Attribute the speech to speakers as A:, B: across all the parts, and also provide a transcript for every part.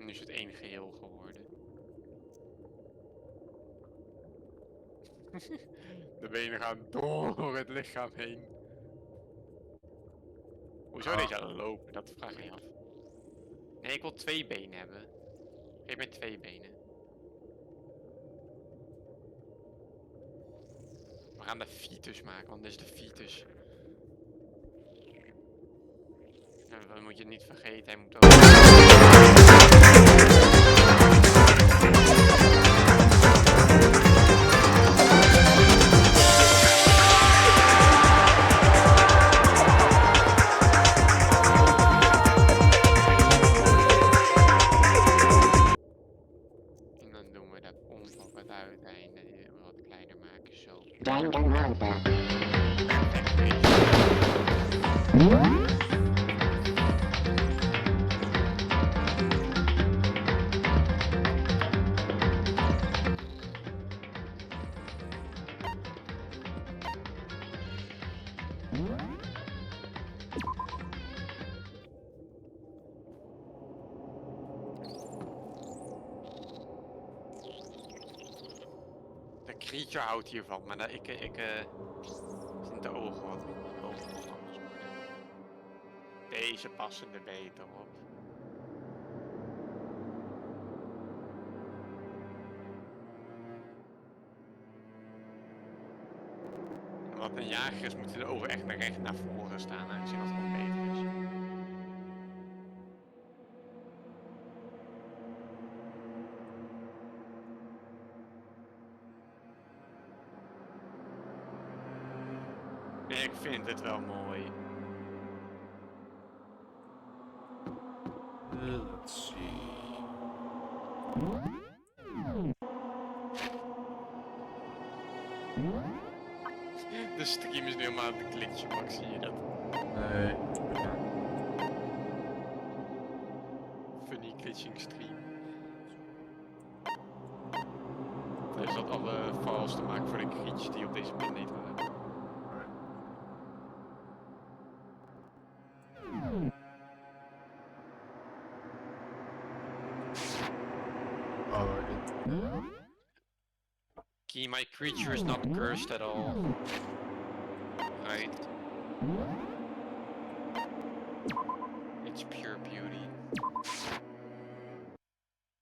A: Nu is het één geheel geworden. De benen gaan door het lichaam heen. Hoe zou deze lopen? Dat vraag ik me af. Nee, ik wil 2 benen hebben. Geef mij 2 benen. We gaan de fetus maken, want dit is de fetus. Nou, dan moet je het niet vergeten, hij moet ook... En dan doen we de pomp op het uiteinde wat kleiner maken, zo.
B: Danganronpa.
A: De creature houdt hiervan, maar ik vind de ogen wat minder. De ogen wat anders worden. Deze passen er beter op. En wat een jager is, moeten de ogen echt recht naar voren staan, aangezien dat gewoon beter is. Nee, ik vind het wel mooi.
C: Let's see.
A: De stream is nu helemaal aan het glitchen, Max, zie je dat?
C: Nee.
A: Funny glitching stream. Dus dat alle files te maken voor de creatures die op deze planeet waren. Key, my creature is not cursed at all. Right? It's pure beauty.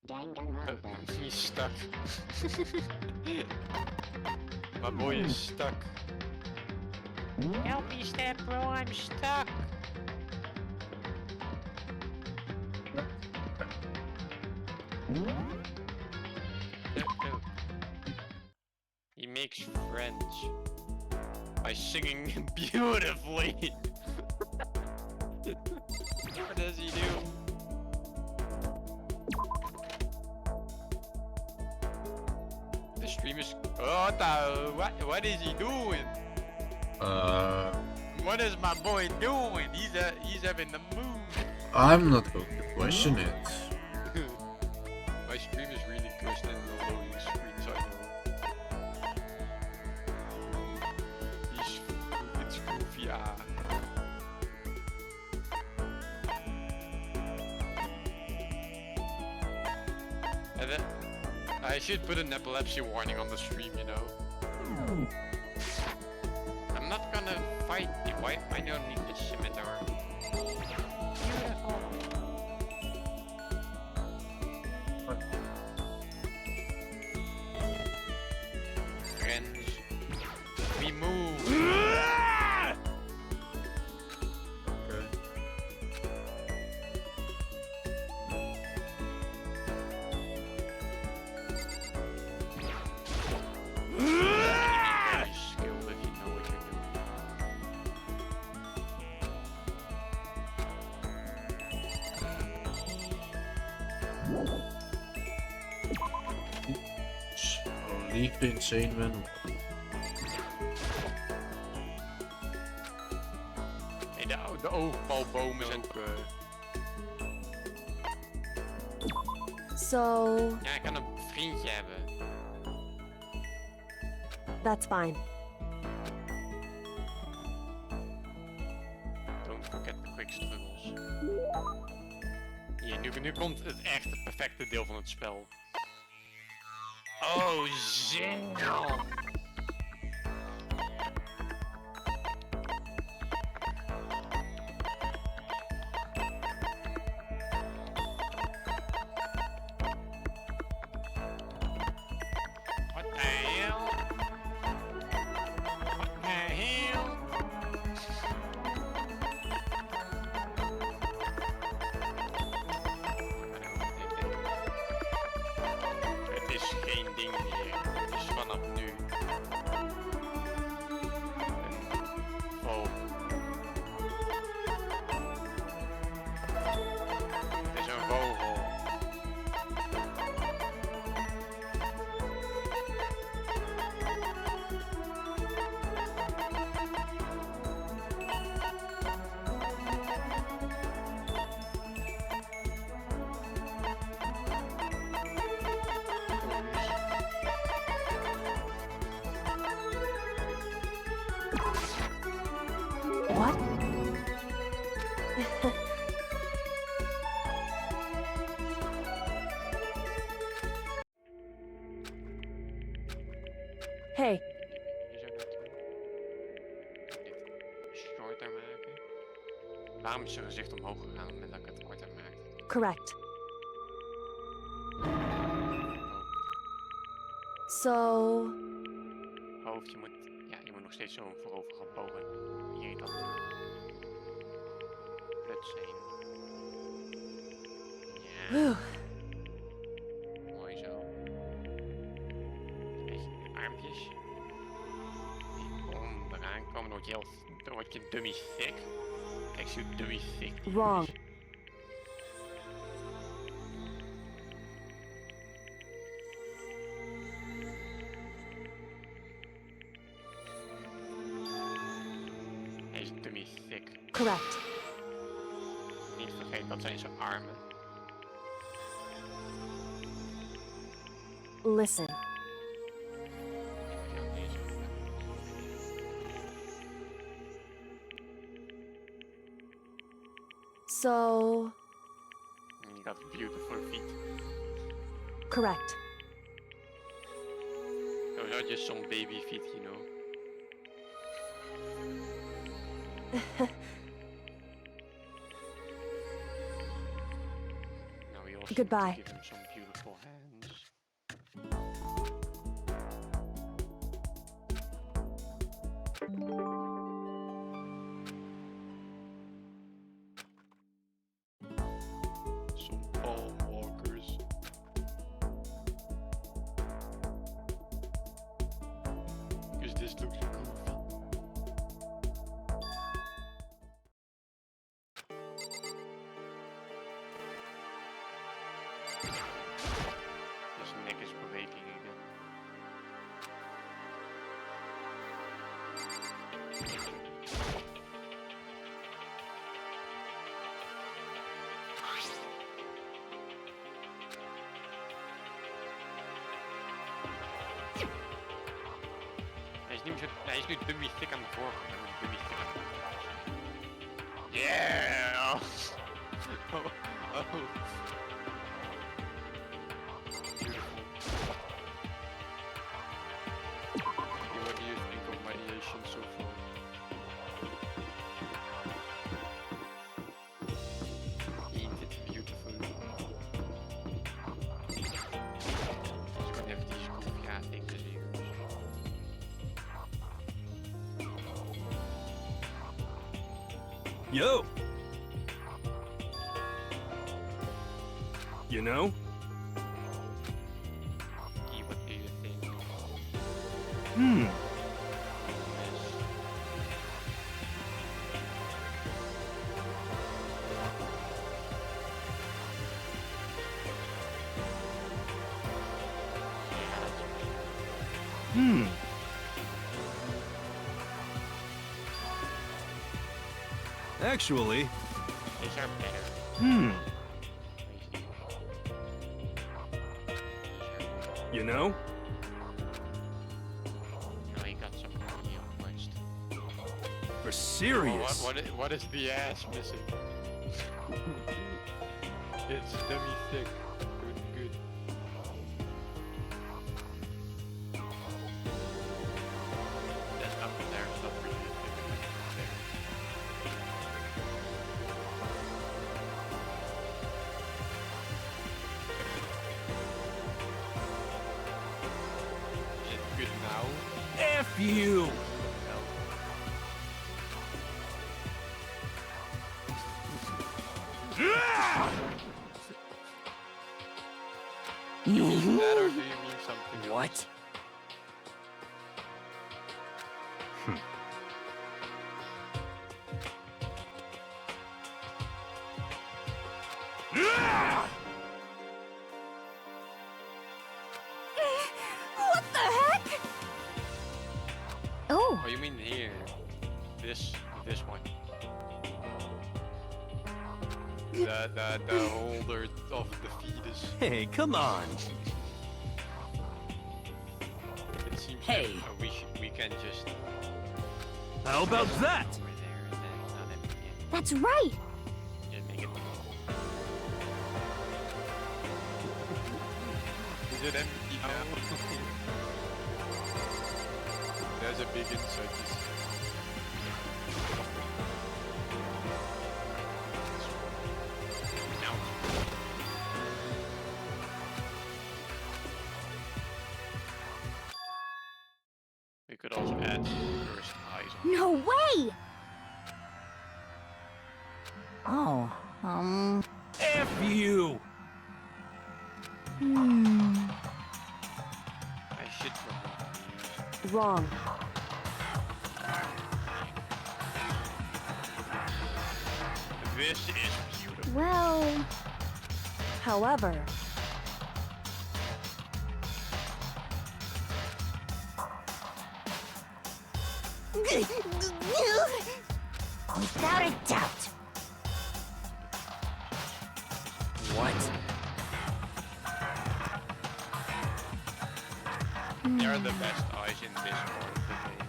B: Danganronpa.
A: He's stuck. My boy is stuck. Help me, step bro, I'm stuck. No. He makes friends by singing beautifully. What does he do? The stream is. What is he doing? What is my boy doing? He's having the mood.
C: I'm not going to question it.
A: My stream is really cursed and no loading screens, I know. It's goofy, And then, I should put an epilepsy warning on the stream, you know. I'm not gonna fight you. Why don't need the scimitar? Beautiful. Friends, we move.
C: Okay.
A: Very skilled if you know what you're doing.
C: I'll leave the insane man.
A: Nee, de oogbalbomen zijn ook...
D: So,
A: Ja, ik kan een vriendje hebben.
D: that's fine.
A: Don't forget the quick struggles. Hier, nu komt het echt het perfecte deel van het spel. Oh, zin! What the hell? What the hell? Het is geen ding meer. Het is vanaf nu. Een vogel. Het is een vogel.
D: What? Hey,
A: Hier zo naartoe. Dit shorter maken. Waarom is zijn gezicht omhoog gegaan op het moment dat ik het korter maakte?
D: correct.
A: Oh,
D: So,
A: hoofd, je moet nog steeds zo voorover gaan bogen. Hier dan. Plutsen. Ja,
D: whew,
A: mooi zo. Een beetje de armpjes. Die onderaan komen, dan word je dummy thick. Kijk, zo dummy thick. die
D: Wrong.
A: is. Hij is dummy thick.
D: correct.
A: Niet vergeten, dat zijn zijn armen.
D: Listen,
A: Ja, deze.
D: so,
A: And you got beautiful feet.
D: correct.
A: Those are just some baby feet, you know. Now we also
D: Goodbye.
A: need to give him some beautiful hands. Some palm walkers. Because this looks goofy. His neck is breaking again. Hij is nu dummy thick aan de voorkant en dummy thick aan de achterkant. Yeah! Oh, oh. Beautiful. What do you think of my reaction so far? Ain't it beautiful? Dus ik ben even die schroefjaar ding te zien.
E: Yo! You know?
A: Hey, what do you think?
E: Hmm. Hmm. Actually,
A: These are better.
E: hmm.
A: These are
E: You know?
A: No, he got some money almost.
E: For
A: Oh,
E: serious.
A: what is the ass missing? It's demi-thick. Good. There's nothing there, it's not really Is it good now?
E: F you!
A: Do you mean that or do you mean something else?
F: What?
D: What the heck? Oh,
A: Oh, you mean here? This one. The holder of the fetus.
E: Hey, come on.
A: It seems
F: Hey.
A: that we can just
E: How about that?
A: over there and then it's not empty anymore.
D: that's right.
A: Just make it. Is it empty now? There's a big inside this. Now. We could also add first eyes on.
D: No way.
F: Oh,
E: F you!
A: I should remove.
D: Wrong.
A: This is beautiful.
D: Well, however,
F: without a doubt. What?
A: They are the best eyes in this part of the game.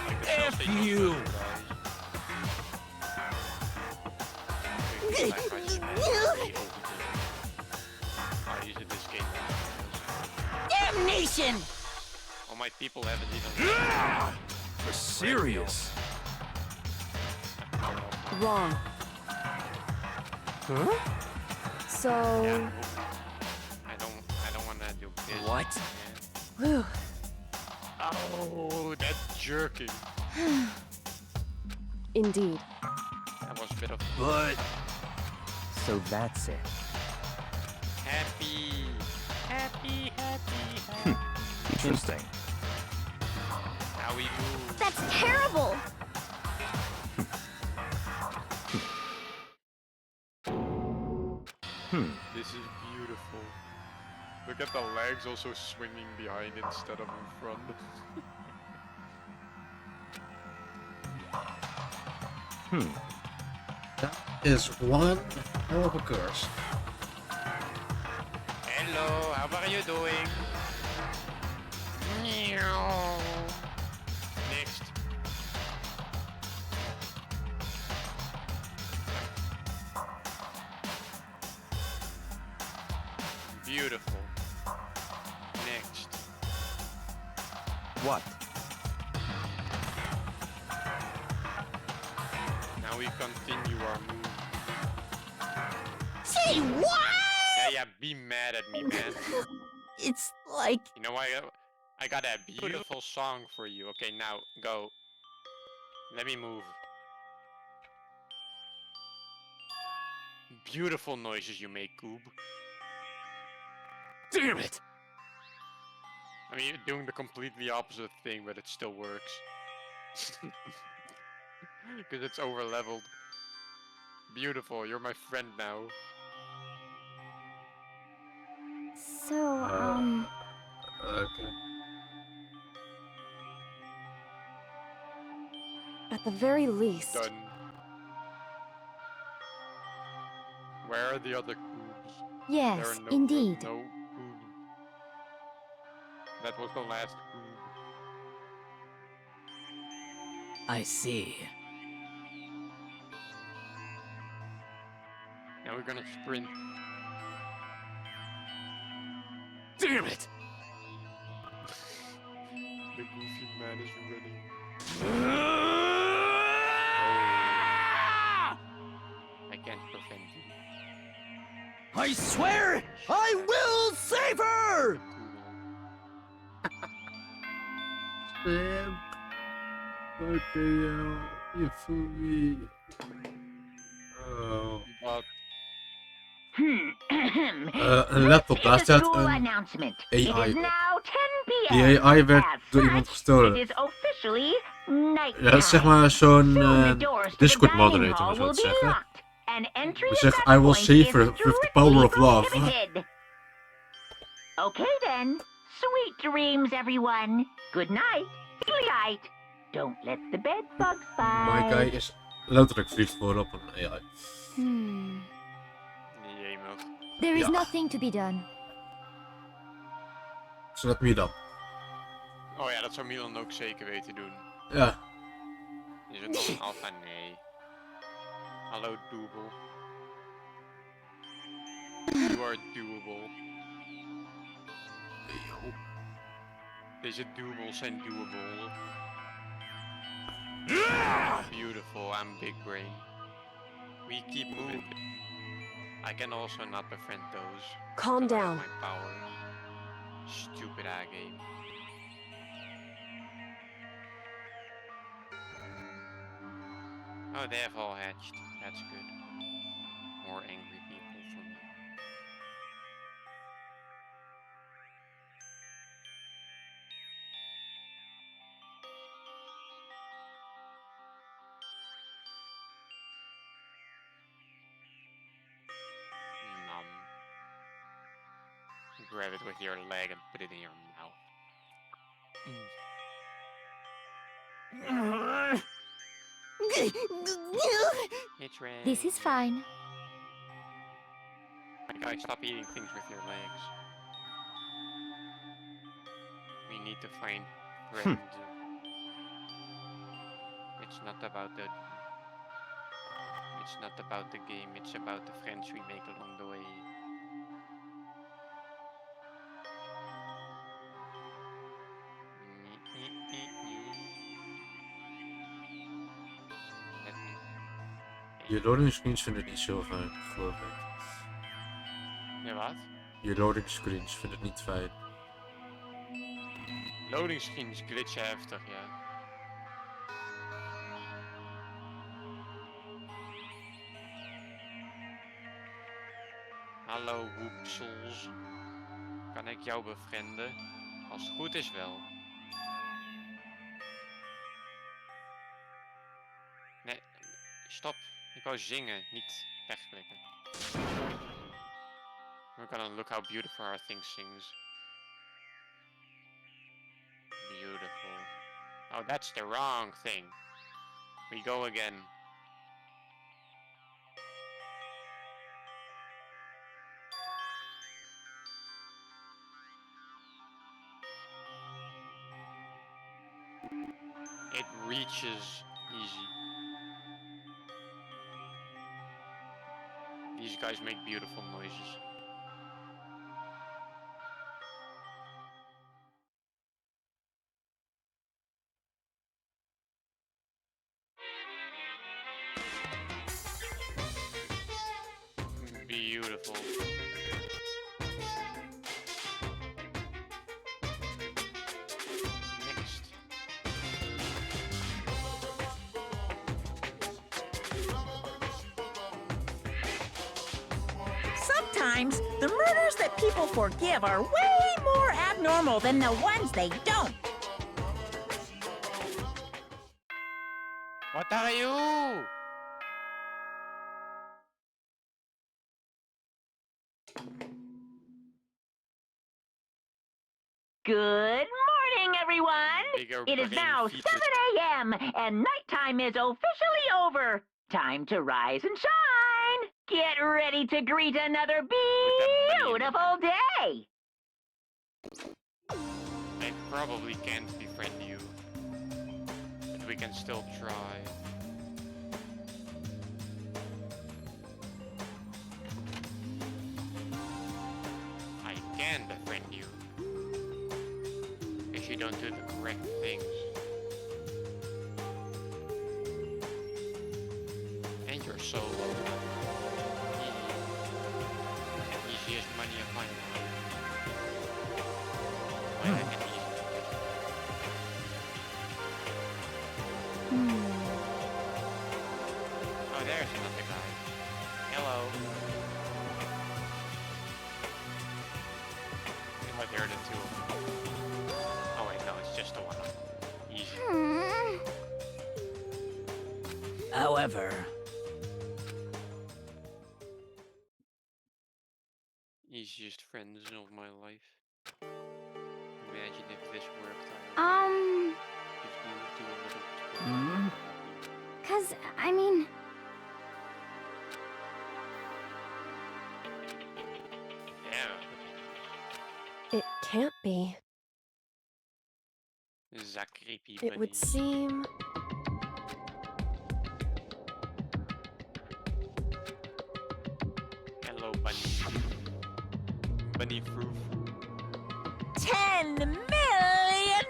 A: Like the
E: F
A: Celtic
E: you!
A: eyes. Okay, black eyes is way overdone. Eyes in this game.
F: Damnation!
A: All my people haven't even.
E: For serious?
D: wrong.
E: Huh?
D: So,
A: Yeah, I don't want to do this.
F: What?
A: man.
D: whew,
A: Oh, that jerking.
D: indeed.
A: That was a bit of
E: But
F: So that's it.
A: happy.
E: interesting.
A: Now we move.
D: That's terrible.
A: This is beautiful. Look at the legs also swinging behind instead of in front.
C: That is one hell of a curse.
A: Hello, how are you doing? Meow. Next. Beautiful. Next.
E: What?
A: Now we continue our move.
F: Say what?
A: Yeah, be mad at me, man.
F: It's like
A: You know what? I got a beautiful song for you. Okay, now go. Let me move. Beautiful noises you make, Goob.
E: Damn it!
A: I mean, you're doing the completely opposite thing, but it still works. Because it's over leveled. Beautiful, you're my friend now.
D: So,
C: Okay.
D: at the very least,
A: Done. Where are the other Goobs? There
B: Yes,
A: are no,
B: indeed.
A: No Goob. That was the last Goob.
F: I see.
A: Now Now we're gonna sprint.
E: Damn it!
A: The goofy man is running. I can't prevent you.
E: I swear, I will save her!
C: Sam. Okay, you fool me. Oh.
A: But
C: Een laptop, daar staat
B: School
C: een
B: announcement. It
C: AI
B: is
C: op.
B: now 10 p.m.
C: Die AI werd
B: As
C: door iemand
B: such,
C: gestolen.
B: It is officially night
C: Ja, dat is zeg maar zo'n
B: Soon the doors to the
C: Discord
B: dining
C: moderator,
B: hall
C: om zo
B: will
C: te
B: be
C: zeggen.
B: locked, and entry
C: Die
B: at
C: zegt,
B: that
C: I will
B: point
C: save
B: is
C: her with the power of
B: strictly
C: love.
B: prohibited. Okay then. Sweet dreams, everyone. Good night. Good night. Don't let the bed bugs
C: My
B: bite.
C: guy is letterlijk verliefd geworden op een AI.
A: jemig.
D: There is
C: Ja.
D: nothing to be done.
C: Zodat me dan.
A: Oh ja, dat zou Milan ook zeker weten doen.
C: Ja.
A: Is het nog een alpha? Nee. Hallo, doable. You are doable. Deze doables zijn doable. Beautiful, I'm big brain. We keep moving. I can also not befriend those.
D: Calm
A: because I have
D: down.
A: my power. Stupid game. Oh, they have all hatched. That's good. More angry people for me. Nom. Grab it with your leg and put it in your mouth. It's red.
D: This is fine.
A: My guy, stop eating things with your legs. We need to find friends. It's not about the. It's not about the game. It's about the friends we make along the way. Let me.
C: Je loading screens vind ik niet zo fijn, geloof ik.
A: Ja, wat?
C: Je loading screens vind ik niet fijn.
A: Loading screens glitchen heftig, ja. Hallo woepsels. Kan ik jou bevrienden? Als het goed is wel. Nee, stop. Ik wou zingen, niet wegklikken. We're gonna look how beautiful our thing sings. Beautiful. Oh, that's the wrong thing. We go again. It reaches easy. These guys make beautiful noises. Beautiful. Next.
G: Sometimes, the murders that people forgive are way more abnormal than the ones they don't.
A: What are you?
B: Good morning, everyone.
A: Bigger
B: It is
A: brain
B: now
A: features.
B: 7 a.m. and nighttime is officially over. Time to rise and shine. Get ready to greet another
A: that bunny in the
B: beautiful day.
A: I probably can't befriend you, but we can still try. you don't do the correct things. And you're so low. Easiest money of my life. Why I can easily Oh, there's another guy. Hello. Oh, there are the two of them. Oh wait, no, it's just the one of them. Easy.
F: However,
A: Easiest friends of my life. Imagine if this worked out. Just do a little twirl.
D: 'Cause, I mean,
A: Yeah.
D: it can't be.
A: This is a creepy
D: It would
A: bunny.
D: seem...
A: Hello, bunny. Bunny frou.
G: $10 million!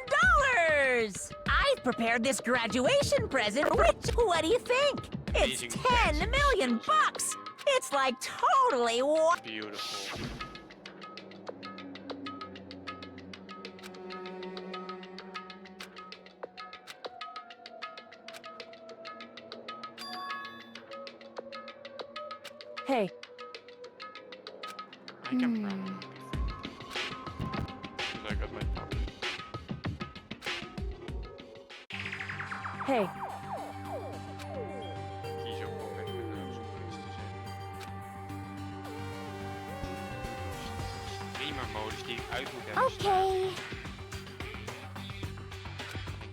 G: I've prepared this graduation present for Rich. What do you think?
A: Amazing
G: It's 10
A: dancing
G: million
A: skills.
G: bucks! It's like totally
A: Beautiful.
D: Hey,
A: I can probably be friends. 'Cause I got my power.
D: hey,
A: Kies ook wel weg met een zoekjes te zijn. Streamer-modus die ik uit moet hebben staan.
D: okay.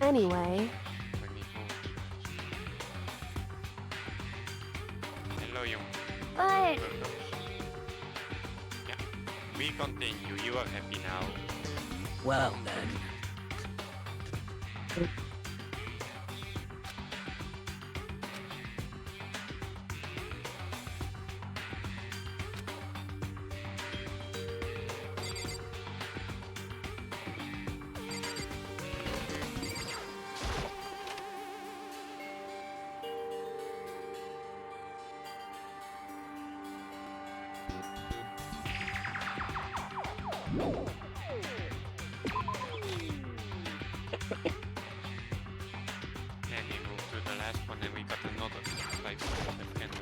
D: Anyway,
A: Dat ik niet mogelijk is. Hello, jongen.
D: but...
A: Yeah. We continue. You are happy now.
F: well then.
A: And we moved to the last one and we got another type of candle.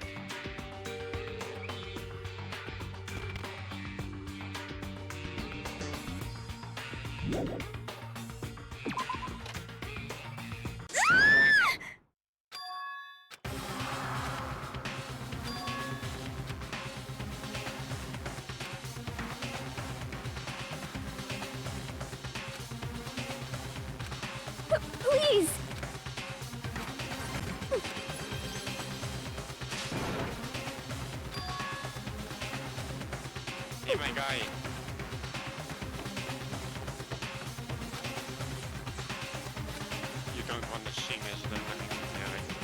D: Please!
A: Hey, my guy. You don't want to sing as the money character.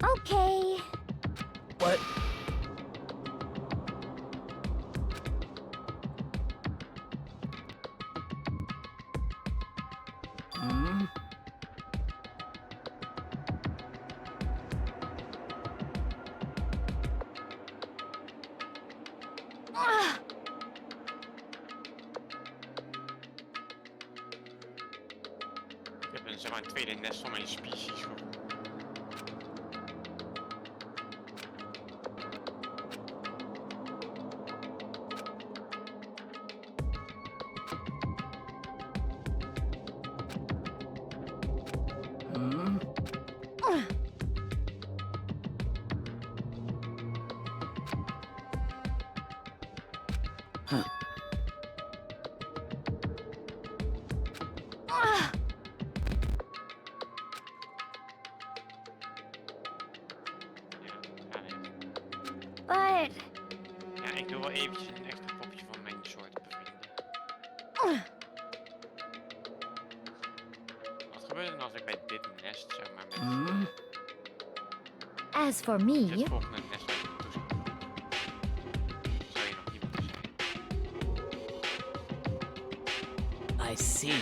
D: Okay.
F: What?
A: zeg maar een tweede nest van mijn species gewoon.
D: But
A: Ja, ik doe wel eventjes een extra popje van mijn soort bevrienden. Wat gebeurt er nou als ik bij dit nest, zeg maar, met
D: as for
A: het
D: me,
A: volgende nest waar ik naartoe zou? Zou je nog niet moeten zijn?
F: I see.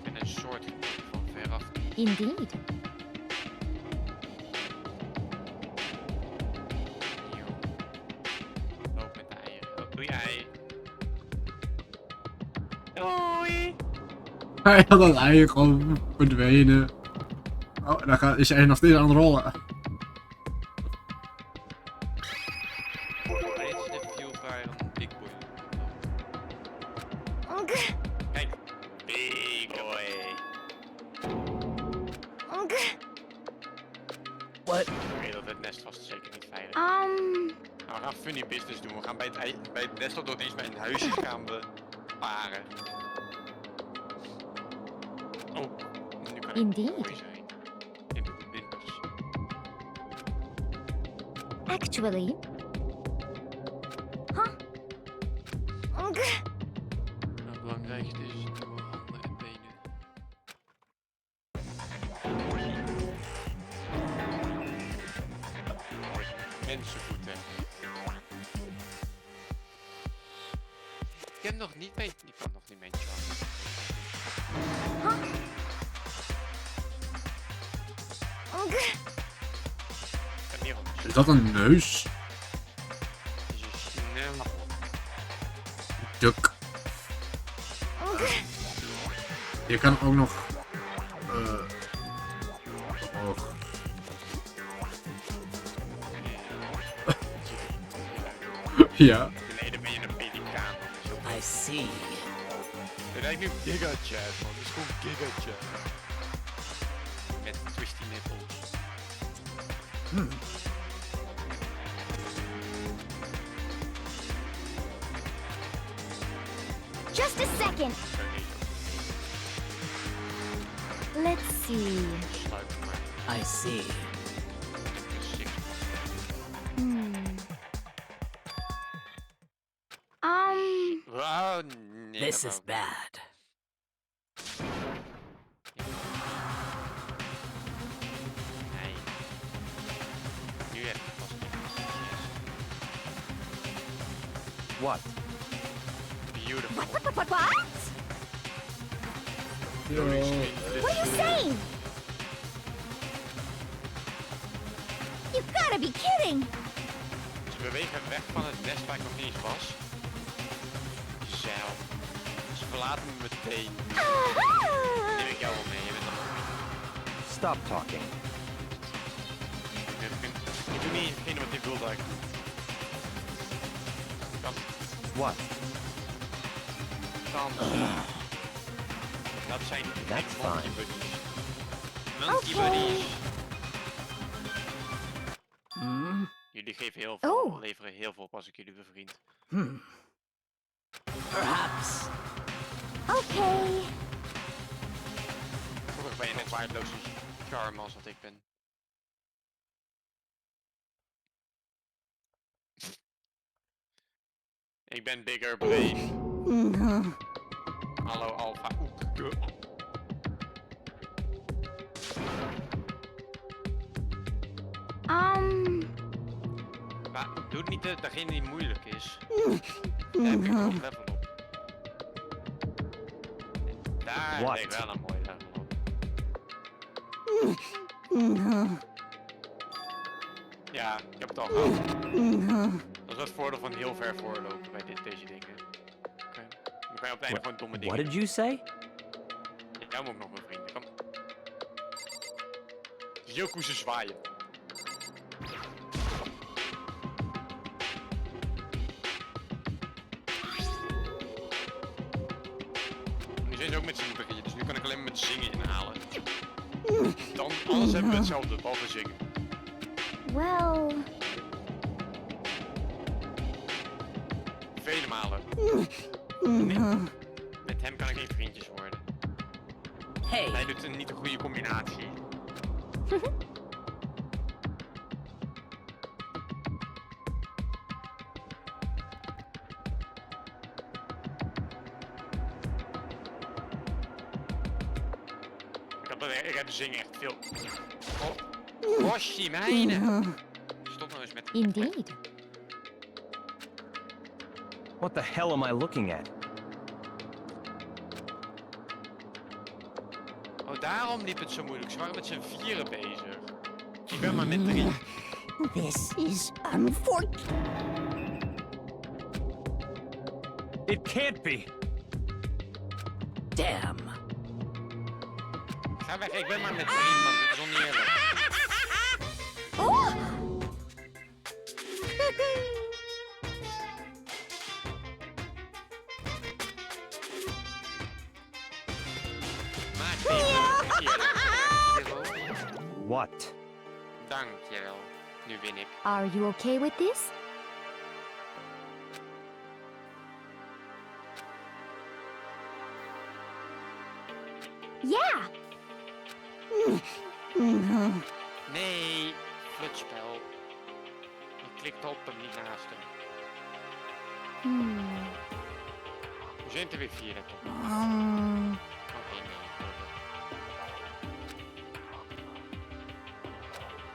A: Ik ben een soort gekomen van veraf.
D: indeed.
A: Loop met de eieren. Oh, doei ei. Doei!
C: Hij had dat ei gewoon verdwenen. Oh, dan is hij nog steeds aan het rollen.
A: Dit is de viewfire van Big Boy. Kijk. Big Boy.
F: What?
A: Oké, dat het nest was zeker niet veilig.
D: Um,
A: Nou, we gaan funny business doen. We gaan bij het nest dat door eens bij een huisje gaan we paren. Oh, nu kan ik
D: Indeed.
A: mooi zijn. In de wimpers.
D: actually. Huh?
A: Het belangrijkste is de handen en benen. Mensenvoeten. Ik ken nog niet mijn... Ik kan nog niet mijn charm. Ik kan hier al
C: Is dat een neus?
A: is een snel.
C: Juk. Je kan ook nog... omhoog. Ja.
A: Beneden ben je een pelikaan.
F: I see.
A: Het lijkt nu Giga Chat, man. Het is gewoon Giga Chat. Met twisty nipples.
D: Just a second. Let's see.
A: Sluit hem maar.
F: I see.
A: Gezicht. Wow, nee.
F: This
A: dat
F: is
A: wou ik
F: bad.
A: niet. Nee. Nu heb ik vast niet.
E: What?
A: Beautiful.
D: What?
A: Holy shit.
D: What are you saying? You gotta be kidding!
A: Ze bewegen weg van het nest waar ik nog niet eens was. Zeil. Ze verlaten me meteen. Neem ik jou wel mee, je bent nog mee.
E: Stop talking.
A: Ik doe niet hetgene wat je wil dat ik doe. Kan
E: What?
A: dansen. Dat zijn
E: That's
A: monkey
E: fine.
A: buddies. Monkey
D: Okay.
A: buddies.
F: Hmm?
A: Jullie geven heel veel,
D: Oh.
A: leveren heel veel op als ik jullie bevriend.
F: Perhaps.
D: Okay.
A: Vroeger ben je net waardeloze charm als wat ik ben. Ik ben bigger brave. Hallo alpha oek. Maar doe het niet degene die moeilijk is. Daar heb ik nog level op. Daar
E: What?
A: heb ik wel een mooi level op. Ja, ik heb het al gehad. Dat is het voordeel van heel ver voorlopen bij deze dingen. Oké. Dan kan je op het einde gewoon domme dingen
E: What did you say?
A: Jij moet ook nog een vrienden. Kom. Zie je ook hoe ze zwaaien? Nu zijn ze ook met z'n drieën, dus nu kan ik alleen maar met zingen inhalen. Dan, anders hebben we hetzelfde, behalve zingen.
D: Well,
A: Vele malen. Met hem kan ik geen vriendjes worden.
F: Hey.
A: Hij doet een niet een goede combinatie. Ik heb zingen echt veel. Oh, Roshi, mijne. Stop nou eens met.
D: indeed.
E: What the hell am I looking at?
A: Oh, daarom liep het zo moeilijk. Ze waren met z'n vieren bezig. Ik ben maar met 3.
G: This is unfortunate.
E: It can't be.
F: Damn.
A: Ga weg, ik ben maar met 3 man. Dit is oneerlijk.
D: Oh!
A: Maak geen
E: What?
A: Dankjewel. Nu win ik.
D: Are you okay with this? Yeah.
A: Nee, flutspel. Ik klikte op hem, niet naast hem. We zijn er weer 4 toch? Oké, nee.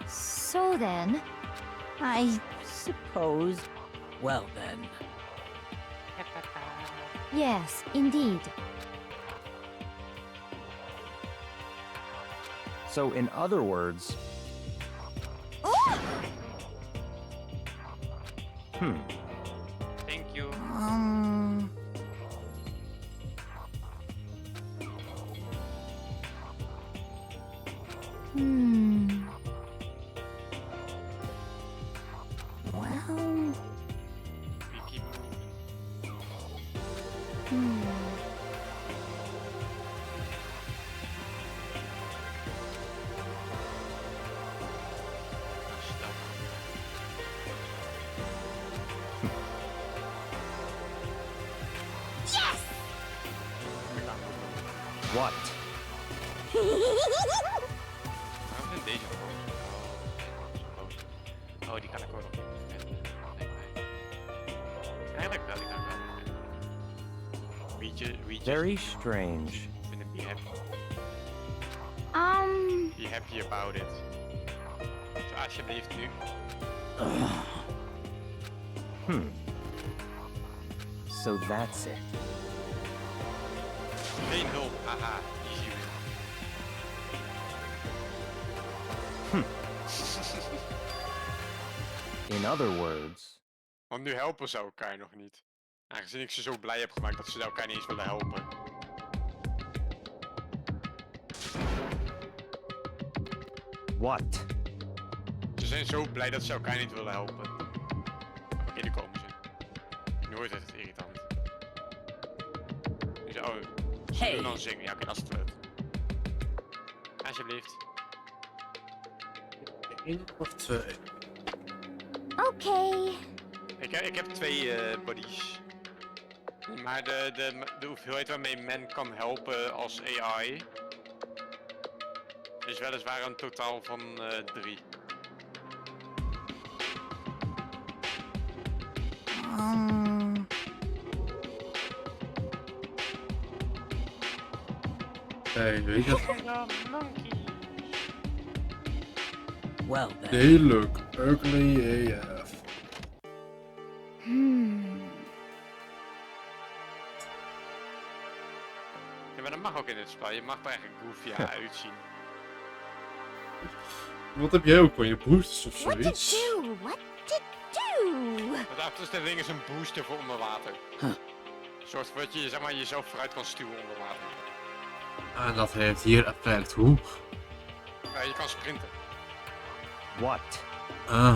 D: So then,
G: I suppose.
F: Well then.
D: yes, indeed.
E: So in other words...
A: Thank you.
D: Well,
A: We keep moving. Stop.
D: yes.
E: What?
A: Waarom zijn deze foto's? Oh, die kan ik ook nog niet vinden. Eigenlijk wel, die kan ik wel nog vinden. Weetjes.
E: Very strange.
A: Ik vind het be happy. Be happy about it. Zo, alsjeblieft nu.
E: So that's it.
A: Geen hulp, haha. Easy win.
E: In other words...
A: Want nu helpen ze elkaar nog niet. Aangezien ik ze zo blij heb gemaakt dat ze elkaar niet eens willen helpen.
E: What?
A: Ze zijn zo blij dat ze elkaar niet willen helpen. Oké, nu komen ze. Nu wordt het irritant. Nu ze, oh, ze
F: Hey.
A: doen dan zingen. Ja, oké, dat is het leuk. Alsjeblieft.
C: 1 of 2.
D: Okay.
A: Ik heb 2 buddies. Maar de hoeveelheid waarmee men kan helpen als AI is weliswaar een totaal van 3.
C: Hey, weet je
F: Well then.
C: They look ugly AF.
A: Ja, maar dat mag ook in dit spel. Je mag er eigenlijk goofy uitzien.
C: Wat heb jij ook van je boosters of
D: What to
C: zoiets?
D: do? What to do?
A: Dat achterste ding is een booster voor onder water. Zorgt ervoor dat je zeg maar, jezelf vooruit kan stuwen onder water.
C: En dat heeft hier effect. Hoe?
A: Je kan sprinten.
E: What?
C: Ah,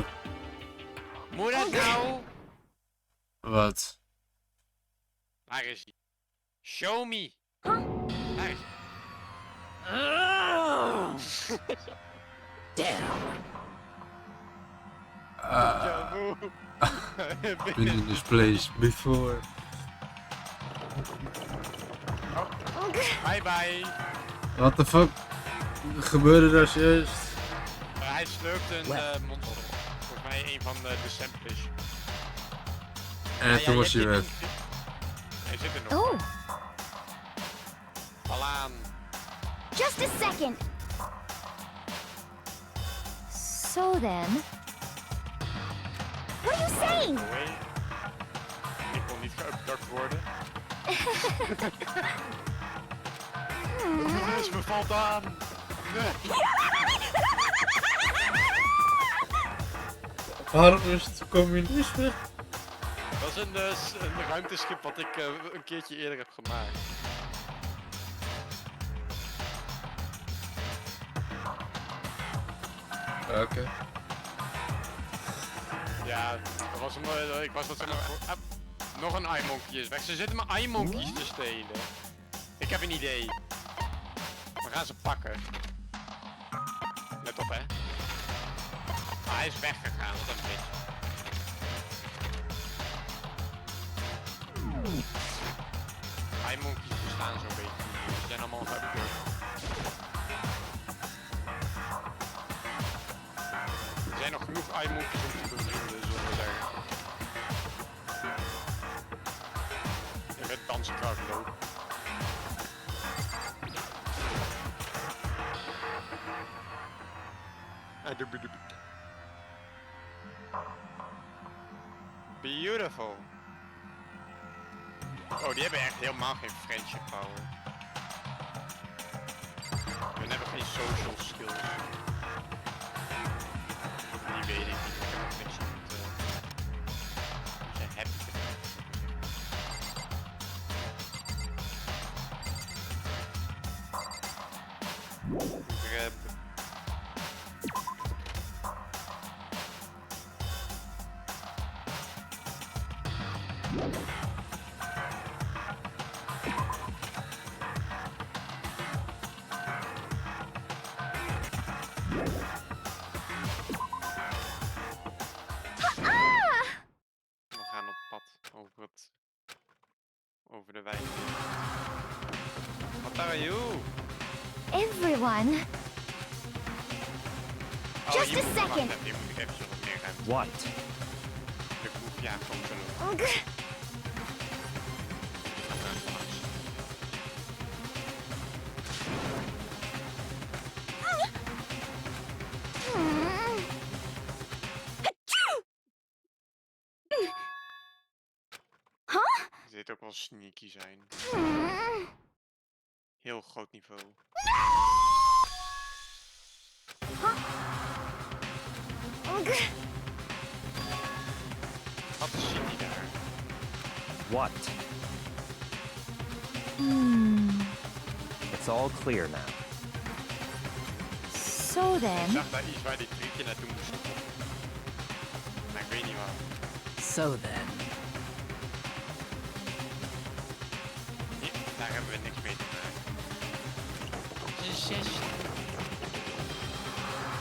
A: Moet dat nou?
C: wat?
A: Waar is hij? Show me. Daar is hij.
F: Damn.
C: Been in this place before.
A: Bye bye.
C: What the fuck? Gebeurde daar juist?
A: Hij slurpt een monster op. Volgens mij een van de samples.
C: En toen was hij weg.
A: Hij zit er nog.
D: Oh,
A: Al aan.
D: just a second. So then, what are you saying?
A: Away. Ik kon niet geupdukt worden. Dus me valt aan. Nee.
C: Waarom is het communisme?
A: Dat is een ruimteschip wat ik een keertje eerder heb gemaakt.
C: Oké.
A: Ja, dat was ik was wat zeg maar voor... nog een eye-monkey is weg. Ze zitten mijn eye-monkeys te stelen. Ik heb een idee. We gaan ze pakken. Let op, hè. Ah, hij is weggegaan, wat een bitch. Eye-monkeys bestaan zo'n beetje. Ze zijn allemaal geüpgraded. Er zijn nog genoeg eye-monkeys om te bevrienden, zullen we zeggen. Ik ben dansen graag lopen. Beautiful. Oh, die hebben echt helemaal geen friendship power. We hebben geen social skills. Die weet ik niet. Ik heb ook niks om te... Ze zijn happy. Grab. We gaan op pad over de wijk. What are you?
D: Everyone, Just
A: hier
D: a
A: moet- wacht
D: second.
A: even, hier moet ik even wat meer ruimte.
E: What?
A: De boef, ja, kom zo nog.
D: ugh,
A: Gaan we even langs. Dit ook wel sneaky zijn. Heel groot niveau.
D: ugh.
A: Wat zie je daar?
E: What? It's all clear now.
D: So
A: Ik
D: then,
A: zag daar iets waar die trietje naartoe moest stoppen. Maar ik weet niet waar.
F: So then.
A: Hier, daar hebben we niks mee te maken. Het is 6.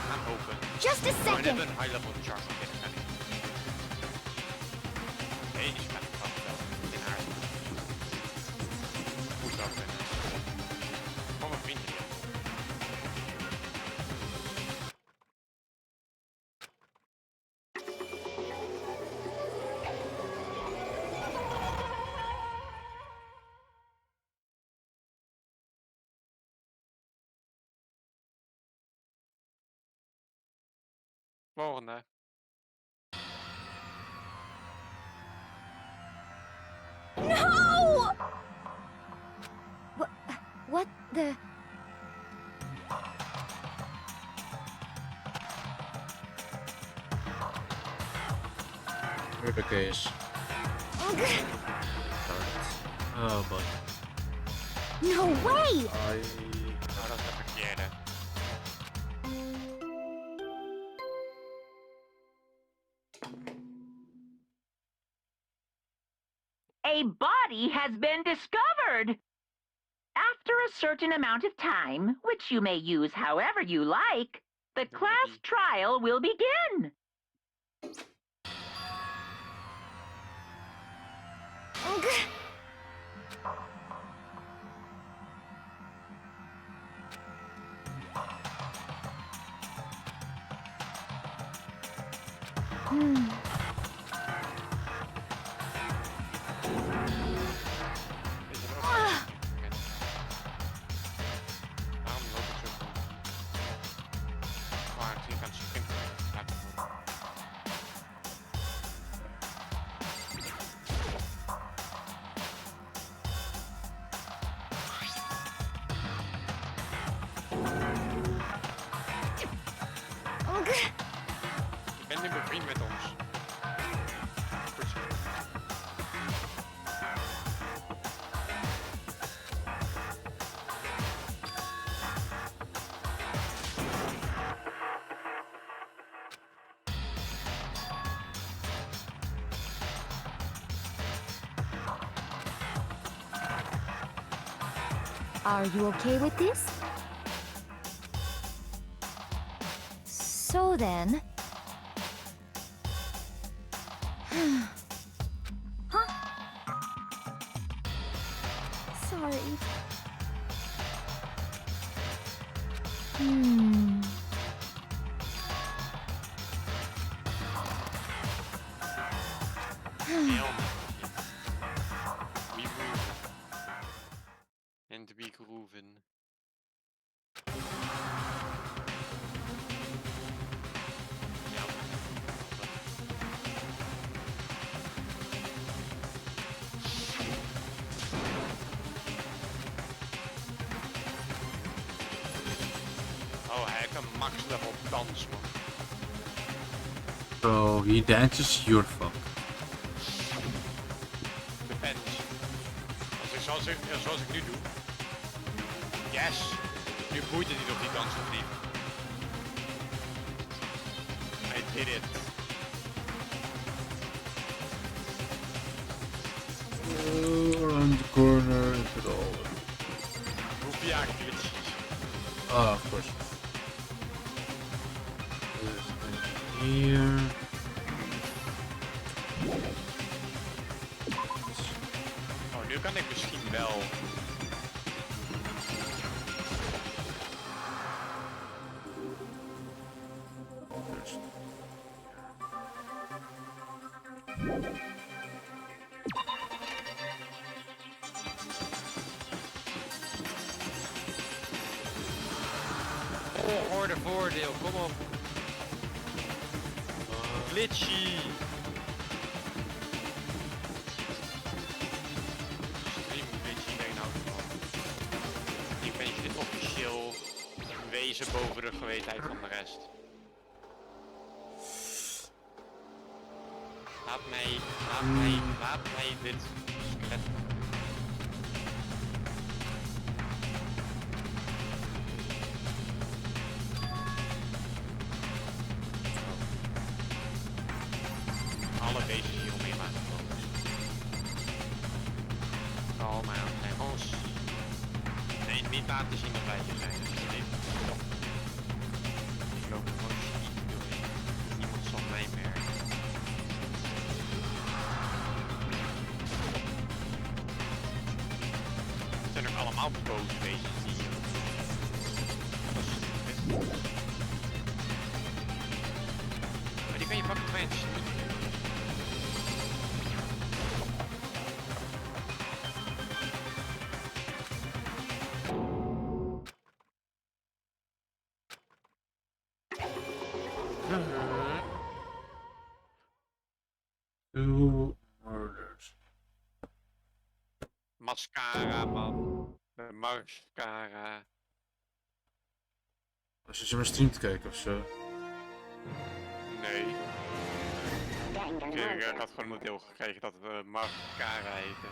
A: Gaan open.
D: just a
A: Oh, en
D: second.
A: hebben een high level chart. Oké, dat kan niet. Nee, die gaat ik vast wel. In haar. Moet wel kunnen. Van mijn vrienden hier. Volgende.
D: No! What the?
C: Weer de case.
D: Ugh.
C: Oh boy.
D: No way!
C: Ai.
A: Nou, dat is de verkeerde.
B: A body has been discovered. After a certain amount of time, which you may use however you like, the class trial will begin.
D: Ugh. Hmm.
A: Is er ook een waarom loopt het zo goed? Maar ik kan springen. Laten we doen.
D: Ugh.
A: Je bent nu bevriend met ons. Goed zo.
D: Are you okay with this? So then... Huh? Sorry. Hmm.
A: Heel We move. And we groeven. Ja. Oh, hij heeft een max level dans, man.
C: Bro, he dances, you're fucked.
A: Depends. Zoals ik nu doe. Yes! Nu boeit het niet of die danst of niet. I did it.
C: Around the corner, if it all.
A: Hoeveel jaar glitches?
C: Oh, of course. Dus hier.
A: Oh, nu kan ik misschien wel.
C: Dus.
A: Volgorde voordeel, kom op. Glitchy. Stream glitchy, nee nou van. Ik ben dit officieel wezen boven de gewetheid van de rest. Laat mij dit skelet. Alle wezens hier omheen laten komen. Kalm aan, Engels. Nee, niet laten zien dat wij hier zijn. Ik loop er gewoon niet doorheen. Niemand zal mij merken. Het zijn ook allemaal boze wezens die hier. Dat is stupid. Maar die kan je pakken bij het sturen.
C: Two murders.
A: Mascara, man. De mascara.
C: Als je mijn stream te kijken of zo.
A: Nee. Ik had gewoon een deel gekregen dat het mascara heette.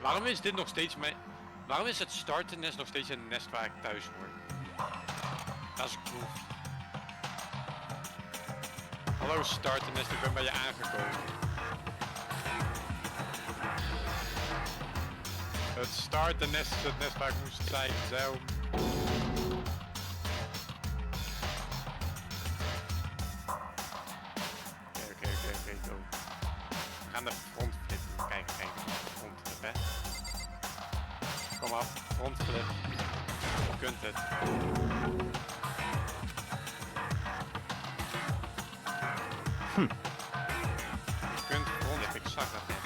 A: Waarom is dit nog steeds mijn... Waarom is het starternest nog steeds een nest waar ik thuis hoor? Dat is cool. Hallo starternest, ik ben bij je aangekomen. Het starternest is het nest waar ik moest zijn, zo. Oké, go. We gaan de front flippen. Kijk, front flip, hè. Kom af, front flip. Je kunt het. Je kunt front flip, ik zag dat net.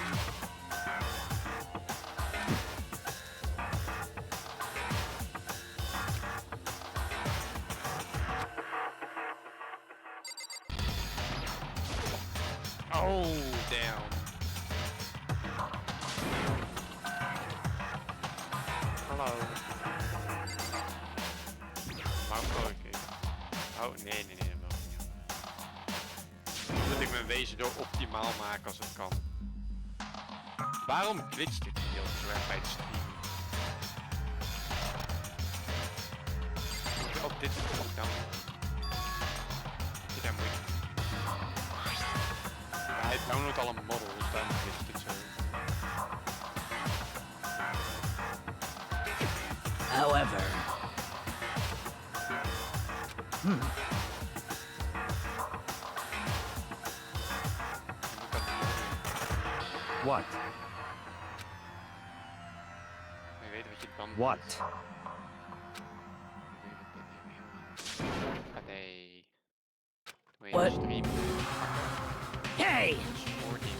A: Oh, damn. Hallo. Waarom gooi ik even? Oh, nee, dat mag niet. Dan moet ik mijn wezen zo optimaal maken als het kan. Waarom glitcht dit gedeelte zo erg bij de stream? Op dit moet dan. Daar moet je. Hij downloadt al een model, dus daarom is het zo.
F: However.
E: What?
A: Je weet wat je dan
E: What?
A: doet. Ah, nee. Doe je
F: What?
A: stream.
F: Hey!
A: Sporting.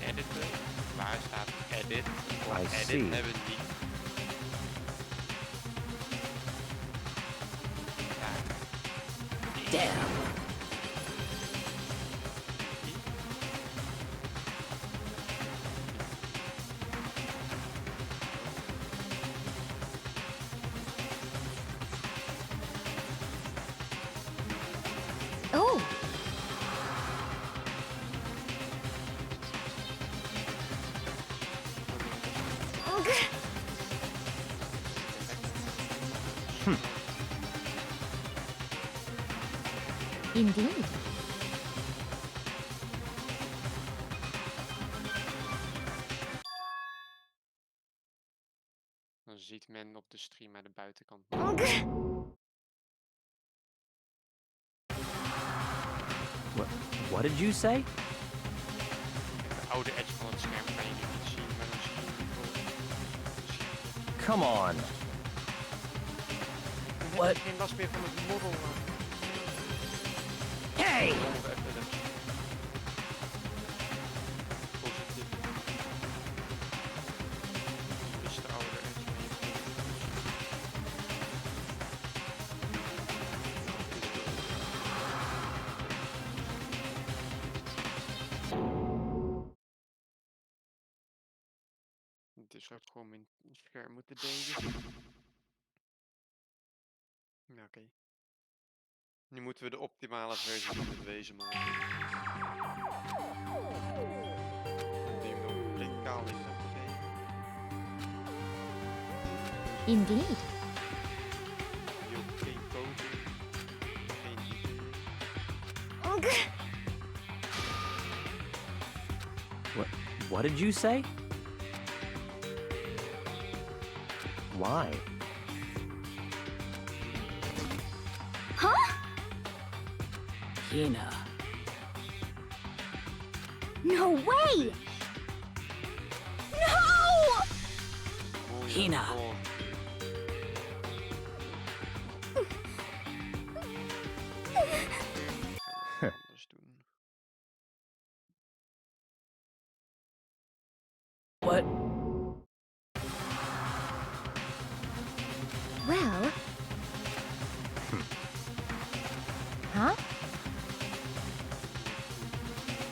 A: Editen. Waar staat edit?
E: I
A: Edit
E: see.
A: hebben we niet. Daar.
F: Damn.
D: Oh, ugh. Indeed.
A: Dan ziet men op de stream aan de buitenkant.
D: Ugh.
E: What did you say?
A: De oude edge van het scherm kan je nu niet zien, maar dan zie je het.
E: Come on.
F: What?
A: Geen last meer van het model.
F: Hey!
A: Positief. Is de oude edge van je Het is ook gewoon mijn scherm moeten delen. Ja, oké. Nu moeten we de optimale versie van het wezen maken. Die hem nog blikkaal is, oké.
D: Indeed.
A: Die ook geen code, geen idee.
D: Ugh.
E: What did you say? Why?
D: Huh?
F: Hina.
D: No way! No!
F: Hina.
A: Anders doen.
F: What?
D: Well. Huh?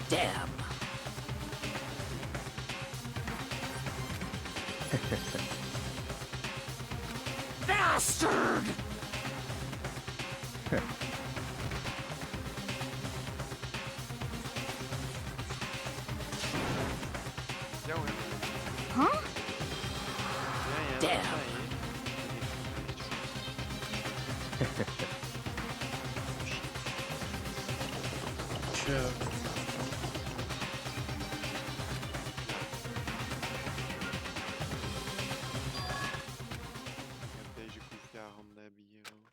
F: Damn. Bastard!
A: Jou hebben we.
D: Huh?
F: Damn.
C: Tja.
A: Ik heb deze koefjahanden hebben hier ook.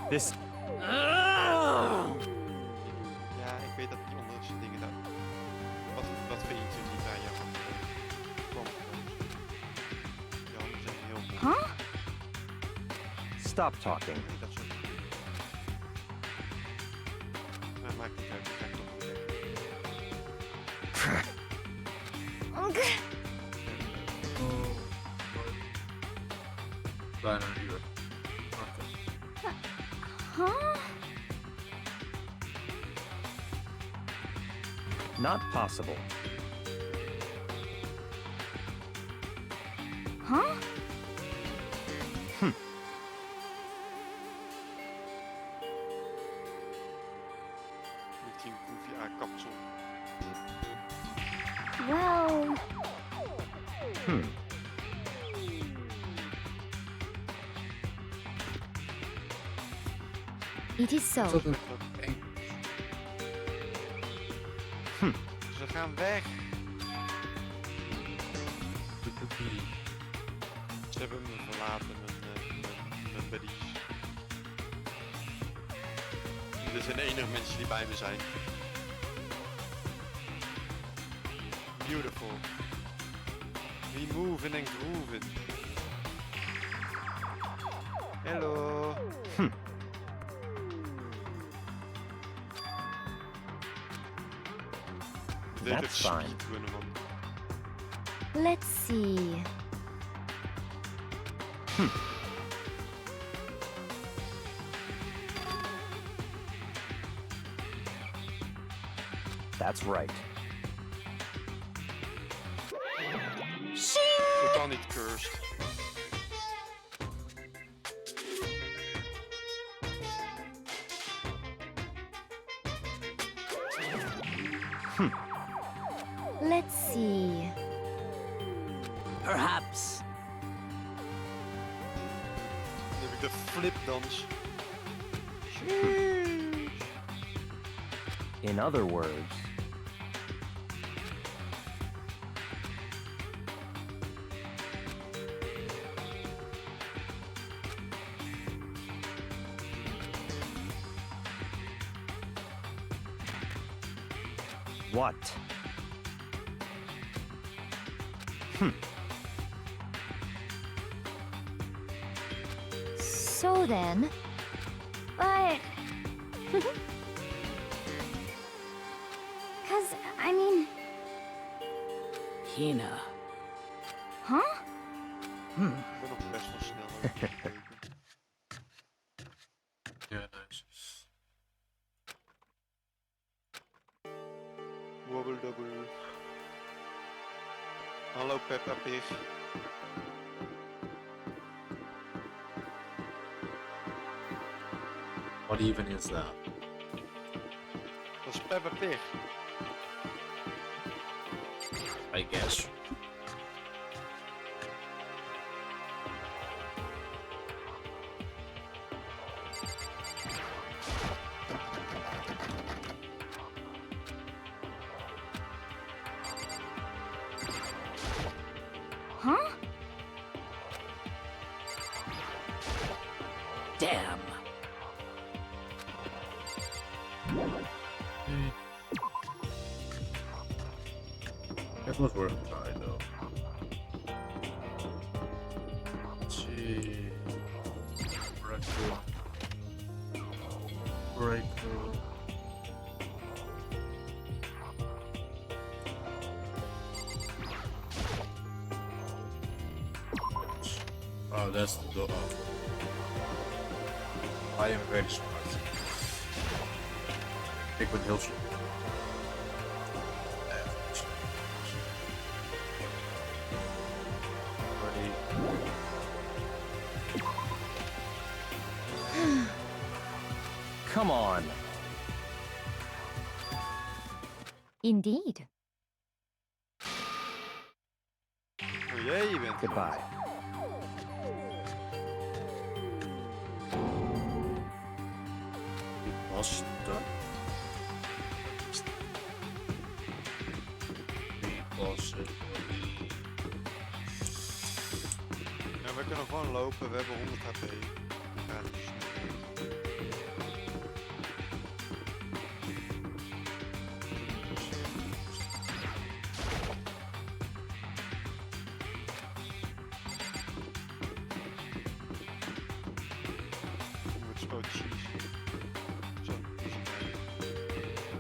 E: This.
A: Ja, ik weet dat die onderste dingen daar. Wat vind je toen niet aan je handen? Kom. Je handen zijn heel mooi.
D: Huh?
E: Stop talking.
A: Nee, dat soort dingen. Maar maakt niet uit, dat ga ik nog bedenken.
C: Oh. Bijna een uur. Oké.
D: Huh?
E: Not possible.
D: Huh?
A: Heeft hij een koefja-kapsel?
D: Well, it is
C: Is
D: so.
C: dat een eng?
A: Ze gaan weg. Ze hebben me verlaten, mijn buddies. Dit zijn de enige mensen die bij me zijn. Beautiful. We moving and grooving. Hello.
E: That's fine.
A: Speedrunnen, man.
D: Let's see.
E: That's right.
A: Totaal niet cursed.
D: Let's see.
F: Perhaps.
A: Dan heb ik de flipdans.
E: In other words, what?
D: So then, but... Cause, I mean,
F: Hina.
D: huh?
A: Ik ben nog best wel snel aan het kijken.
C: Ja, nice.
A: Wobble double. Hallo Peppa Pig.
C: What even is that?
A: Dat is Peppa Pig.
C: I guess.
D: Huh?
F: Damn.
C: It was worth a try though. Gee. Breakthrough. Oh, that's the door. I am very smart. Ik ben heel slim.
E: Come on.
D: Indeed.
A: Oh jee, je bent
E: Goodbye.
C: Wie was dat? Wie was het?
A: Ja, we kunnen gewoon lopen, we hebben 100 HP. Ja, dat is niet. Kom met zo cheese. Zo, die is het.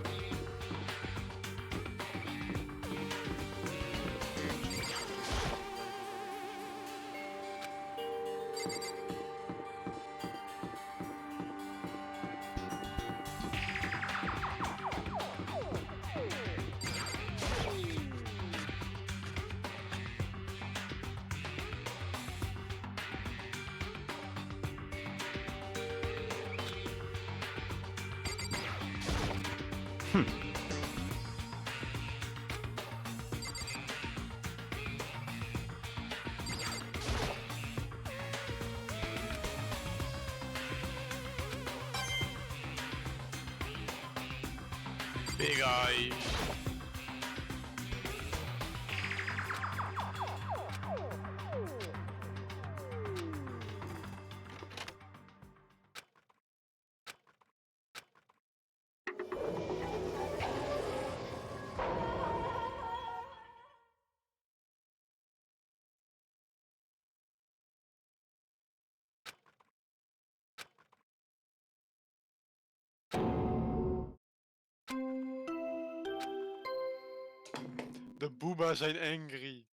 A: Big eyes. De boeba's zijn angry.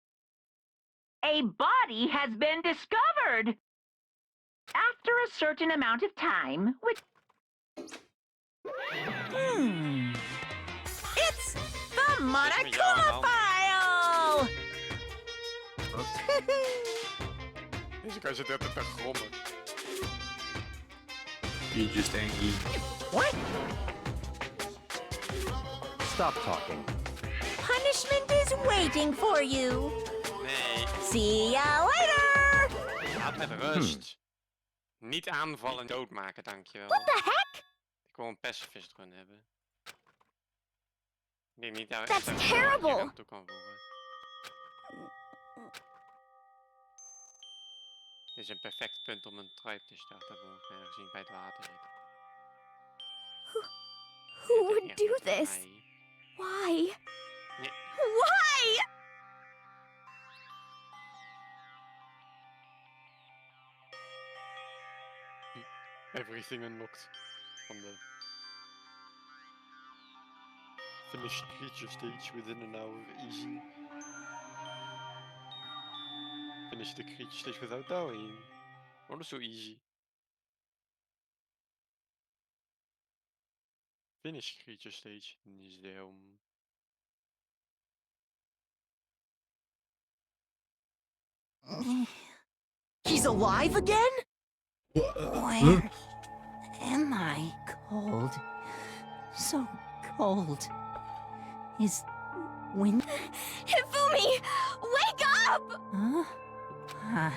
B: A body has been discovered. After a certain amount of time, which
G: It's the
A: Met jou aan de hand.
G: file!
A: Deze guy zit altijd te grommen.
C: You just angry.
G: What?
E: Stop talking.
G: Punishment is waiting for you.
A: Nee,
G: See ya later!
A: laat met rust. Niet aanvallen en doodmaken, dankjewel.
D: What the heck?
A: Ik wil een pacifist run hebben. Ik denk niet dat
D: That's
A: dat ik
D: terrible.
A: hier aan toe kan voegen. Dit is een perfect punt om een tribe te starten, volgens mij, gezien bij het water zit.
D: Who
A: Ja,
D: would
A: echt
D: do
A: niet voor
D: this?
A: mij.
D: Why?
A: Nee.
D: Why?
A: Everything unlocked van de finished creature stage within an hour, easy. Finish the creature stage without dying. Oh, dat is zo easy. Finish creature stage is down.
F: He's alive again? Where am I? Cold. So cold. Is wind.
D: Hifumi! Wake up!
F: Huh?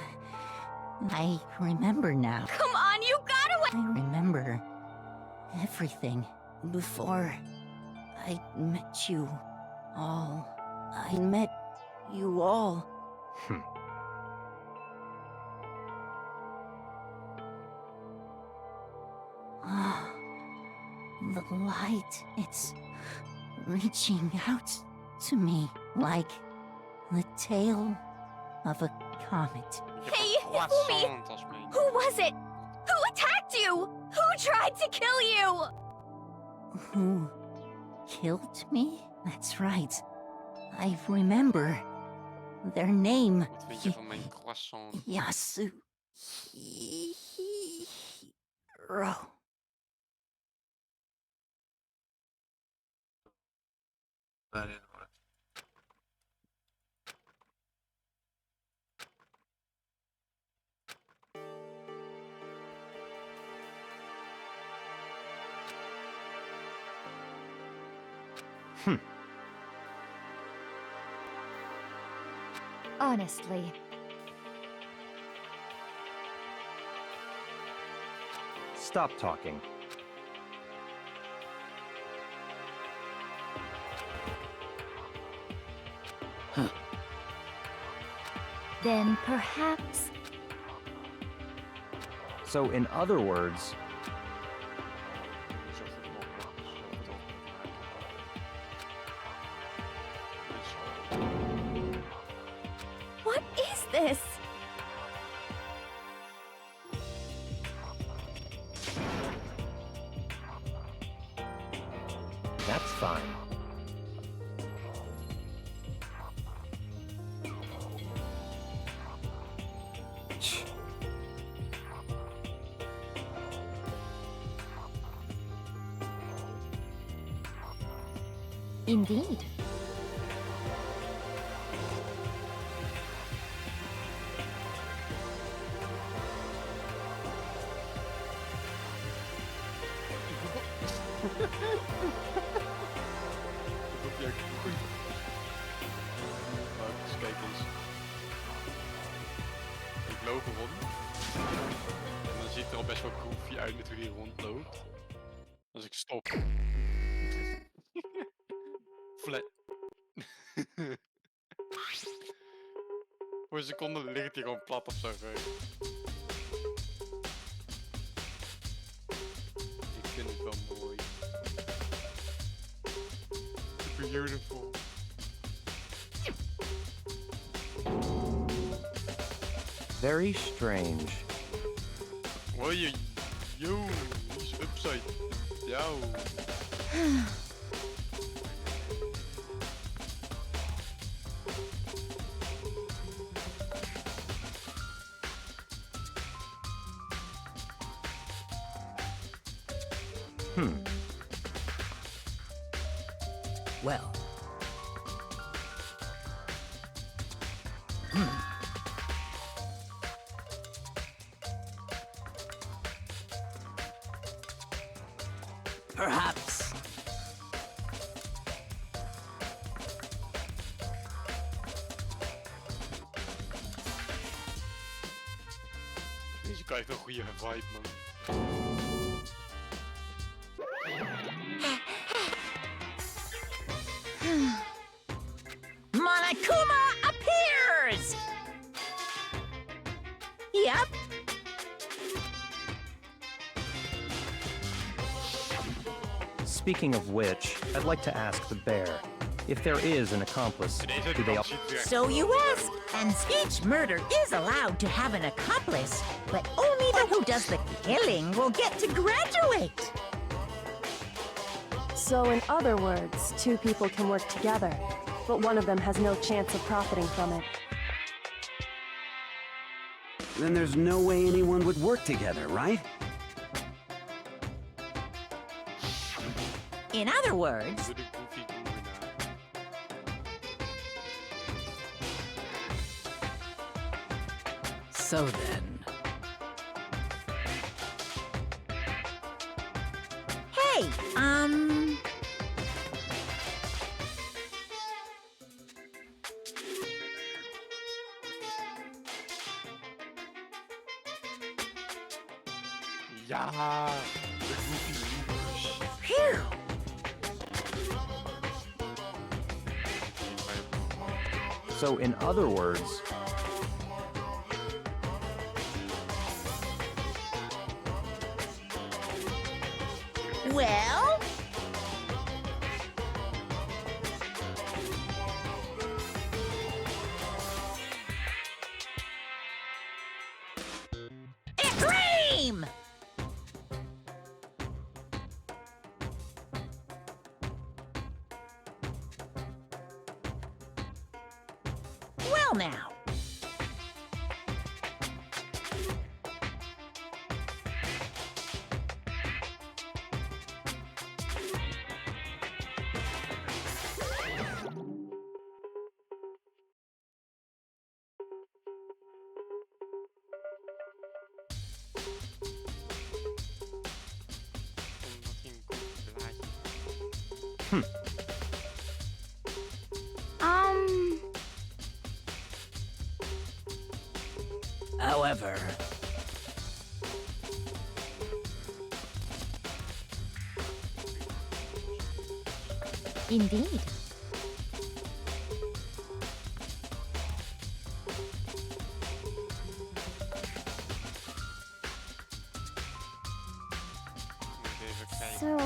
F: I remember now.
D: Come on, you gotta wake
F: I remember everything before I met you all. I met you all. Ah, the light, it's reaching out to me like the tail of a comet.
A: Ik heb
D: Hey,
A: een croissant als mijn...
D: Who was it? Who attacked you? Who tried to kill you?
F: Who killed me? That's right. I remember their name.
A: Wat vind je van mijn croissant?
F: Yasuhiro.
C: Daarin hoor.
D: Honestly.
E: Stop talking.
D: Then perhaps...
E: So, in other words,
A: Zo goed mogelijk. Zo goed mogelijk.
D: What is this?
E: that's fine.
D: Indeed.
A: Dat jij goed. Maar dus kijk eens. Ik loop rond. En dan ziet het er al best wel goofy uit met hoe die rondloopt. Als ik stop. Flat. Voor een seconde ligt hij gewoon plat op zijn rug. Ik vind het wel mooi. Beautiful.
E: Very strange.
A: Hoi, yo, die is upside down.
G: Well. Perhaps.
A: Deze krijgt een goede vibe, man.
G: Monokuma appears! Yep.
E: Speaking of which, I'd like to ask the bear, if there is an accomplice,
A: Deze
E: do they
A: kant ziet er echt
G: So you ask, and each murder is allowed to have an accomplice, but only the who does the killing will get to graduate.
H: So, in other words, two people can work together, but one of them has no chance of profiting from it.
I: Then there's no way anyone would work together, right?
G: In other words,
A: door de goofy groeven na.
G: so then. Hey,
A: Ja, de goofy groevers.
G: Phew.
E: So, in other words,
G: Well, a dream! Well now.
A: Omdat hij een goofy blaadje.
J: however.
D: Indeed. So,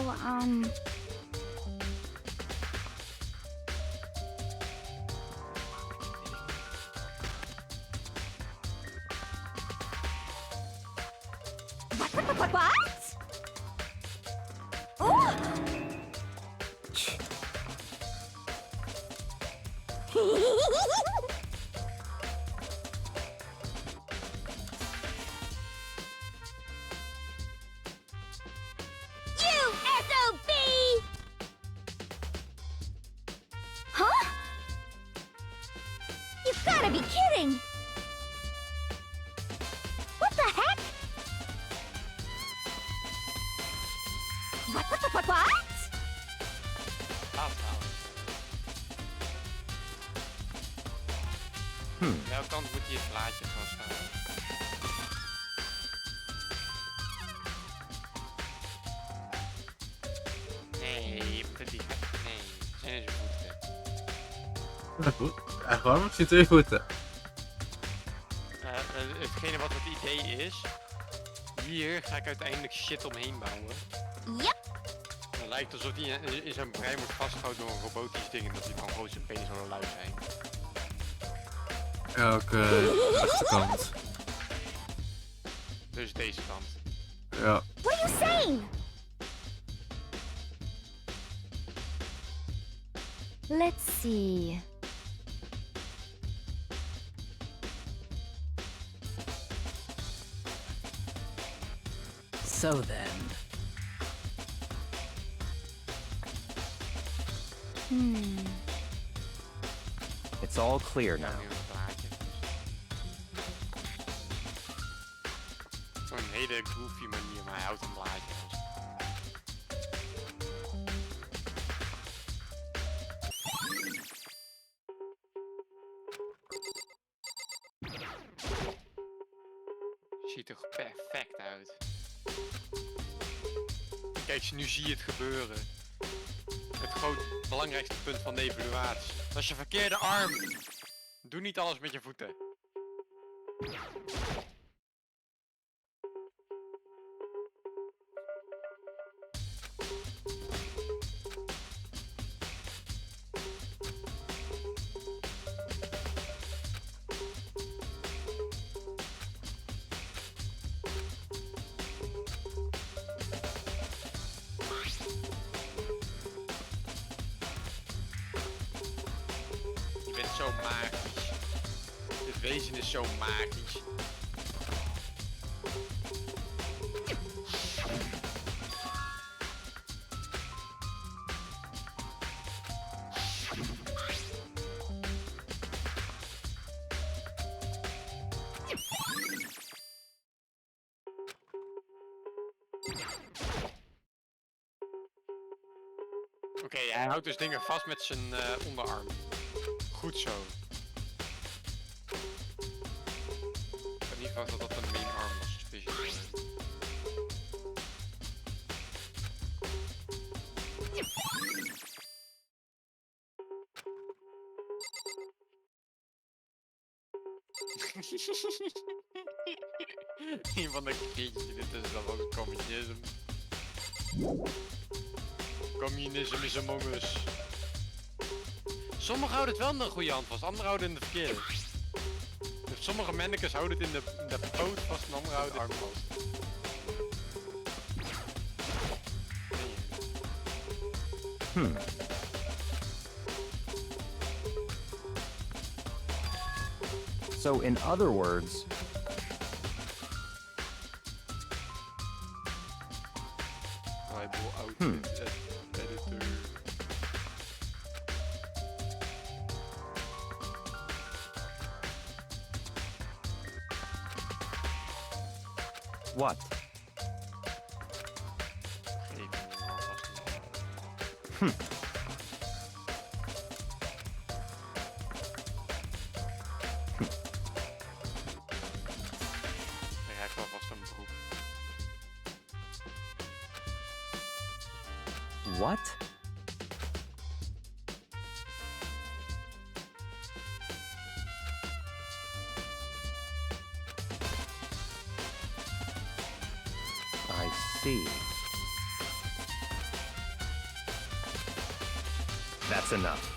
D: What? Oh! You SOB! Huh? You've gotta be kidding! What the heck? What?
A: Welke kant moet hij het plaatje vasthouden? Nee, je moet het niet. Nee, zijn er zijn voeten.
C: Ja, goed. Echt waarom? Ik zie 2 voeten.
A: Hetgene wat het idee is, hier ga ik uiteindelijk shit omheen bouwen.
D: Yep.
A: Het lijkt alsof hij in zijn brein wordt vastgehouden door een robotisch ding en dat hij dan gewoon zijn penis aan de lui zijn.
C: Elke rechterkant.
A: Dus deze kant.
C: Ja.
D: What are you saying? Let's see.
J: So then.
E: It's all clear now.
A: Zo'n hele goofy manier, maar hij houdt een blaadje vast. Ziet er perfect uit. Kijk, nu zie je het gebeuren. Het belangrijkste punt van de evaluatie. Dat is je verkeerde arm. Doe niet alles met je voeten. Je bent zo magisch. Dit wezen is zo magisch. Oké, hij houdt dus dingen vast met zijn onderarm. Goed zo. Ik had niet verwacht dat dat een main arm was. Visueel. Een van de kindjes, dit is dan ook communisme. Communisme is among us. Sommigen houden het wel in de goede hand vast, anderen houden het in de verkeerde. Dus sommige mannekes houden het in de poot vast en anderen houden het in de arm vast.
E: So in other words,
A: Bible outfit editor.
E: what?
A: Geef me maar vast.
E: What? I see. That's enough.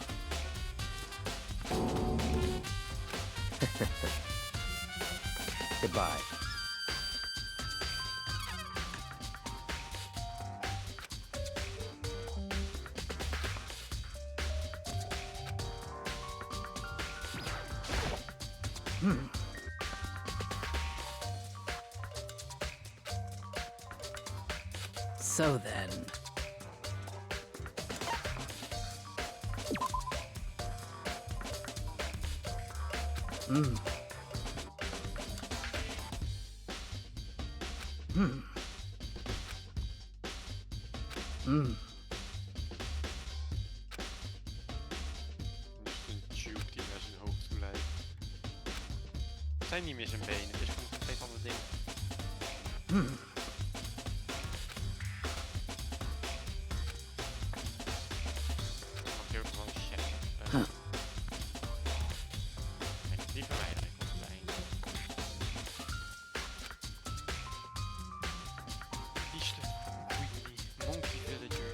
E: Goodbye.
J: So then.
A: Dus een tube die naar zijn hoofd toe leidt. Het zijn niet meer zijn benen, het is gewoon een compleet ander ding. Mag je ook wel een chef. Nee, die verwijder ik op het einde. Die stuff. Goeie die monkey villager.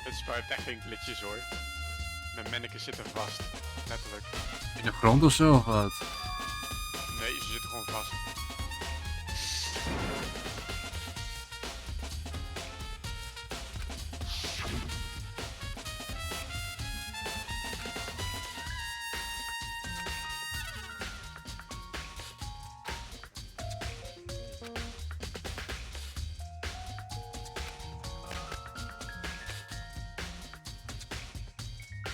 A: Het spuit echt geen glitches hoor. Mijn mannekes zitten vast. Letterlijk.
C: In de grond of zo of wat?
A: Nee, ze zitten gewoon vast.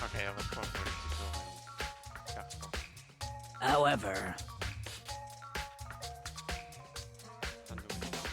A: Oké, dat was gewoon voor de tutorial. Ja, stop.
J: However.
A: Dan doen we het.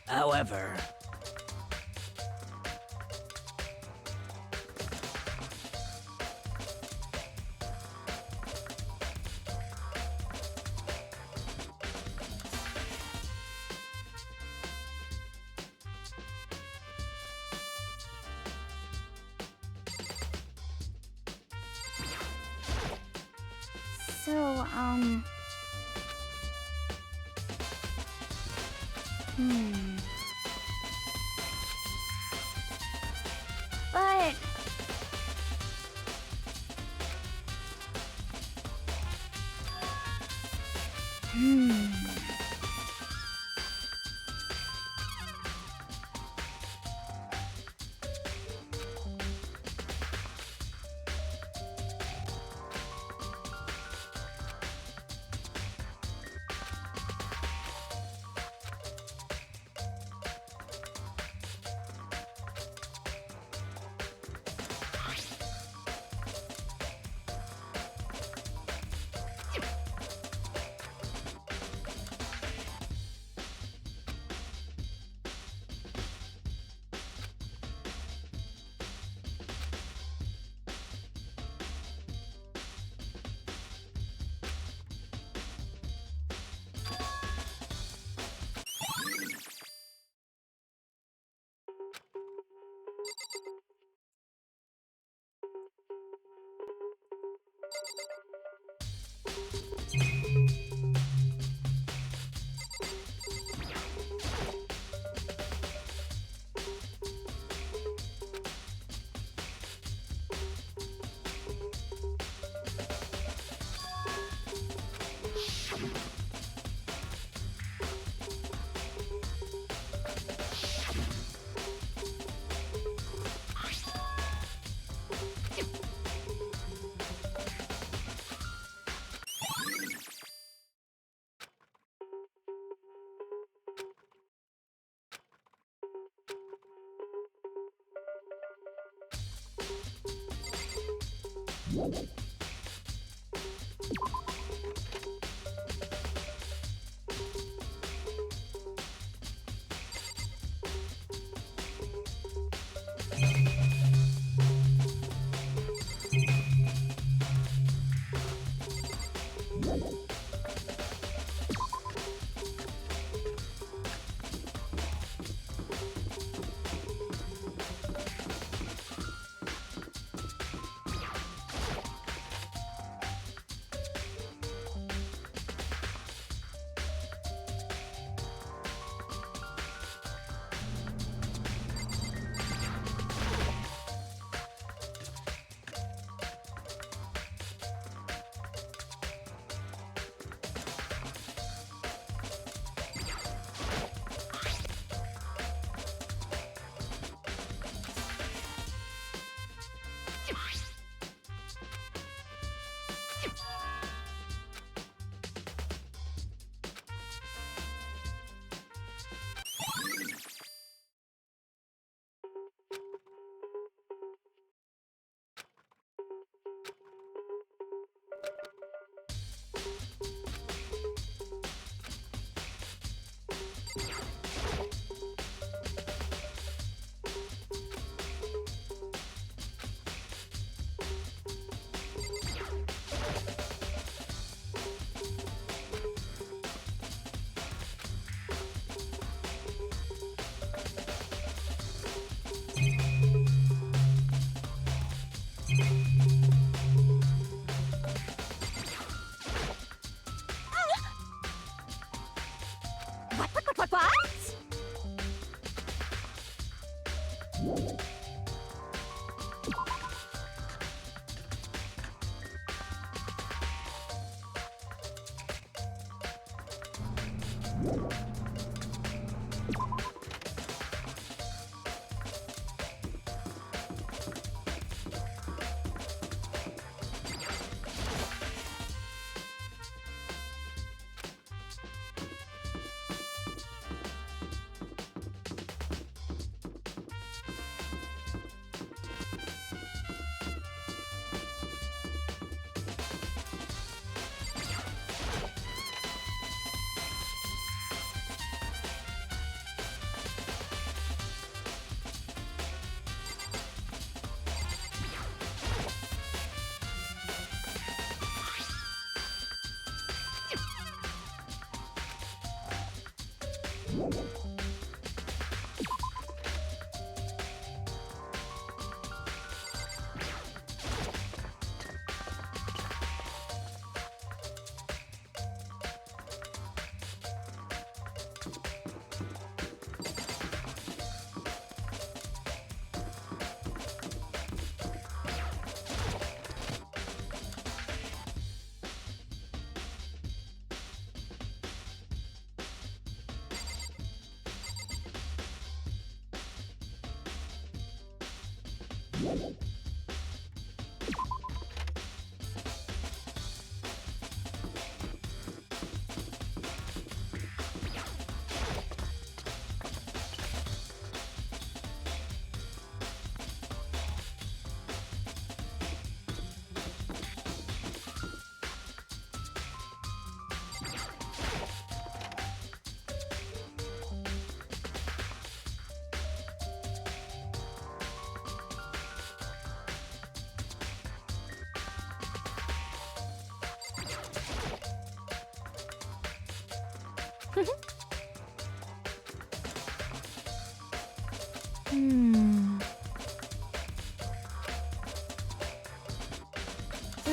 J: However.
D: So, But...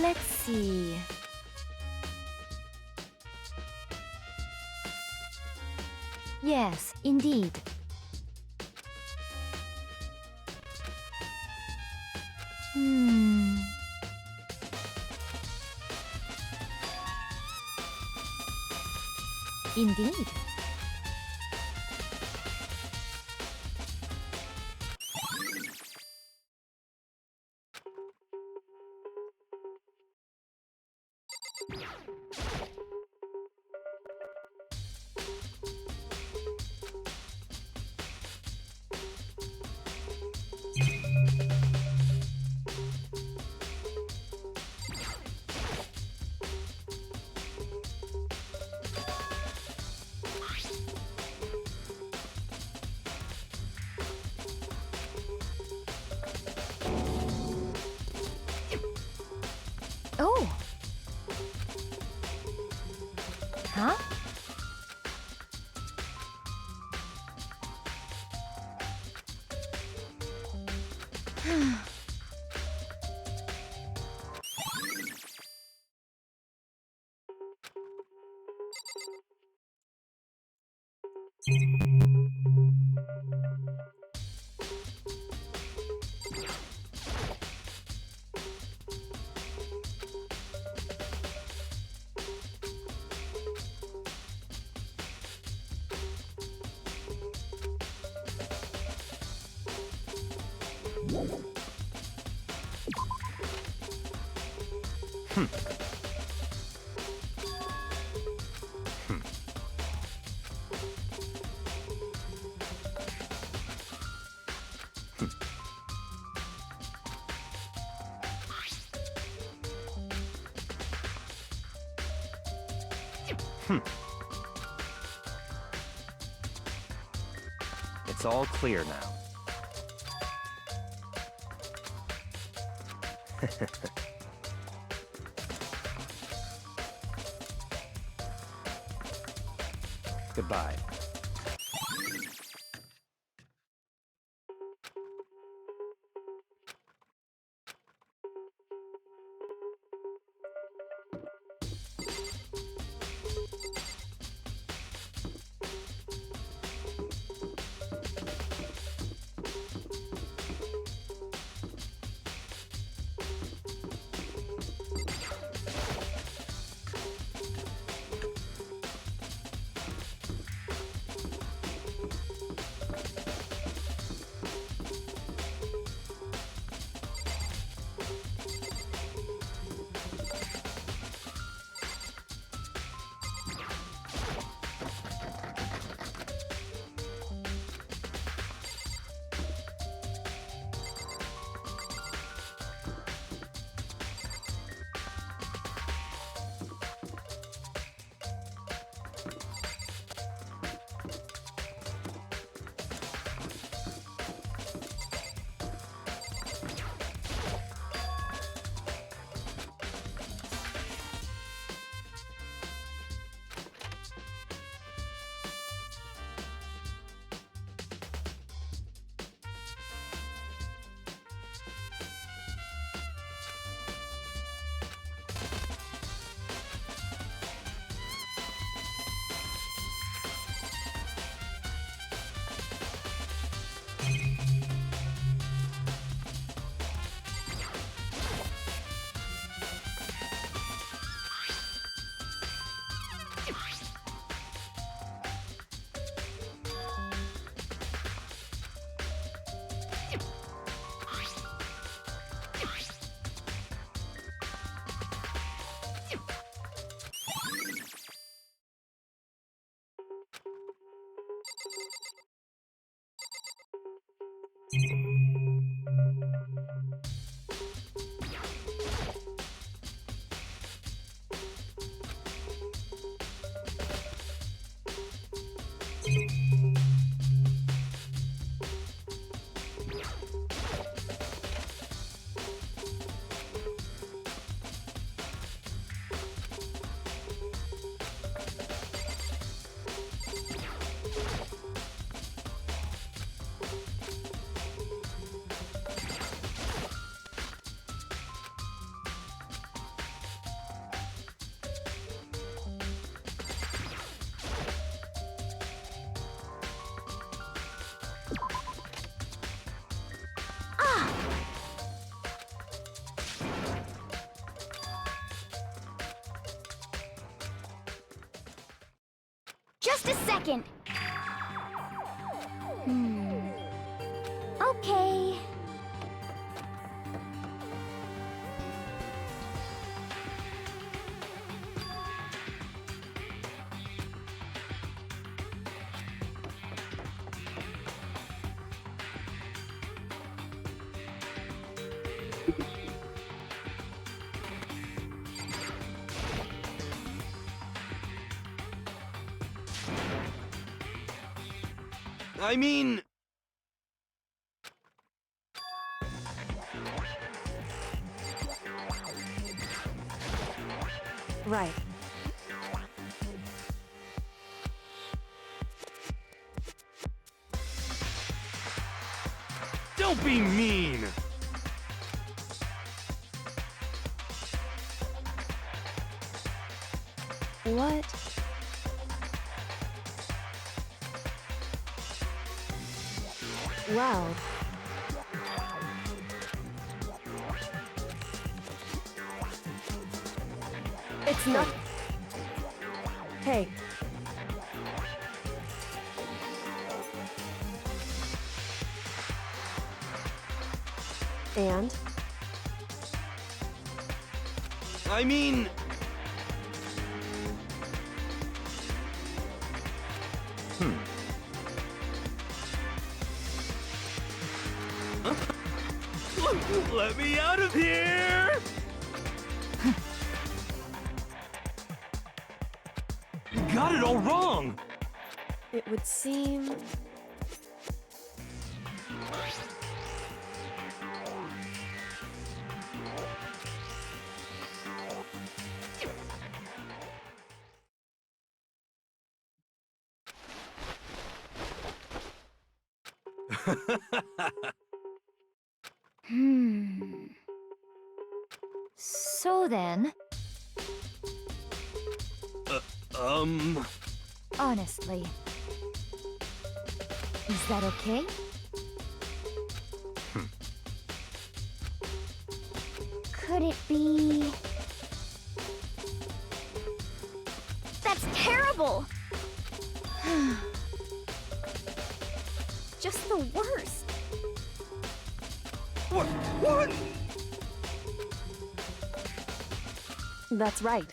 H: Let's
D: see. Yes, indeed. Hmm. Indeed. Oh. Huh?
E: It's all clear now. Goodbye.
D: Just a second. Okay.
I: I mean...
H: Right.
I: Don't be mean!
H: What? Well... It's not... Hey. And?
I: I mean... Let me out of here! You got it all wrong!
H: It would seem...
D: So then, honestly, is that okay? Could it be... That's terrible! Just the worst.
I: What?
H: That's right.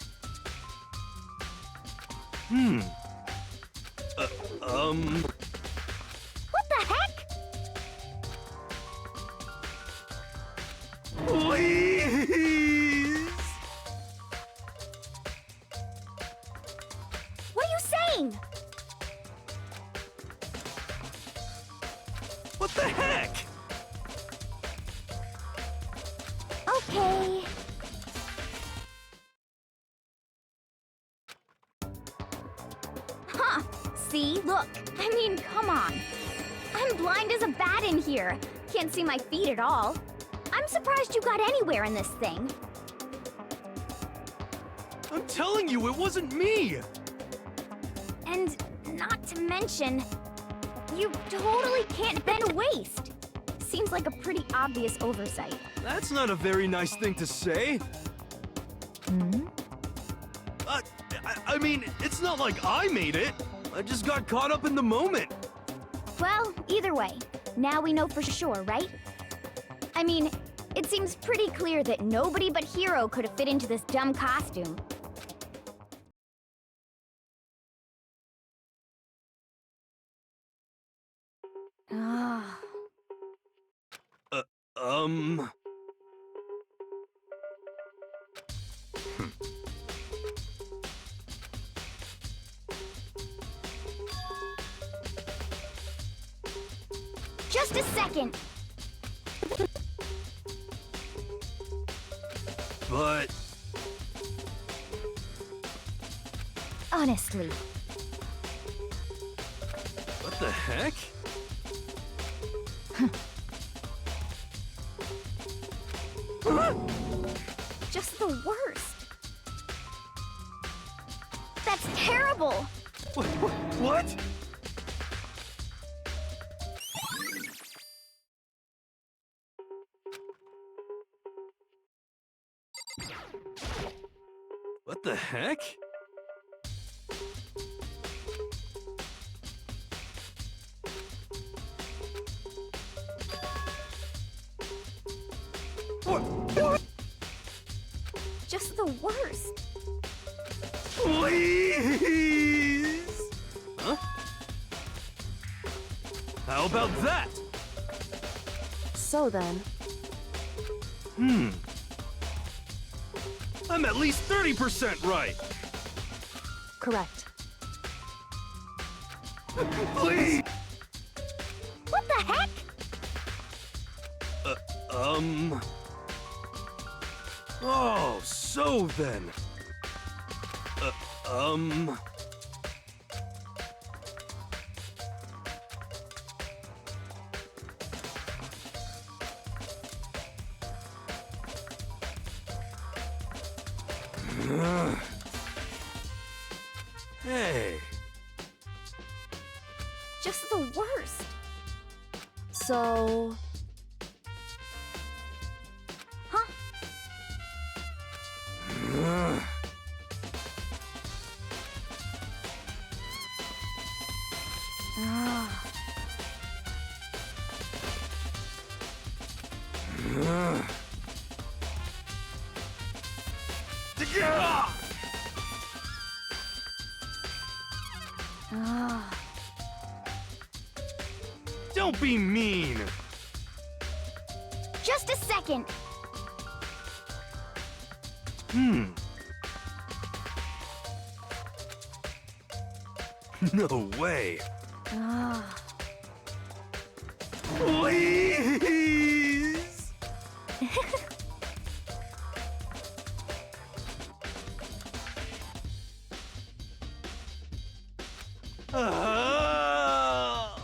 D: What the heck?
I: Please!
D: What are you saying?
I: What the heck?
D: Okay. Huh. See? Look. I mean, come on. I'm blind as a bat in here. Can't see my feet at all. I'm surprised you got anywhere in this thing.
I: I'm telling you, it wasn't me!
D: And not to mention, you totally can't bend a waist. Seems like a pretty obvious oversight.
I: That's not a very nice thing to say. I mean, it's not like I made it. I just got caught up in the moment.
D: Well, either way, now we know for sure, right? I mean, it seems pretty clear that nobody but Hero could have fit into this dumb costume. Ah. Just a second.
I: But...
D: Honestly.
I: What the heck?
D: Just the worst. That's terrible.
I: What? What the heck?
D: Just the worst.
I: Please! Huh? How about that?
H: So then,
I: I'm at least 30% right.
H: correct.
I: Please!
D: What the heck?
I: Oh, so then. Hey.
D: Just the worst.
H: So,
D: Huh? Ah. Ah.
I: Don't be mean.
D: Just a second.
I: No way.
H: ah.
I: Please! Ah!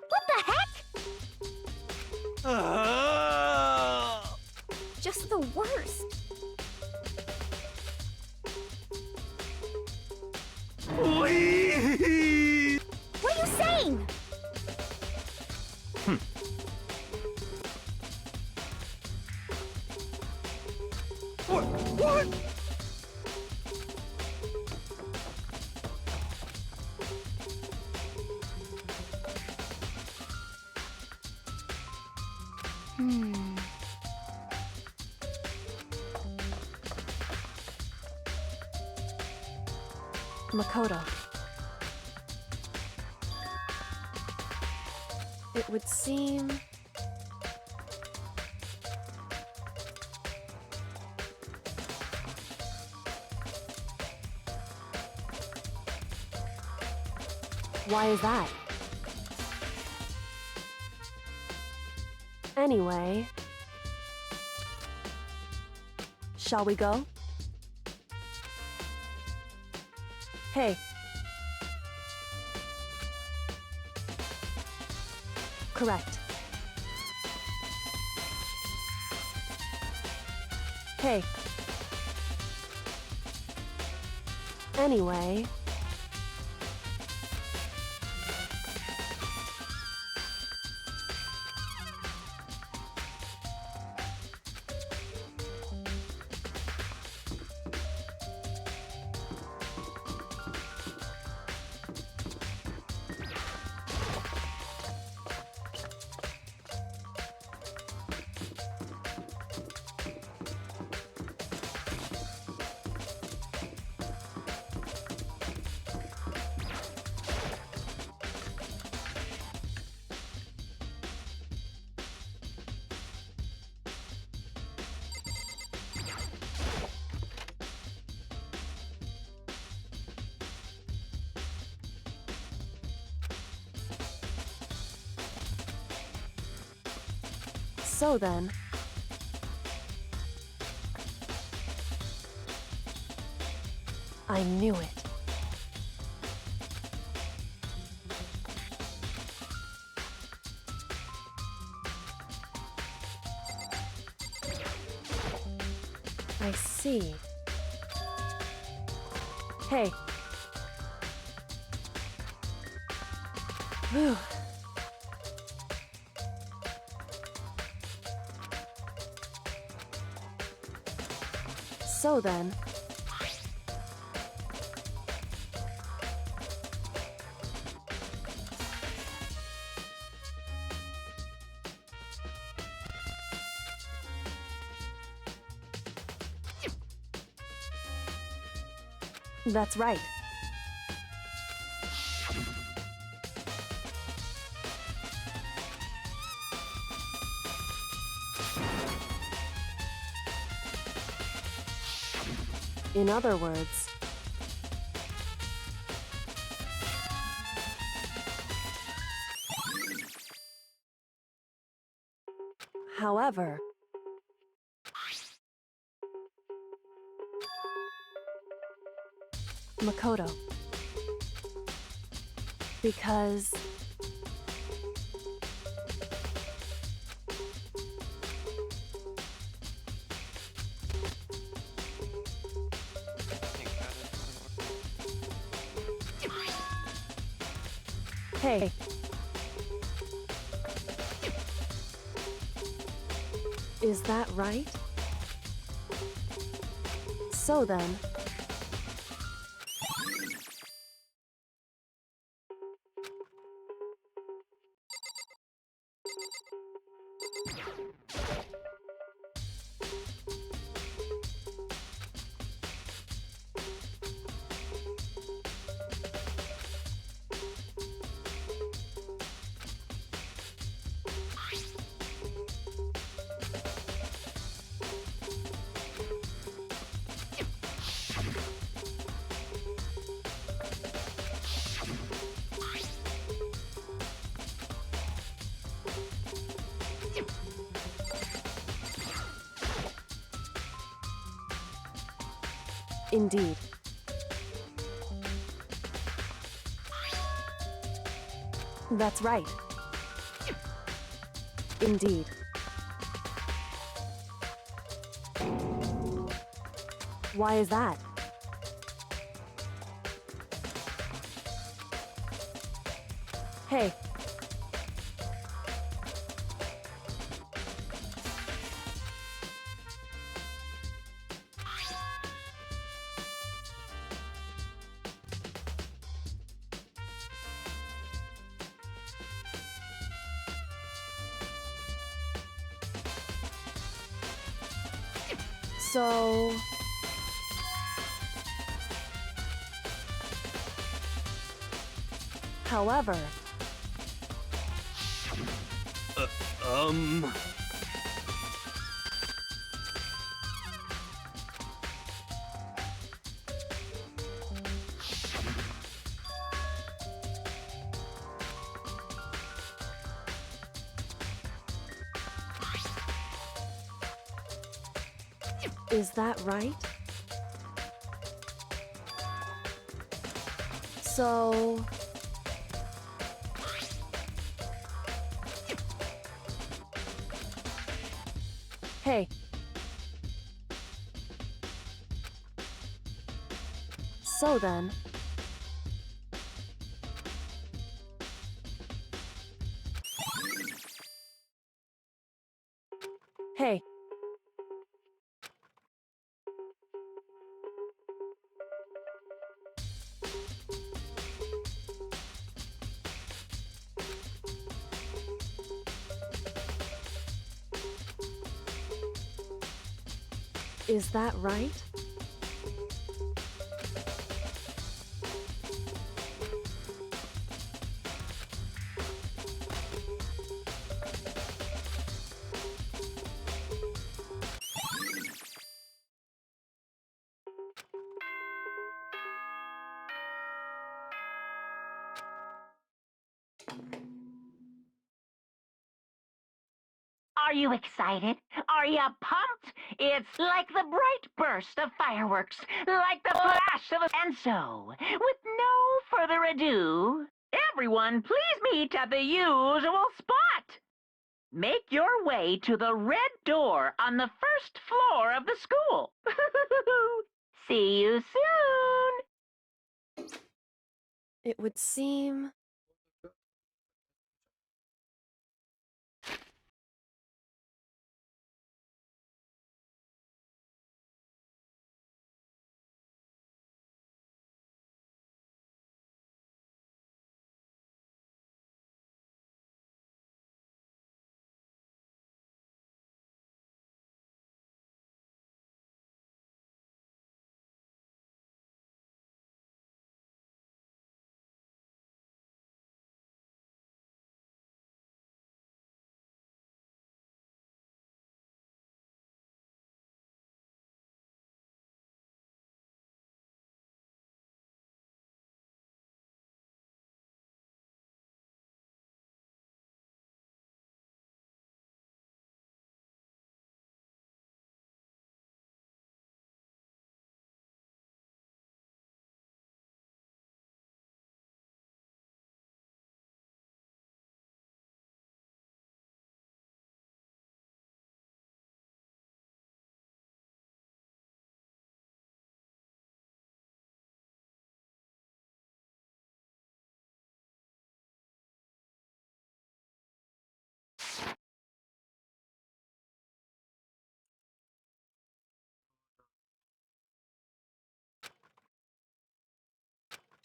D: What the heck?
I: Ah!
D: Just the worst.
I: Please!
D: What are you saying?
I: What?
H: Makoto. It would seem... Why is that? Anyway... Shall we go? Hey. Correct. Hey. Anyway... So then... I knew it. I see. Hey. Whew. So then... That's right. In other words, however, Makoto. Because hey. Is that right? So then, indeed. That's right. Indeed. Why is that? Hey. So... However... Is that right? So... Hey. So then... Hey. Is that right?
B: Are you excited? Are you pumped? It's like the bright burst of fireworks, like the flash of a... And so, with no further ado, everyone please meet at the usual spot. Make your way to the red door on the first floor of the school. See you soon.
H: It would seem...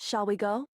H: Shall we go?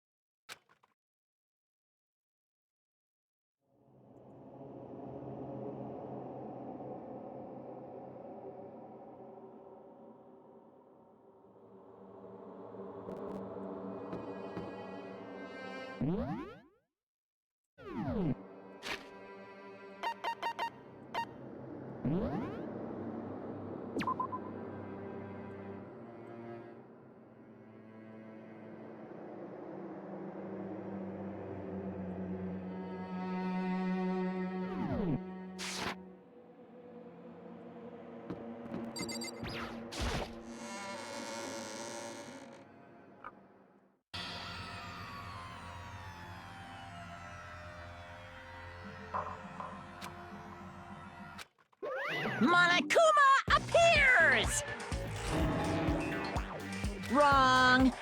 G: Monokuma appears! Wrong.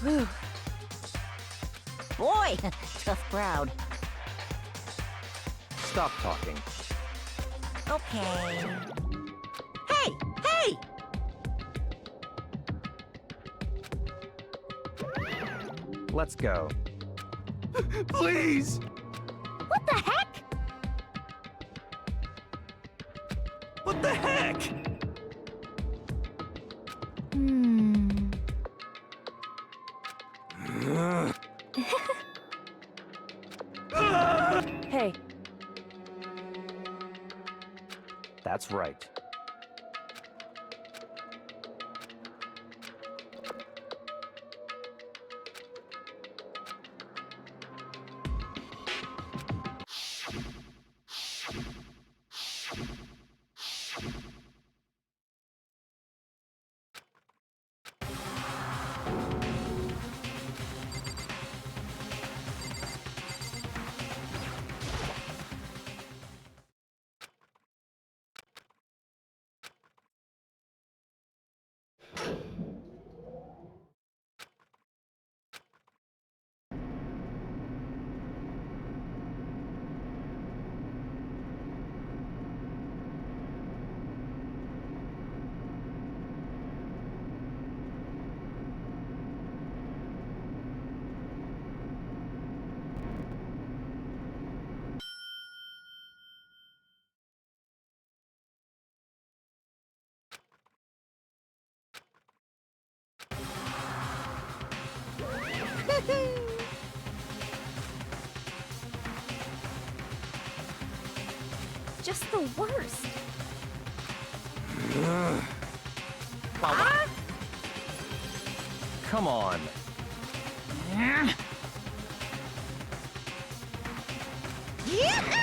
H: Whew.
G: Boy, tough crowd.
E: Stop talking.
G: Okay. Hey! Hey!
E: Let's go.
I: Please!
D: What the heck?
I: What the heck?
H: Hey,
E: That's right.
D: Just the worst.
E: Come on.
G: Yahoo!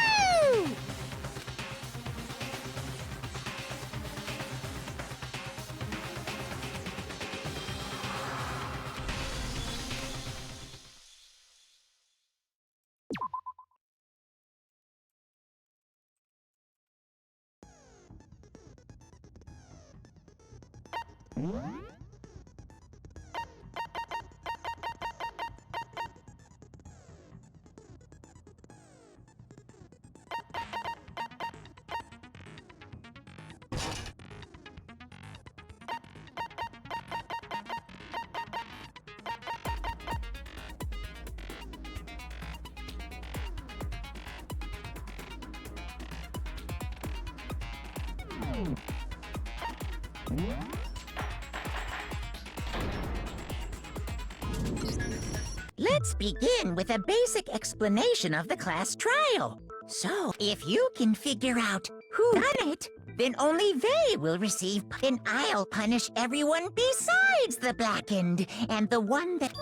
G: Let's begin with a basic explanation of the class trial. So, if you can figure out who done it, then only they will receive, and I'll punish everyone besides the blackened, and the one that...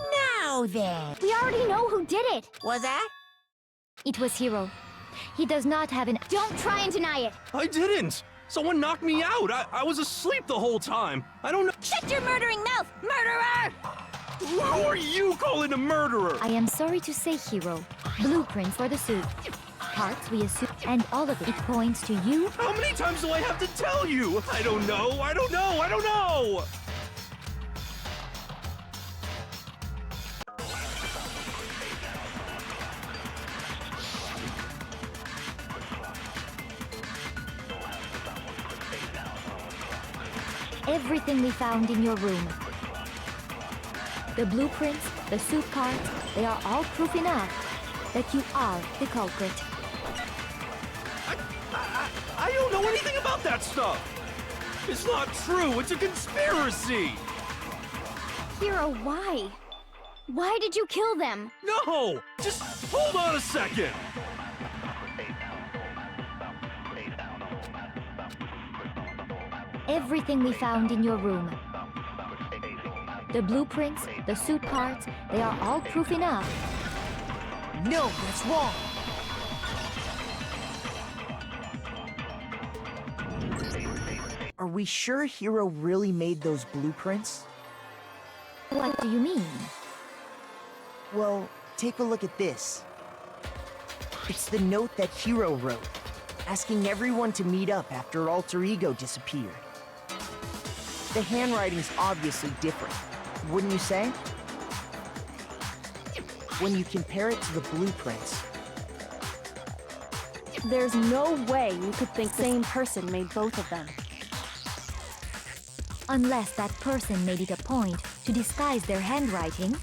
G: Now then,
D: We already know who did it.
G: was that?
D: It was Hiro. He does not have an... Don't try and deny it.
I: I didn't! Someone knocked me out! I was asleep the whole time! I don't know—
D: Shut your murdering mouth, murderer!
I: Who are you calling a murderer?
D: I am sorry to say, Hiro. Blueprints for the suit. Parts we assume, and all of it points to you.
I: How many times do I have to tell you? I don't know, I don't know, I don't know!
D: everything we found in your room. The blueprints, the suit parts, they are all proof enough that you are the culprit.
I: I don't know anything about that stuff! It's not true! It's a conspiracy!
D: Hero, why? Why did you kill them?
I: No! Just hold on a second!
D: Everything we found in your room. The blueprints, the suit parts, they are all proof enough.
G: No, that's wrong.
K: Are we sure Hero really made those blueprints?
D: What do you mean?
K: Well, take a look at this. It's the note that Hero wrote, asking everyone to meet up after Alter Ego disappeared. The handwriting's obviously different, wouldn't you say? When you compare it to the blueprints.
H: There's no way you could think the same person made both of them.
D: Unless that person made it a point to disguise their handwriting.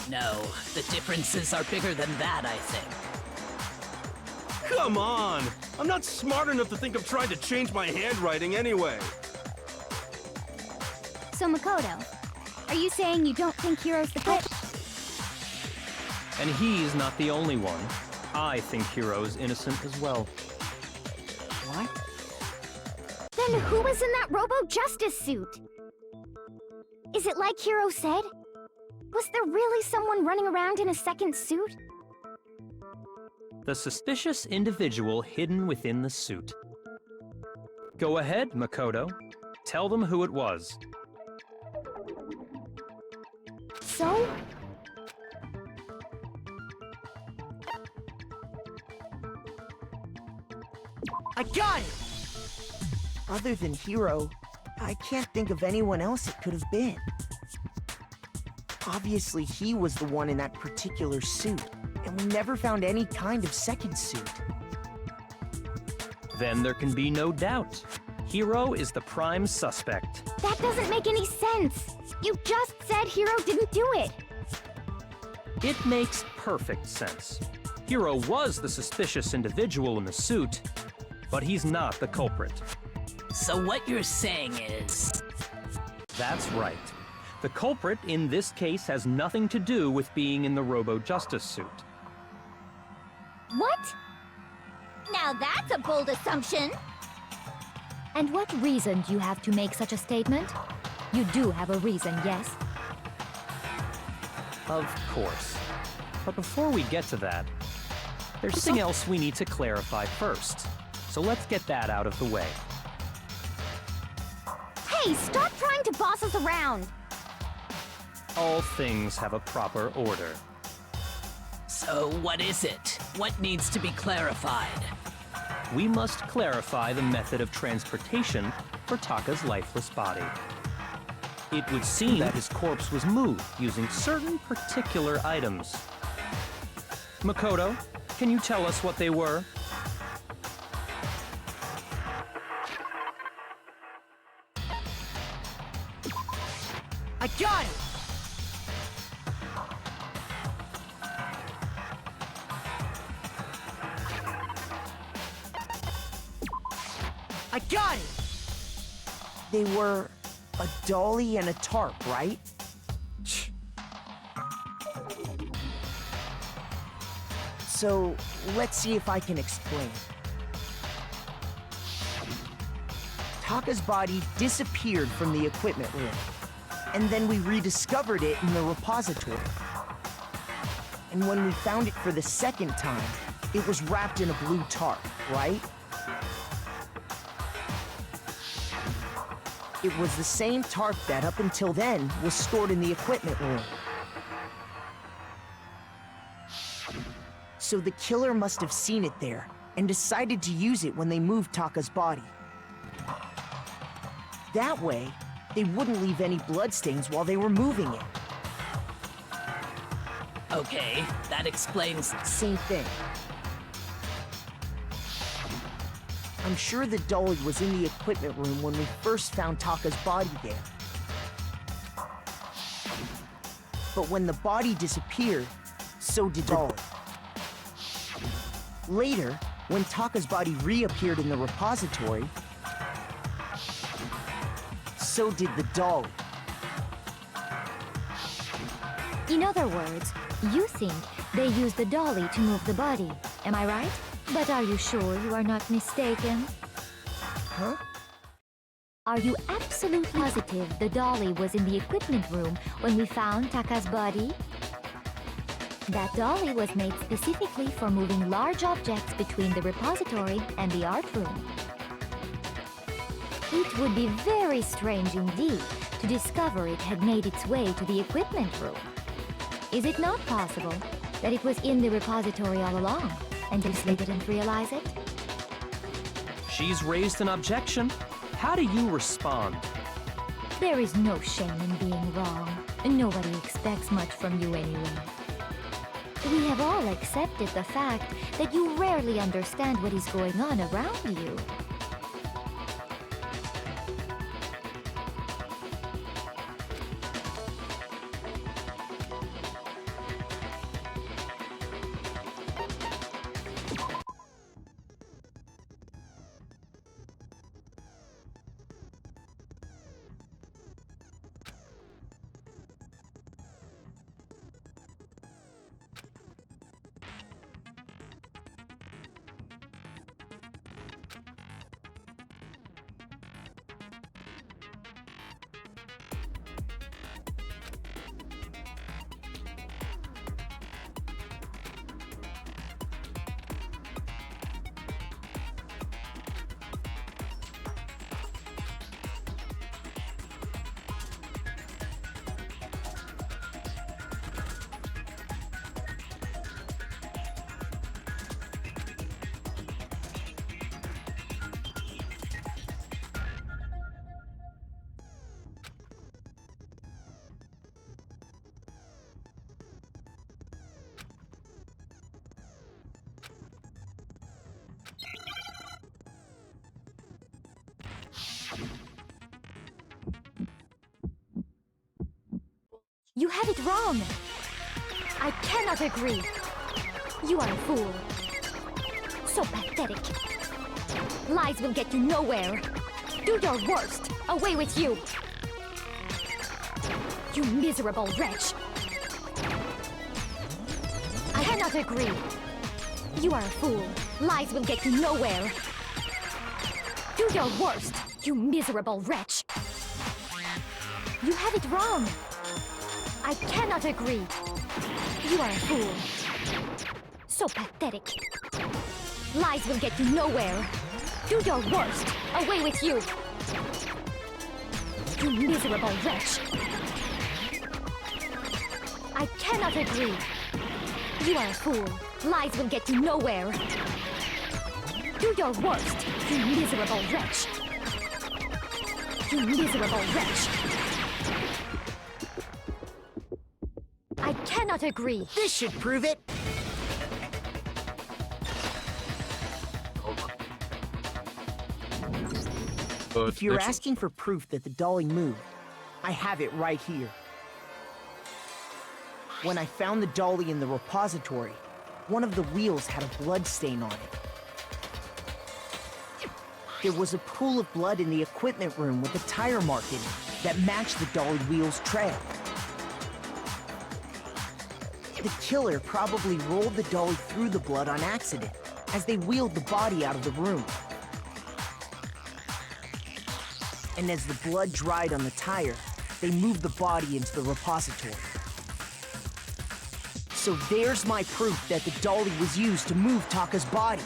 J: No, the differences are bigger than that, I think.
I: Come on! I'm not smart enough to think of trying to change my handwriting anyway.
D: So Makoto, are you saying you don't think Hero's the culprit?
E: And he's not the only one. I think Hero's innocent as well.
K: What?
D: Then who was in that Robo-Justice suit? Is it like Hero said? Was there really someone running around in a second suit?
E: The suspicious individual hidden within the suit. Go ahead, Makoto. Tell them who it was.
D: So?
K: I got it! Other than Hero, I can't think of anyone else it could have been. Obviously, he was the one in that particular suit, and we never found any kind of second suit.
E: Then there can be no doubt. Hero is the prime suspect.
D: That doesn't make any sense. You just said Hero didn't do it.
E: It makes perfect sense. Hero was the suspicious individual in the suit, but he's not the culprit.
J: So what you're saying is...
E: That's right. The culprit in this case has nothing to do with being in the Robo-Justice suit.
D: What? Now that's a bold assumption. And what reason do you have to make such a statement? You do have a reason, yes?
E: Of course. But before we get to that, there's something else we need to clarify first. So let's get that out of the way.
D: Hey, stop trying to boss us around!
E: All things have a proper order.
J: So what is it? What needs to be clarified?
E: We must clarify the method of transportation for Taka's lifeless body. It would seem that his corpse was moved using certain particular items. Makoto, can you tell us what they were?
K: I got it! I got it! They were a dolly and a tarp, right? So, let's see if I can explain. Taka's body disappeared from the equipment room, and then we rediscovered it in the repository. And when we found it for the second time, it was wrapped in a blue tarp, right? It was the same tarp that, up until then, was stored in the equipment room. So the killer must have seen it there, and decided to use it when they moved Taka's body. That way, they wouldn't leave any bloodstains while they were moving it.
J: Okay, that explains...
K: Same thing. I'm sure the dolly was in the equipment room when we first found Taka's body there. But when the body disappeared, so did Dolly. Later, when Taka's body reappeared in the repository, so did the dolly.
D: In other words, you think they used the dolly to move the body, am I right? But are you sure you are not mistaken?
K: Huh?
D: Are you absolutely positive the dolly was in the equipment room when we found Taka's body? That dolly was made specifically for moving large objects between the repository and the art room. It would be very strange indeed to discover it had made its way to the equipment room. Is it not possible that it was in the repository all along and you didn't realize it?
E: She's raised an objection. How do you respond?
D: There is no shame in being wrong. Nobody expects much from you anyway. We have all accepted the fact that you rarely understand what is going on around you. You have it wrong! I cannot agree! You are a fool. So pathetic. Lies will get you nowhere. Do your worst! Away with you! You miserable wretch! I cannot agree. You are a fool. Lies will get you nowhere. Do your worst, you miserable wretch! You have it wrong! I cannot agree. You are a fool. So pathetic. Lies will get you nowhere. Do your worst. Away with you. You miserable wretch. I cannot agree. You are a fool. Lies will get you nowhere. Do your worst, you miserable wretch. You miserable wretch. I cannot agree.
K: This should prove it. If you're asking for proof that the dolly moved, I have it right here. When I found the dolly in the repository, one of the wheels had a blood stain on it. There was a pool of blood in the equipment room with a tire mark in it that matched the dolly wheel's trail. The killer probably rolled the dolly through the blood on accident as they wheeled the body out of the room. And as the blood dried on the tire, they moved the body into the repository. So there's my proof that the dolly was used to move Taka's body.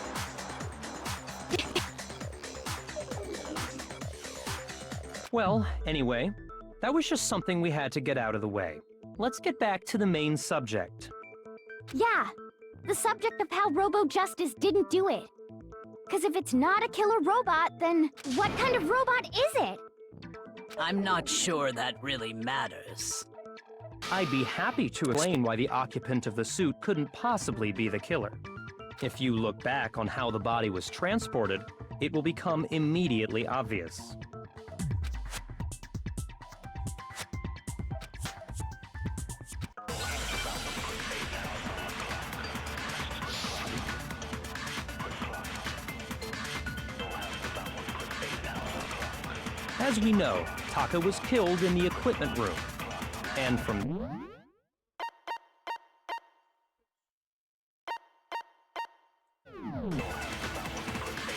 E: Well, anyway, that was just something we had to get out of the way. Let's get back to the main subject.
D: Yeah, the subject of how Robo-Justice didn't do it. Because if it's not a killer robot, then what kind of robot is it?
J: I'm not sure that really matters.
E: I'd be happy to explain why the occupant of the suit couldn't possibly be the killer. If you look back on how the body was transported, it will become immediately obvious. As we know, Taka was killed in the equipment room. And from...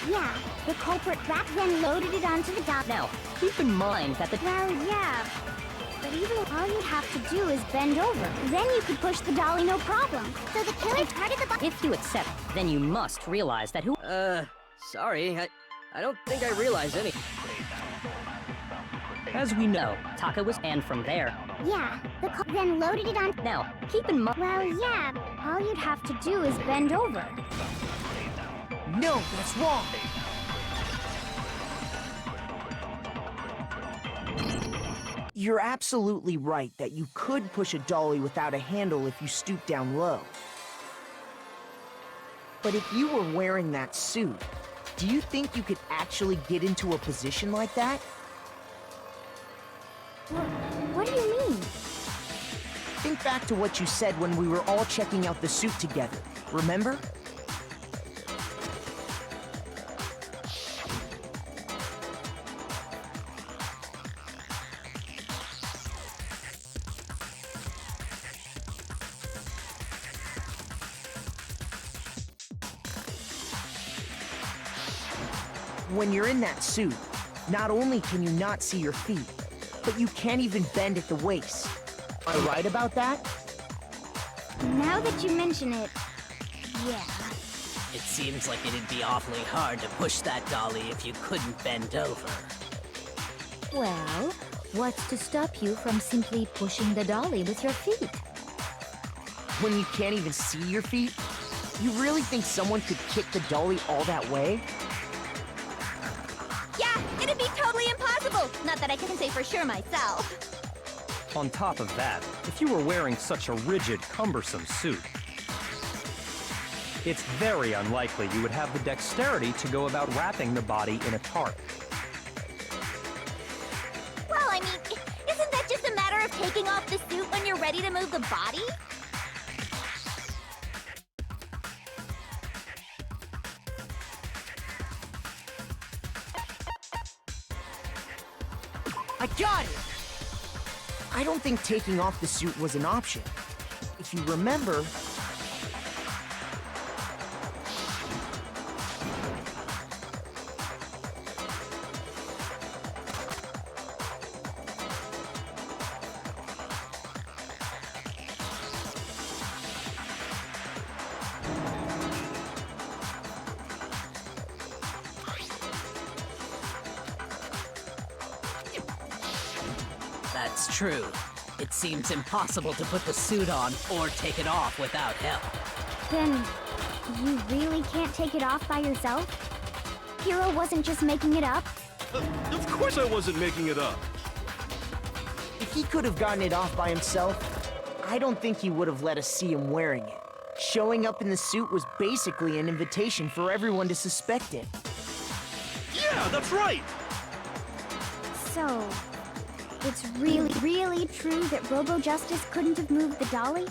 L: Yeah, the culprit rat then loaded it onto the dock.
F: Now, keep in mind that the...
L: Well, yeah. But even all you'd have to do is bend over. Then you could push the dolly no problem. So the killer started the...
F: If you accept, then you must realize that who...
M: Sorry, I don't think I realize any.
F: As we know, Taka was... And from there...
L: Yeah, the then loaded it on...
F: Now, keep in mind...
L: Well, yeah, all you'd have to do is bend over.
K: No, that's wrong! You're absolutely right that you could push a dolly without a handle if you stoop down low. But if you were wearing that suit, do you think you could actually get into a position like that?
L: What do you mean?
K: Think back to what you said when we were all checking out the suit together, remember? When you're in that suit, not only can you not see your feet, but you can't even bend at the waist. Am I right about that?
L: Now that you mention it, yeah.
J: It seems like it'd be awfully hard to push that dolly if you couldn't bend over.
D: Well, what's to stop you from simply pushing the dolly with your feet?
K: When you can't even see your feet, you really think someone could kick the dolly all that way?
L: Yeah, it'd be totally impossible. Not that I can say for sure myself.
E: On top of that, if you were wearing such a rigid, cumbersome suit, it's very unlikely you would have the dexterity to go about wrapping the body in a tarp.
L: Well, I mean, isn't that just a matter of taking off the suit when you're ready to move the body?
K: I got it! I don't think taking off the suit was an option. If you remember...
J: That's true. It seems impossible to put the suit on or take it off without help.
L: Then, you really can't take it off by yourself? Hero wasn't just making it up?
I: Of course I wasn't making it up.
K: If he could have gotten it off by himself, I don't think he would have let us see him wearing it. Showing up in the suit was basically an invitation for everyone to suspect it.
I: Yeah, that's right!
L: So, it's really true that Robo-Justice couldn't have moved the dolly?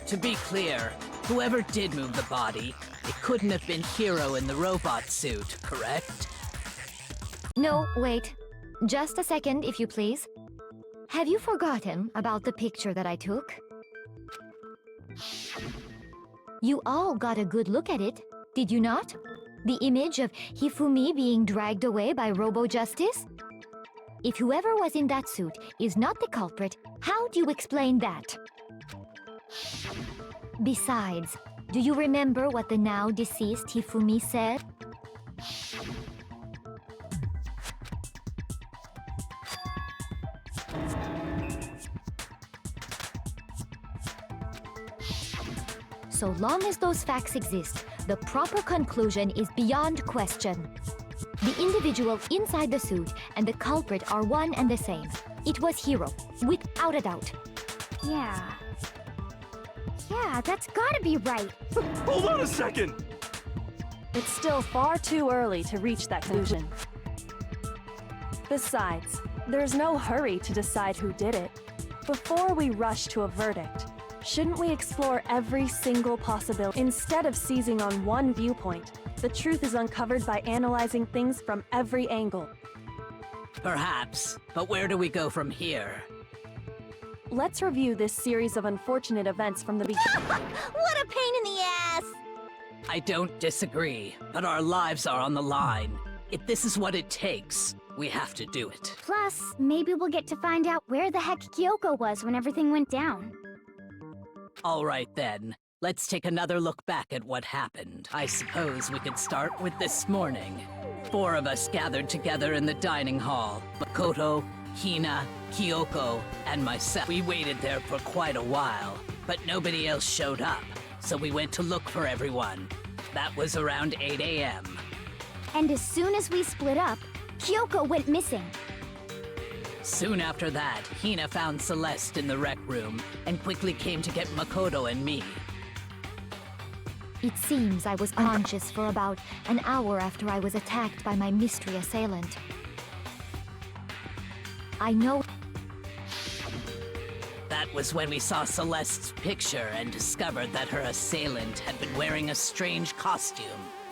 J: To be clear, whoever did move the body, it couldn't have been Hero in the robot suit, correct?
D: No, wait. Just a second, if you please. Have you forgotten about the picture that I took? You all got a good look at it, did you not? The image of Hifumi being dragged away by Robo-Justice? If whoever was in that suit is not the culprit, how do you explain that? Besides, do you remember what the now deceased Hifumi said? So long as those facts exist, the proper conclusion is beyond question. The individual inside the suit and the culprit are one and the same. It was Hero, without a doubt.
L: Yeah, that's gotta be right.
I: Hold on a second!
H: It's still far too early to reach that conclusion. Besides, there's no hurry to decide who did it. Before we rush to a verdict, shouldn't we explore every single possibility? Instead of seizing on one viewpoint, the truth is uncovered by analyzing things from every angle.
J: Perhaps, but where do we go from here?
H: Let's review this series of unfortunate events from the beginning.
L: What a pain in the ass!
J: I don't disagree, but our lives are on the line. If this is what it takes, we have to do it.
L: Plus, maybe we'll get to find out where the heck Kyoko was when everything went down.
J: All right then, let's take another look back at what happened. I suppose we could start with this morning. 4 of us gathered together in the dining hall. Makoto, Hina, Kyoko, and myself. We waited there for quite a while, but nobody else showed up, so we went to look for everyone. That was around 8 a.m.
L: And as soon as we split up, Kyoko went missing.
J: Soon after that, Hina found Celeste in the rec room and quickly came to get Makoto and me.
D: It seems I was conscious for about an hour after I was attacked by my mystery assailant. I know.
J: That was when we saw Celeste's picture and discovered that her assailant had been wearing a strange costume.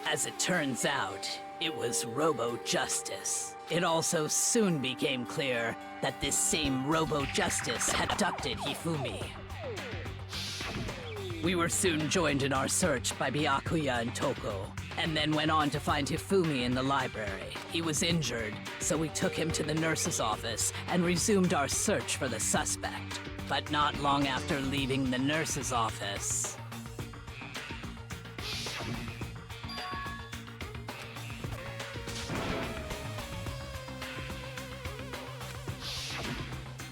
J: As it turns out, it was Robo-Justice. It also soon became clear that this same Robo-Justice had abducted Hifumi. We were soon joined in our search by Byakuya and Toko, and then went on to find Hifumi in the library. He was injured, so we took him to the nurse's office and resumed our search for the suspect. But not long after leaving the nurse's office...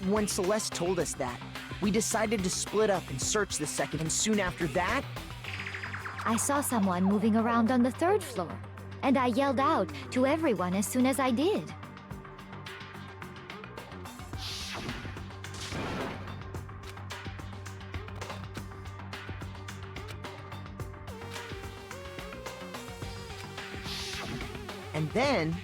K: When Celeste told us that, we decided to split up and search the second, and soon after that...
D: I saw someone moving around on the 3rd floor, and I yelled out to everyone as soon as I did.
K: And then...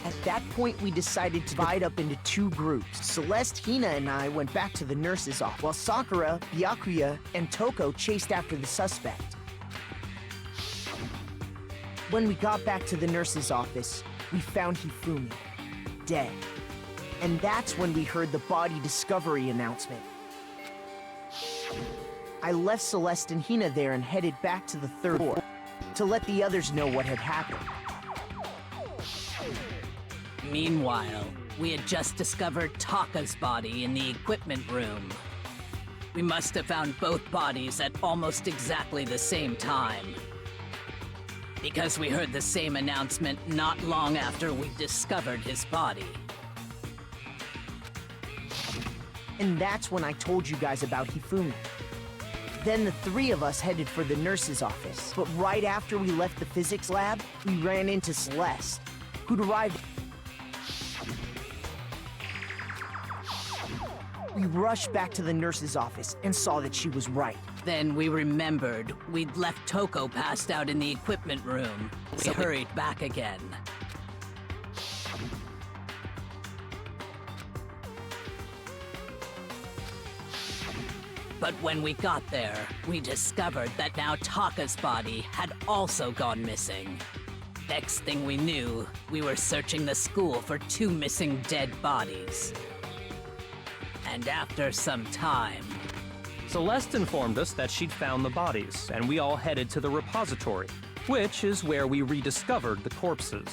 K: At that point, we decided to divide up into 2 groups. Celeste, Hina, and I went back to the nurse's office, while Sakura, Byakuya, and Toko chased after the suspect. When we got back to the nurse's office, we found Hifumi, dead. And that's when we heard the body discovery announcement. I left Celeste and Hina there and headed back to the 3rd floor to let the others know what had happened.
J: Meanwhile, we had just discovered Taka's body in the equipment room. We must have found both bodies at almost exactly the same time, because we heard the same announcement not long after we discovered his body.
K: And that's when I told you guys about Hifumi. Then the 3 of us headed for the nurse's office. But right after we left the physics lab, we ran into Celeste, who'd arrived. We rushed back to the nurse's office and saw that she was right.
J: Then we remembered we'd left Toko passed out in the equipment room. We hurried back again. But when we got there, we discovered that now Taka's body had also gone missing. Next thing we knew, we were searching the school for 2 missing dead bodies. And after some time...
E: Celeste informed us that she'd found the bodies, and we all headed to the repository, which is where we rediscovered the corpses.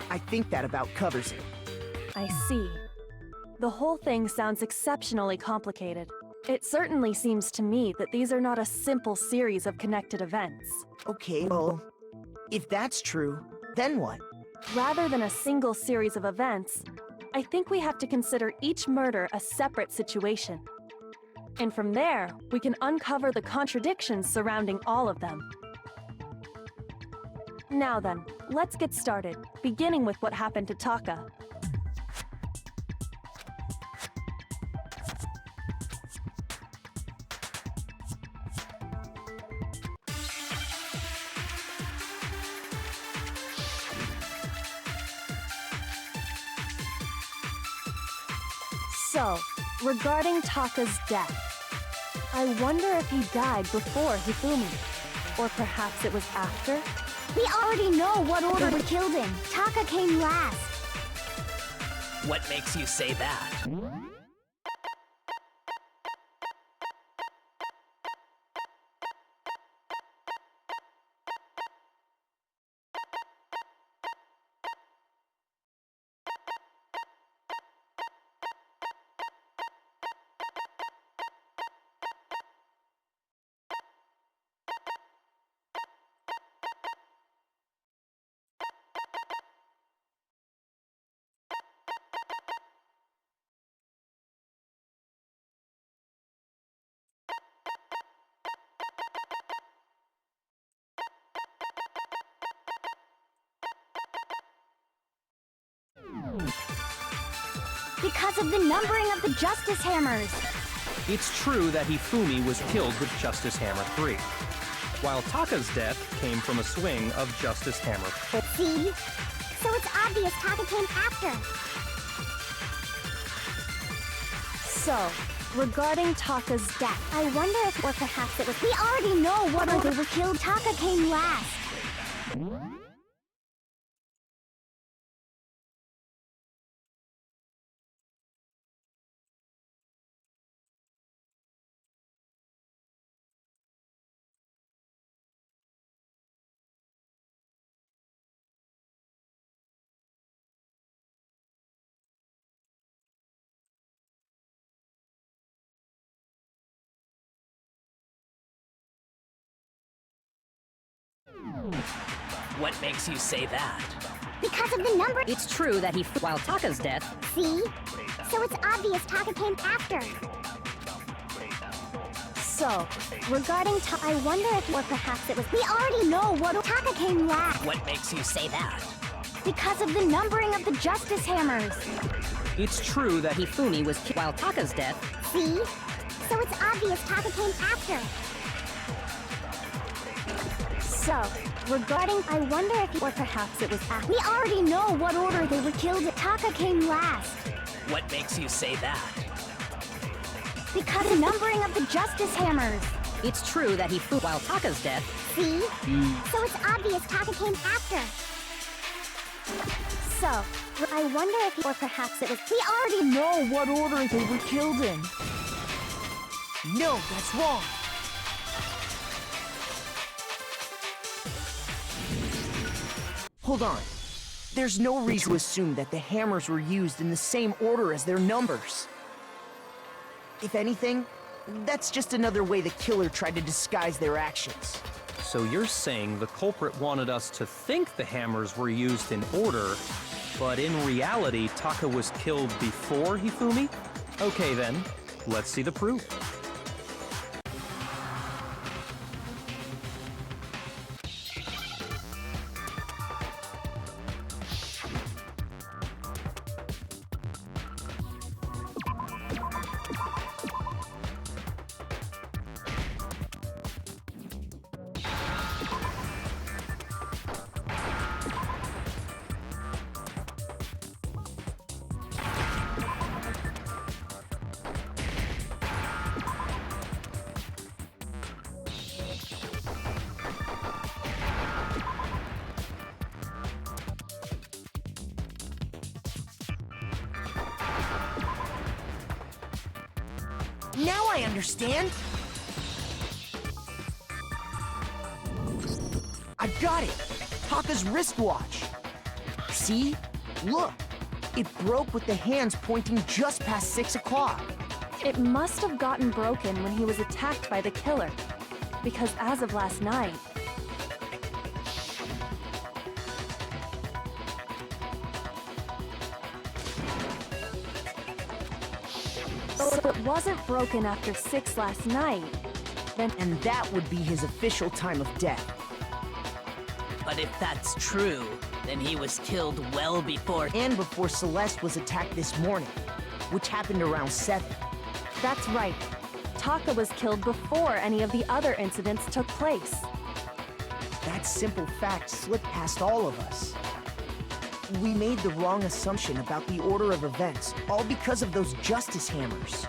K: I think that about covers it.
H: I see. The whole thing sounds exceptionally complicated. It certainly seems to me that these are not a simple series of connected events.
K: Okay, well, if that's true, then what?
H: Rather than a single series of events, I think we have to consider each murder a separate situation. And from there, we can uncover the contradictions surrounding all of them. Now then, let's get started, beginning with what happened to Taka. So, regarding Taka's death, I wonder if he died before Hifumi, or perhaps it was after?
L: We already know what order we're killed in. Taka came last.
J: What makes you say that?
L: Because of the numbering of the Justice Hammers.
E: It's true that Hifumi was killed with Justice Hammer 3, while Taka's death came from a swing of Justice Hammer 4.
L: See? So it's obvious Taka came after.
H: So, regarding Taka's death,
L: I wonder if, or perhaps it was, we already know what order they were killed. Taka came last.
J: What makes you say that?
L: Because of the number.
F: It's true that while Taka's death.
L: See? So it's obvious Taka came after.
H: So,
L: regarding Taka, I wonder if, or perhaps it was, we already know what Taka came last.
J: What makes you say that?
L: Because of the numbering of the Justice Hammers.
F: It's true that Hifumi was killed while Taka's death.
L: See? So it's obvious Taka came after.
H: so, regarding,
L: I wonder if, or perhaps it was after. We already know what order they were killed in. Taka came last.
J: What makes you say that?
L: Because the numbering of the Justice Hammers.
F: It's true that while Taka's death.
L: See? So it's obvious Taka came after.
H: So,
L: I wonder if, or perhaps it was, we already
K: know what order they were killed in. No, that's wrong. Hold on. There's no reason to assume that the hammers were used in the same order as their numbers. If anything, that's just another way the killer tried to disguise their actions.
E: So you're saying the culprit wanted us to think the hammers were used in order, but in reality, Taka was killed before Hifumi? Okay then, let's see the proof.
K: Now I understand! I've got it! Taka's wristwatch! See? Look! It broke with the hands pointing just past 6 o'clock.
H: it must have gotten broken when he was attacked by the killer. Because as of last night, So it wasn't broken after 6 last night.
K: And that would be his official time of death.
J: But if that's true, then he was killed well before...
K: And before Celeste was attacked this morning, which happened around 7.
H: That's right. Taka was killed before any of the other incidents took place.
K: That simple fact slipped past all of us. We made the wrong assumption about the order of events, all because of those justice hammers.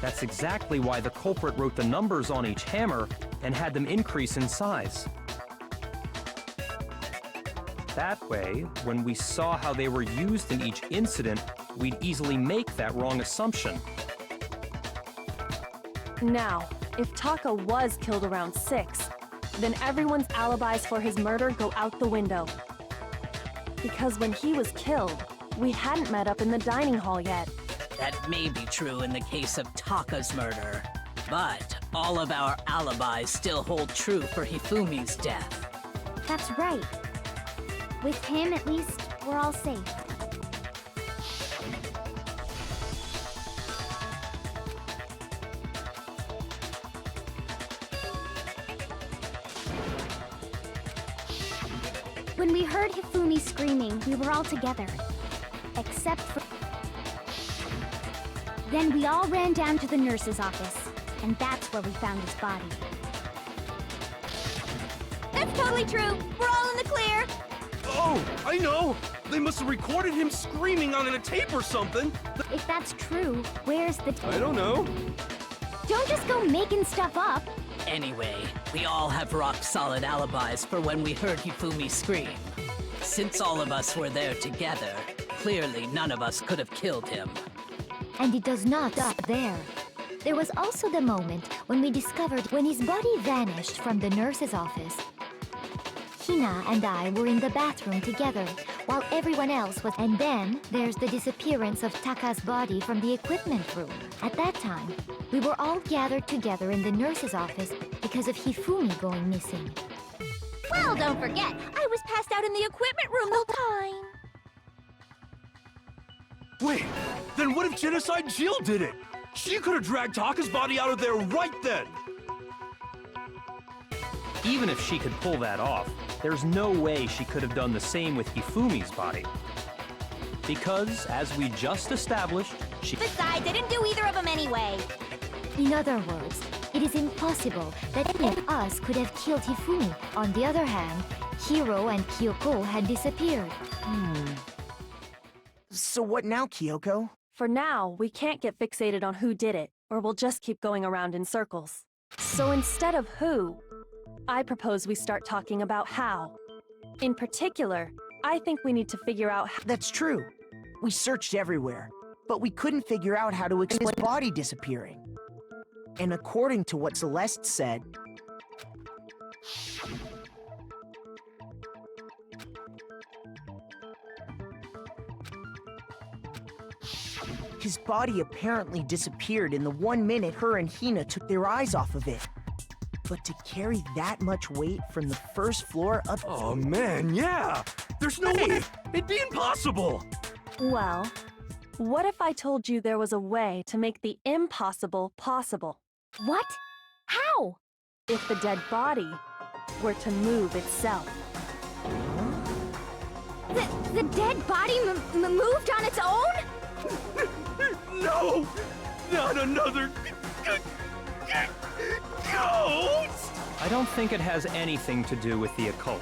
E: That's exactly why the culprit wrote the numbers on each hammer and had them increase in size. That way, when we saw how they were used in each incident, we'd easily make that wrong assumption.
H: Now, if Taka was killed around 6, then everyone's alibis for his murder go out the window. Because when he was killed, we hadn't met up in the dining hall yet.
J: That may be true in the case of Taka's murder, but all of our alibis still hold true for Hifumi's death.
L: That's right. With him, at least, we're all safe. When we heard Hifumi screaming, we were all together. Except for... Then we all ran down to the nurse's office, and that's where we found his body.
D: That's totally true. We're all in the clear.
I: Oh, I know! They must have recorded him screaming on a tape or something.
L: If that's true, where's the...
I: I don't know.
L: Don't just go making stuff up.
J: Anyway, we all have rock-solid alibis for when we heard Hifumi scream. Since all of us were there together, clearly none of us could have killed him.
N: And it does not stop there. There was also the moment when we discovered when his body vanished from the nurse's office. Hina and I were in the bathroom together, while everyone else was... And then, there's the disappearance of Taka's body from the equipment room. At that time, we were all gathered together in the nurse's office because of Hifumi going missing.
D: Well, don't forget, I was passed out in the equipment room the whole time.
I: Wait, then what if Genocide Jill did it? She could have dragged Taka's body out of there right then!
E: Even if she could pull that off, there's no way she could have done the same with Hifumi's body. Because, as we just established, she...
D: Besides, I didn't do either of them anyway.
N: In other words, it is impossible that any of us could have killed Hifumi. On the other hand, Hiro and Kyoko had disappeared.
K: So what now, Kyoko?
H: For now, we can't get fixated on who did it, or we'll just keep going around in circles. So instead of who, I propose we start talking about how. In particular, I think we need to figure out how...
K: That's true. We searched everywhere, but we couldn't figure out how to explain his body disappearing. And according to what Celeste said... His body apparently disappeared in the 1 minute her and Hina took their eyes off of it. But to carry that much weight from the first floor up...
I: Oh man, yeah! There's no way! It'd be impossible!
H: Well, what if I told you there was a way to make the impossible possible?
L: What? How?
H: If the dead body were to move itself.
L: The dead body moved on its own?
I: No! Not another... ghost!
E: I don't think it has anything to do with the occult.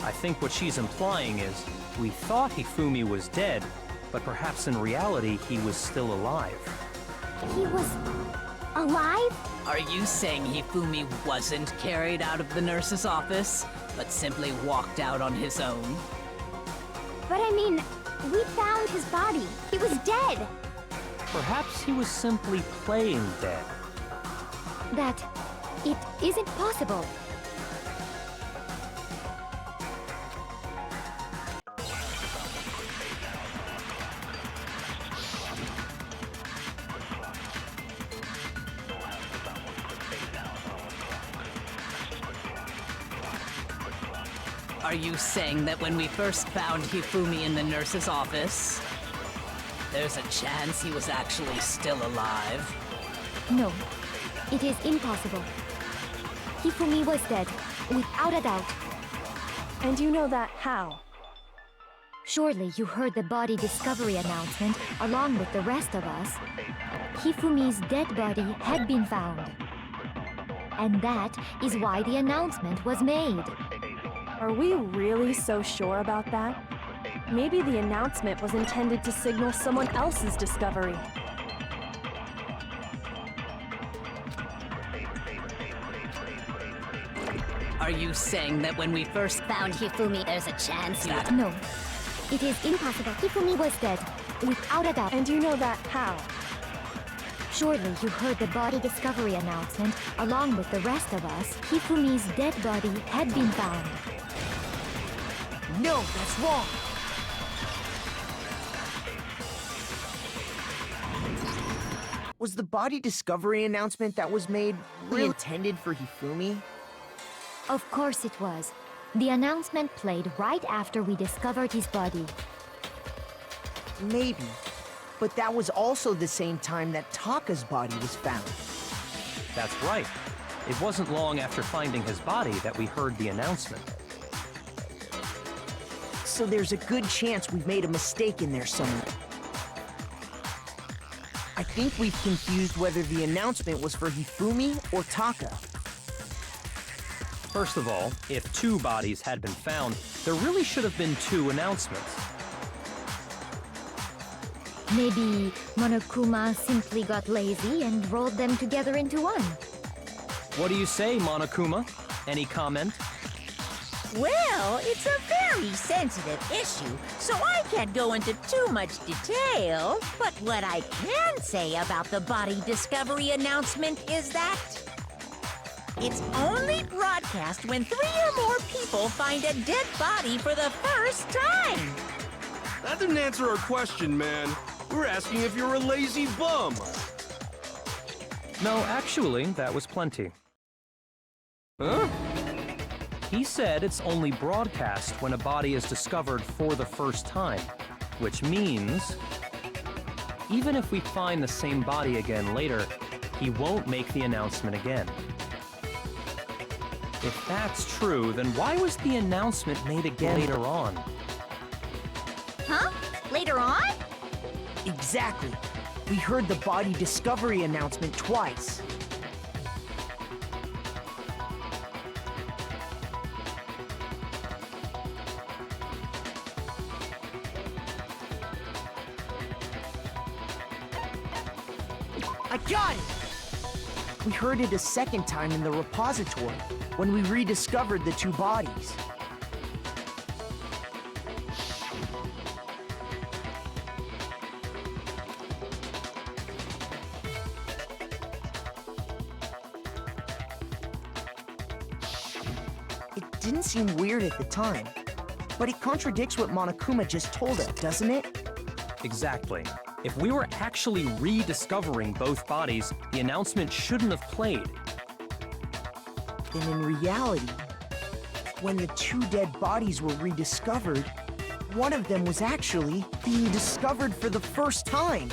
E: I think what she's implying is, we thought Hifumi was dead, but perhaps in reality he was still alive.
L: He was... alive?
J: Are you saying Hifumi wasn't carried out of the nurse's office, but simply walked out on his own?
L: But I mean, we found his body. He was dead.
E: Perhaps he was simply playing dead.
N: That it isn't possible.
J: Are you saying that when we first found Hifumi in the nurse's office, there's a chance he was actually still alive?
N: No, it is impossible. Hifumi was dead, without a doubt.
H: And you know that how?
N: Surely you heard the body discovery announcement along with the rest of us. Hifumi's dead body had been found. And that is why the announcement was made.
H: Are we really so sure about that? Maybe the announcement was intended to signal someone else's discovery.
J: Are you saying that when we first
L: Found Hifumi, there's a chance
J: that...
N: No, it is impossible. Hifumi was dead, without a doubt.
H: And you know that how?
N: Surely you heard the body discovery announcement along with the rest of us. Hifumi's dead body had been found.
K: No, that's wrong. Was the body discovery announcement that was made really intended for Hifumi?
N: Of course it was. The announcement played right after we discovered his body.
K: Maybe. But that was also the same time that Taka's body was found.
E: That's right. It wasn't long after finding his body that we heard the announcement.
K: So there's a good chance we've made a mistake in there somewhere. I think we've confused whether the announcement was for Hifumi or Taka.
E: First of all, if 2 bodies had been found, there really should have been 2 announcements.
N: Maybe Monokuma simply got lazy and rolled them together into one.
E: What do you say, Monokuma? Any comment?
G: Well, it's a very sensitive issue, so I can't go into too much detail. But what I can say about the body discovery announcement is that it's only broadcast when 3 or more people find a dead body for the first time.
I: That didn't answer our question, man. We were asking if you're a lazy bum.
E: No, actually, that was plenty. Huh? He said it's only broadcast when a body is discovered for the first time, which means even if we find the same body again later, he won't make the announcement again. If that's true, then why was the announcement made again later on?
L: Huh? Later on?
K: Exactly. We heard the body discovery announcement twice. I got it! We heard it a second time in the repository, when we rediscovered the 2 bodies. It didn't seem weird at the time, but it contradicts what Monokuma just told us, doesn't it?
E: Exactly. If we were actually rediscovering both bodies, the announcement shouldn't have played.
K: Then in reality, when the 2 dead bodies were rediscovered, one of them was actually being discovered for the first time.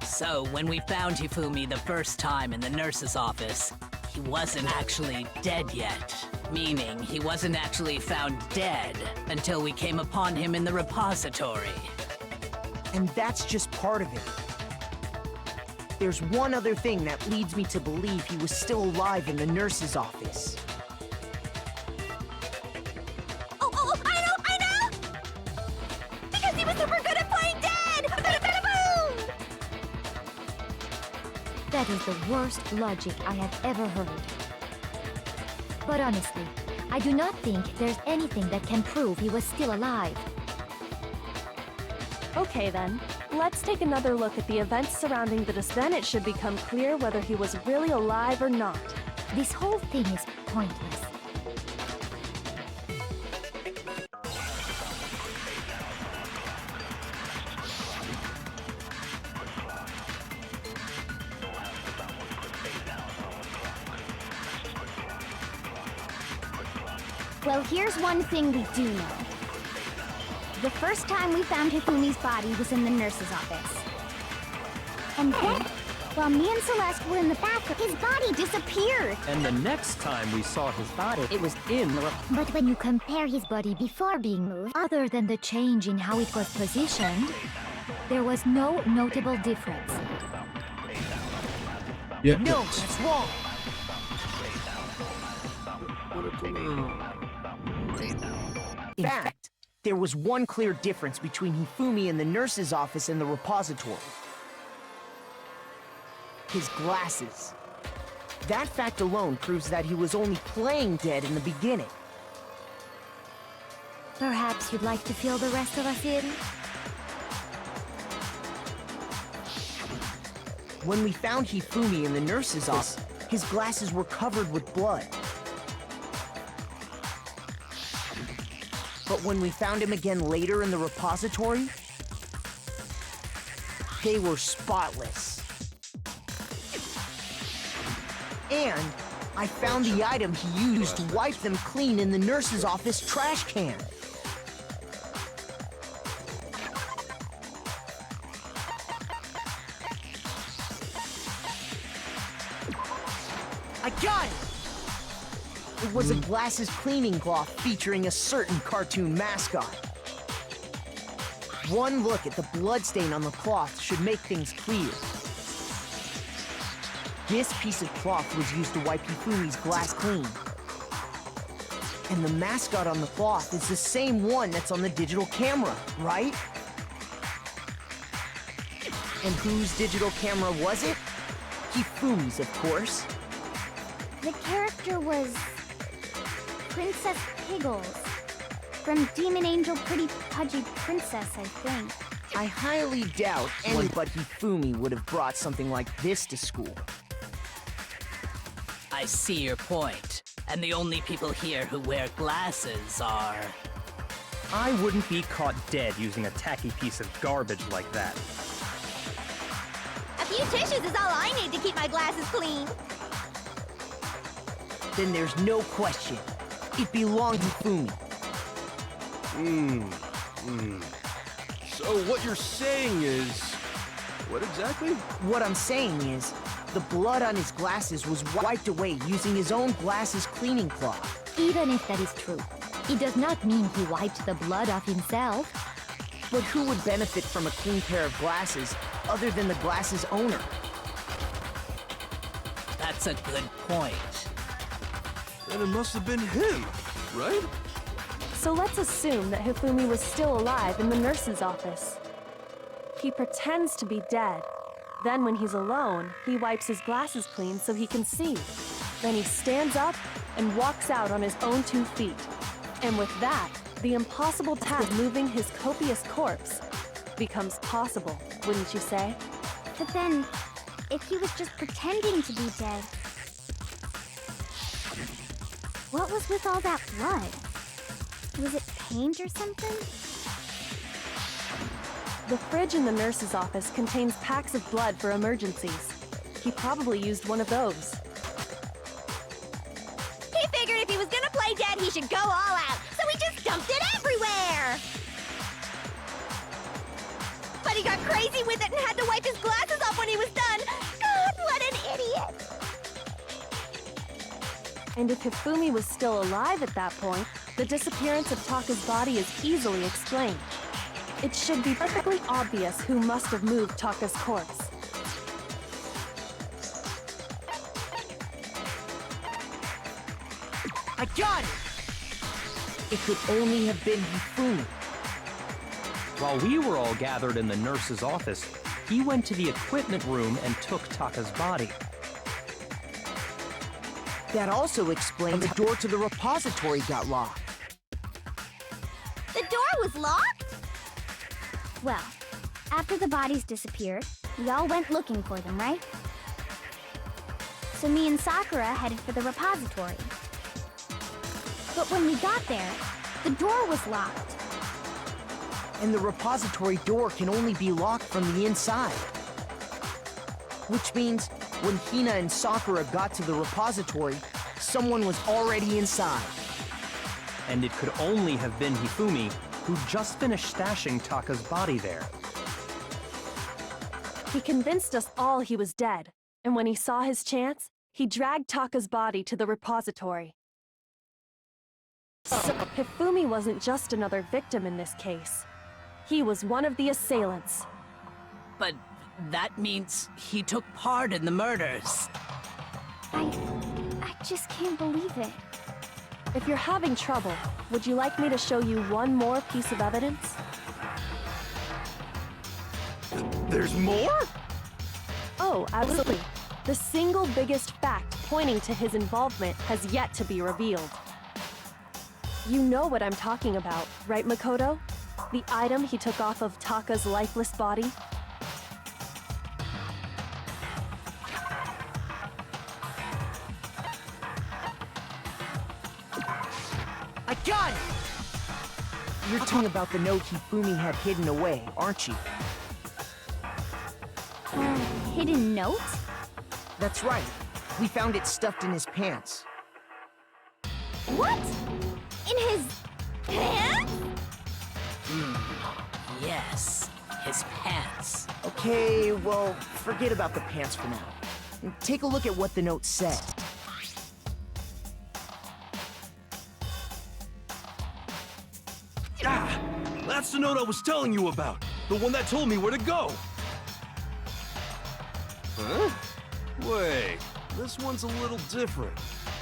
J: So, when we found Hifumi the first time in the nurse's office, he wasn't actually dead yet. Meaning, he wasn't actually found dead until we came upon him in the repository.
K: And that's just part of it. There's one other thing that leads me to believe he was still alive in the nurse's office.
L: Oh, I know! Because he was super good at playing dead! Boom!
N: That is the worst logic I have ever heard. But honestly, I do not think there's anything that can prove he was still alive.
H: Okay then, let's take another look at the events surrounding the Then it should become clear whether he was really alive or not.
N: This whole thing is pointless.
L: Well, here's one thing we do know. The first time we found Hifumi's body was in the nurse's office. And then, while me and Celeste were in the bathroom, his body disappeared.
E: And the next time we saw his body, it was in the...
N: But when you compare his body before being moved, other than the change in how it was positioned, there was no notable difference.
C: Yeah.
K: No, that's wrong. In fact, there was one clear difference between Hifumi in the nurse's office and the repository. His glasses. That fact alone proves that he was only playing dead in the beginning.
N: Perhaps you'd like to fill the rest of us in?
K: When we found Hifumi in the nurse's office, his glasses were covered with blood. But when we found him again later in the repository, they were spotless. And I found the item he used to wipe them clean in the nurse's office trash can. I got it! It was a glasses cleaning cloth featuring a certain cartoon mascot. One look at the bloodstain on the cloth should make things clear. This piece of cloth was used to wipe Hifumi's glass clean. And the mascot on the cloth is the same one that's on the digital camera, right? And whose digital camera was it? Hifumi's, of course.
L: The character was Princess Piggles from Demon Angel Pretty Pudgy Princess, I think.
K: I highly doubt anyone but Hifumi would have brought something like this to school.
J: I see your point. And the only people here who wear glasses are...
E: I wouldn't be caught dead using a tacky piece of garbage like that.
L: A few tissues is all I need to keep my glasses clean.
K: Then there's no question. It belonged to Hifumi.
I: So what you're saying is... what exactly?
K: What I'm saying is, the blood on his glasses was wiped away using his own glasses cleaning cloth.
N: Even if that is true, it does not mean he wiped the blood off himself.
K: But who would benefit from a clean pair of glasses other than the glasses owner?
J: That's a good point.
I: Then it must have been him, right?
H: So let's assume that Hifumi was still alive in the nurse's office. He pretends to be dead. Then when he's alone, he wipes his glasses clean so he can see. Then he stands up and walks out on his own 2 feet. And with that, the impossible task of moving his copious corpse becomes possible, wouldn't you say?
L: But then, if he was just pretending to be dead, what was with all that blood? Was it paint or something?
H: The fridge in the nurse's office contains packs of blood for emergencies. He probably used one of those.
L: He figured if he was gonna play dead, he should go all out, so he just dumped it everywhere! But he got crazy with it and had to wipe his glasses off when he was done! God, what an idiot!
H: And if Hifumi was still alive at that point, the disappearance of Taka's body is easily explained. It should be perfectly obvious who must have moved Taka's corpse.
K: I got it! It could only have been Hifumi.
E: While we were all gathered in the nurse's office, he went to the equipment room and took Taka's body.
K: That also explains the door to the repository got locked.
L: The door was locked? Well, after the bodies disappeared, we all went looking for them, right? So me and Sakura headed for the repository. But when we got there, the door was locked.
K: And the repository door can only be locked from the inside. Which means, when Hina and Sakura got to the repository, someone was already inside.
E: And it could only have been Hifumi who just finished stashing Taka's body there.
H: He convinced us all he was dead, and when he saw his chance, he dragged Taka's body to the repository. So, Hifumi wasn't just another victim in this case. He was one of the assailants.
J: But that means he took part in the murders.
L: I just can't believe it.
H: If you're having trouble, would you like me to show you one more piece of evidence?
I: There's more?
H: Oh, absolutely. The single biggest fact pointing to his involvement has yet to be revealed. You know what I'm talking about, right, Makoto? The item he took off of Taka's lifeless body?
K: I got it! You're talking about the note Hifumi had hidden away, aren't you?
L: Hidden note?
K: That's right. We found it stuffed in his pants.
L: What? In his pants?
J: Yes, his pants.
K: Okay, well, forget about the pants for now. Take a look at what the note said.
I: Ah! That's the note I was telling you about! The one that told me where to go! Huh? Wait, this one's a little different.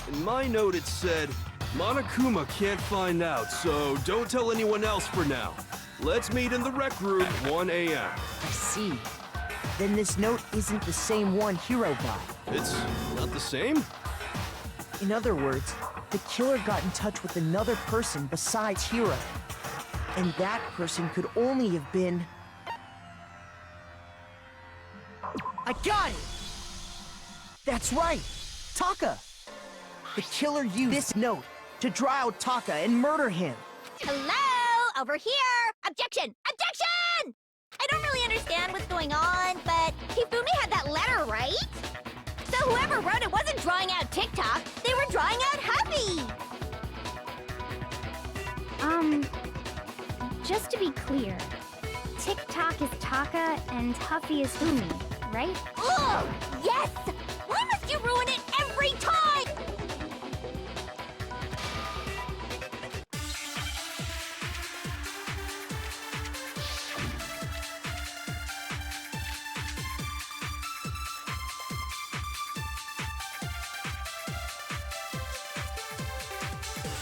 I: In my note it said, Monokuma can't find out, so don't tell anyone else for now. Let's meet in the rec room, 1 a.m.
K: I see. Then this note isn't the same one Hiro got.
I: It's not the same?
K: In other words, the killer got in touch with another person besides Hiro. And that person could only have been... I got it! That's right! Taka! The killer used this note to draw out Taka and murder him.
L: Hello? Over here! Objection! Objection! I don't really understand what's going on, but Hifumi had that letter, right? So whoever wrote it wasn't drawing out TikTok, they were drawing out Huffy! Just to be clear, TikTok is Taka and Huffy is Fumi, right? Ugh! Yes! Why must you ruin it every time?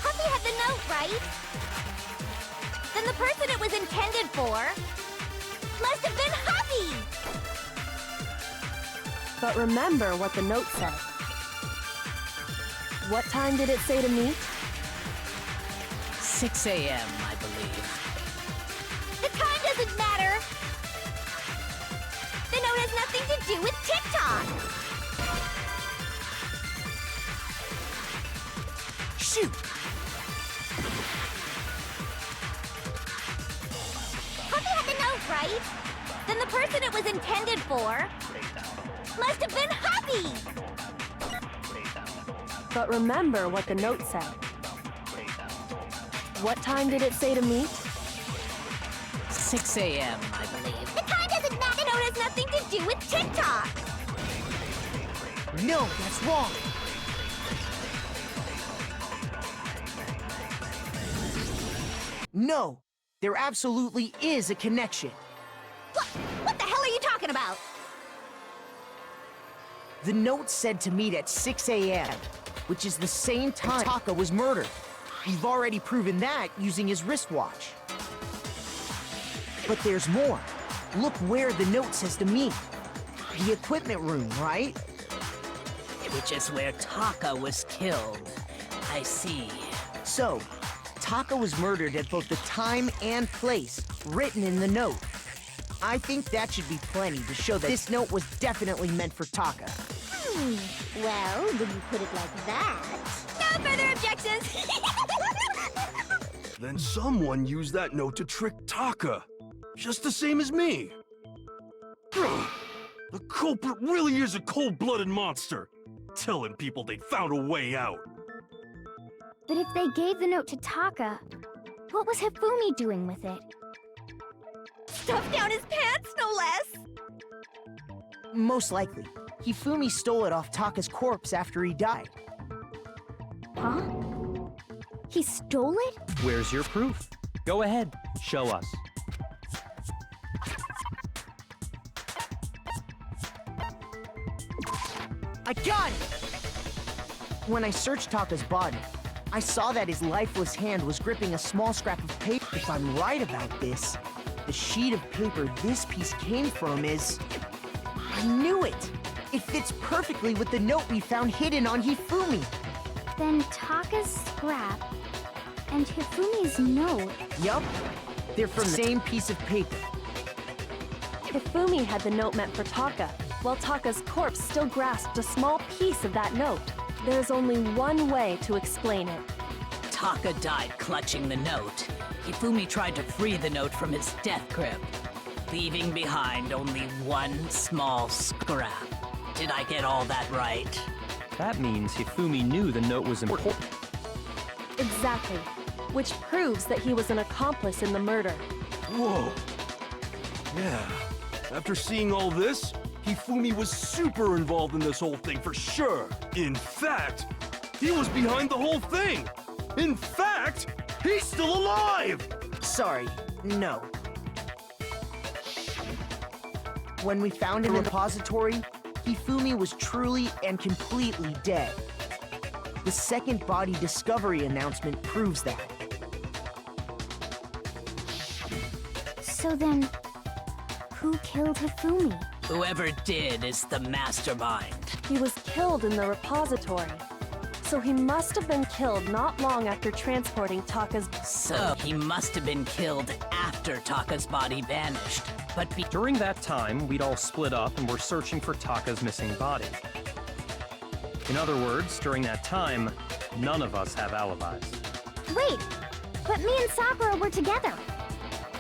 L: Huffy had the note, right? Then the person it was intended for must have been Huffy!
H: But remember what the note said. What time did it say to meet?
J: 6 a.m., I believe.
L: The time doesn't matter! The note has nothing to do with TikTok!
K: Shoot!
L: Huffy had the note, right? Then the person it was intended for must have been Huffy!
H: But remember what the note said. What time did it say to meet?
J: 6 a.m., I believe.
L: The time doesn't matter! The note has nothing to do with TikTok!
K: No, that's wrong! No, there absolutely is a connection.
L: What the hell are you talking about?
K: The note said to meet at 6 a.m., which is the same time Taka was murdered. We've already proven that using his wristwatch. But there's more. Look where the note says to meet. The equipment room, right?
J: Which is where Taka was killed. I see.
K: So, Taka was murdered at both the time and place written in the note. I think that should be plenty to show that this note was definitely meant for Taka.
L: Well, when you put it like that... No further objections!
I: Then someone used that note to trick Taka. Just the same as me. The culprit really is a cold-blooded monster. Telling people they found a way out.
L: But if they gave the note to Taka, What was Hifumi doing with it?
D: Stuffed down his pants, no less!
K: Most likely. Hifumi stole it off Taka's corpse after he died.
L: Huh? He stole it?
E: Where's your proof? Go ahead, show us.
K: I got it! When I searched Taka's body, I saw that his lifeless hand was gripping a small scrap of paper. If I'm right about this, the sheet of paper this piece came from is... I knew it! It fits perfectly with the note we found hidden on Hifumi.
L: Then Taka's scrap and Hifumi's note.
K: Yup. They're from the same piece of paper.
H: Hifumi had the note meant for Taka, while Taka's corpse still grasped a small piece of that note. There's only one way to explain it.
J: Taka died clutching the note. Hifumi tried to free the note from his death grip, leaving behind only one small scrap. Did I get all that right?
E: That means Hifumi knew the note was important.
H: Exactly. Which proves that he was an accomplice in the murder.
I: Whoa. Yeah. After seeing all this, Hifumi was super involved in this whole thing for sure. In fact, he was behind the whole thing. In fact, he's still alive!
K: Sorry, no. When we found him in the repository, Hifumi was truly and completely dead. The second body discovery announcement proves that.
L: So then, who killed Hifumi?
J: Whoever did is the mastermind.
H: He was killed in the repository. So he must have been killed not long after transporting Taka's...
J: So he must have been killed after Taka's body vanished. But
E: during that time, we'd all split up and were searching for Taka's missing body. In other words, during that time, none of us have alibis.
L: Wait, but me and Sakura were together.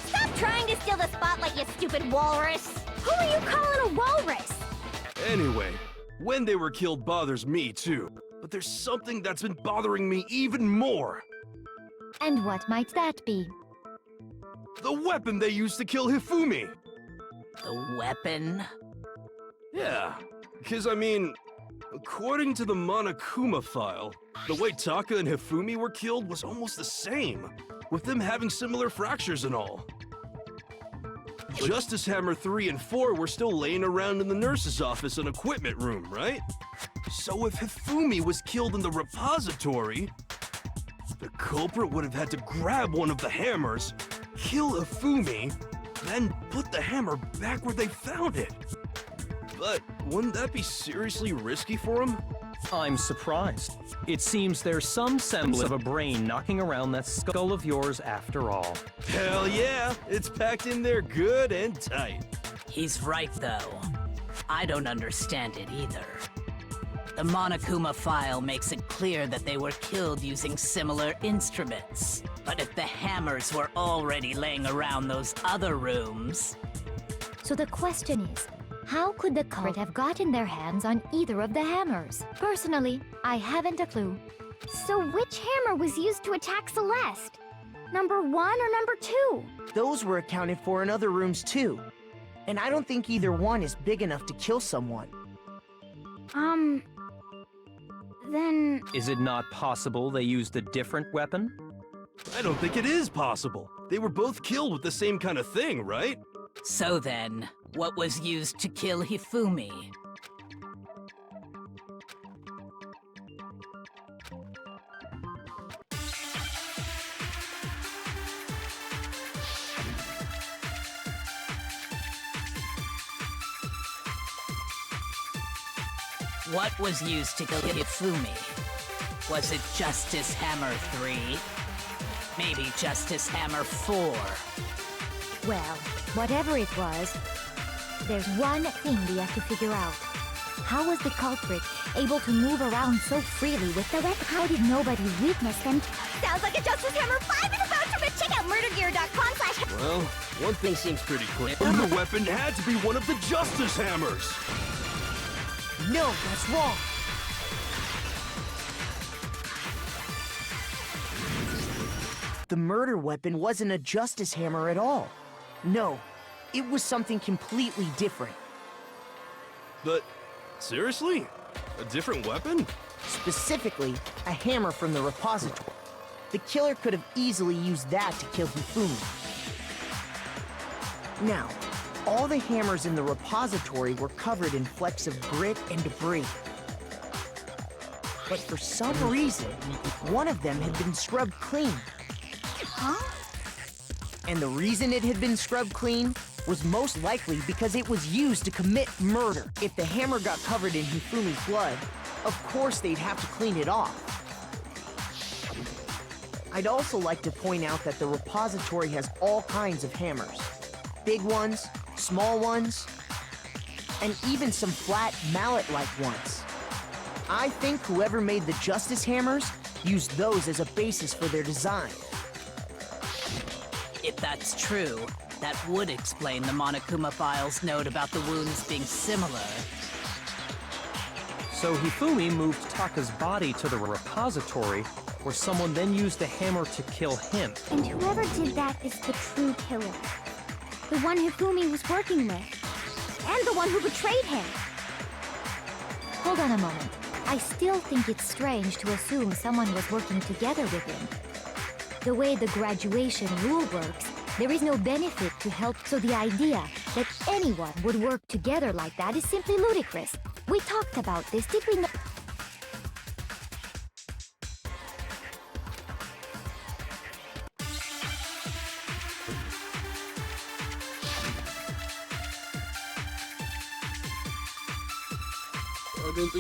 L: Stop trying to steal the spotlight, you stupid walrus! Who are you calling a walrus?
I: Anyway, when they were killed bothers me too. But there's something that's been bothering me even more.
N: And what might that be?
I: The weapon they used to kill Hifumi.
J: The weapon?
I: Yeah, because I mean, according to the Monokuma file, the way Taka and Hifumi were killed was almost the same, with them having similar fractures and all. Justice Hammer 3 and 4 were still laying around in the nurse's office and equipment room, right? So if Hifumi was killed in the repository, the culprit would have had to grab one of the hammers, kill Hifumi, then put the hammer back where they found it. But wouldn't that be seriously risky for him?
E: I'm surprised. It seems there's some semblance of a brain knocking around that skull of yours after all.
I: Hell yeah, it's packed in there good and tight.
J: He's right though. I don't understand it either. The Monokuma file makes it clear that they were killed using similar instruments. But if the hammers were already laying around those other rooms...
N: So the question is, how could the culprit have gotten their hands on either of the hammers? Personally, I haven't a clue.
L: So which hammer was used to attack Celeste? Number 1 or number 2?
K: Those were accounted for in other rooms too. And I don't think either one is big enough to kill someone.
L: Then...
E: Is it not possible they used a different weapon?
I: I don't think it is possible. They were both killed with the same kind of thing, right?
J: So then, what was used to kill Hifumi? What was used to kill Hifumi? Was it Justice Hammer 3? Maybe Justice Hammer 4?
N: Well, whatever it was, there's one thing we have to figure out. How was the culprit able to move around so freely with the weapon? How did nobody witness them?
L: Sounds like a Justice Hammer 5 is about to check out murdergear.com/...
I: Well, one thing seems pretty clear. The weapon had to be one of the Justice Hammers!
K: No, that's wrong. The murder weapon wasn't a justice hammer at all. No, it was something completely different.
I: But, seriously? A different weapon?
K: Specifically, a hammer from the repository. The killer could have easily used that to kill Hifumi. Now, all the hammers in the repository were covered in flecks of grit and debris. But for some reason, one of them had been scrubbed clean.
L: Huh?
K: And the reason it had been scrubbed clean was most likely because it was used to commit murder. If the hammer got covered in Hifumi's blood, of course they'd have to clean it off. I'd also like to point out that the repository has all kinds of hammers. Big ones, small ones, and even some flat mallet-like ones. I think whoever made the justice hammers used those as a basis for their design.
J: If that's true, that would explain the Monokuma file's note about the wounds being similar.
E: So Hifumi moved Taka's body to the repository, where someone then used the hammer to kill him.
L: And whoever did that is the true killer. The one Hifumi was working with. And the one who betrayed him.
N: Hold on a moment. I still think it's strange to assume someone was working together with him. The way the graduation rule works, there is no benefit to help, so the idea that anyone would work together like that is simply ludicrous. We talked about this, did we not?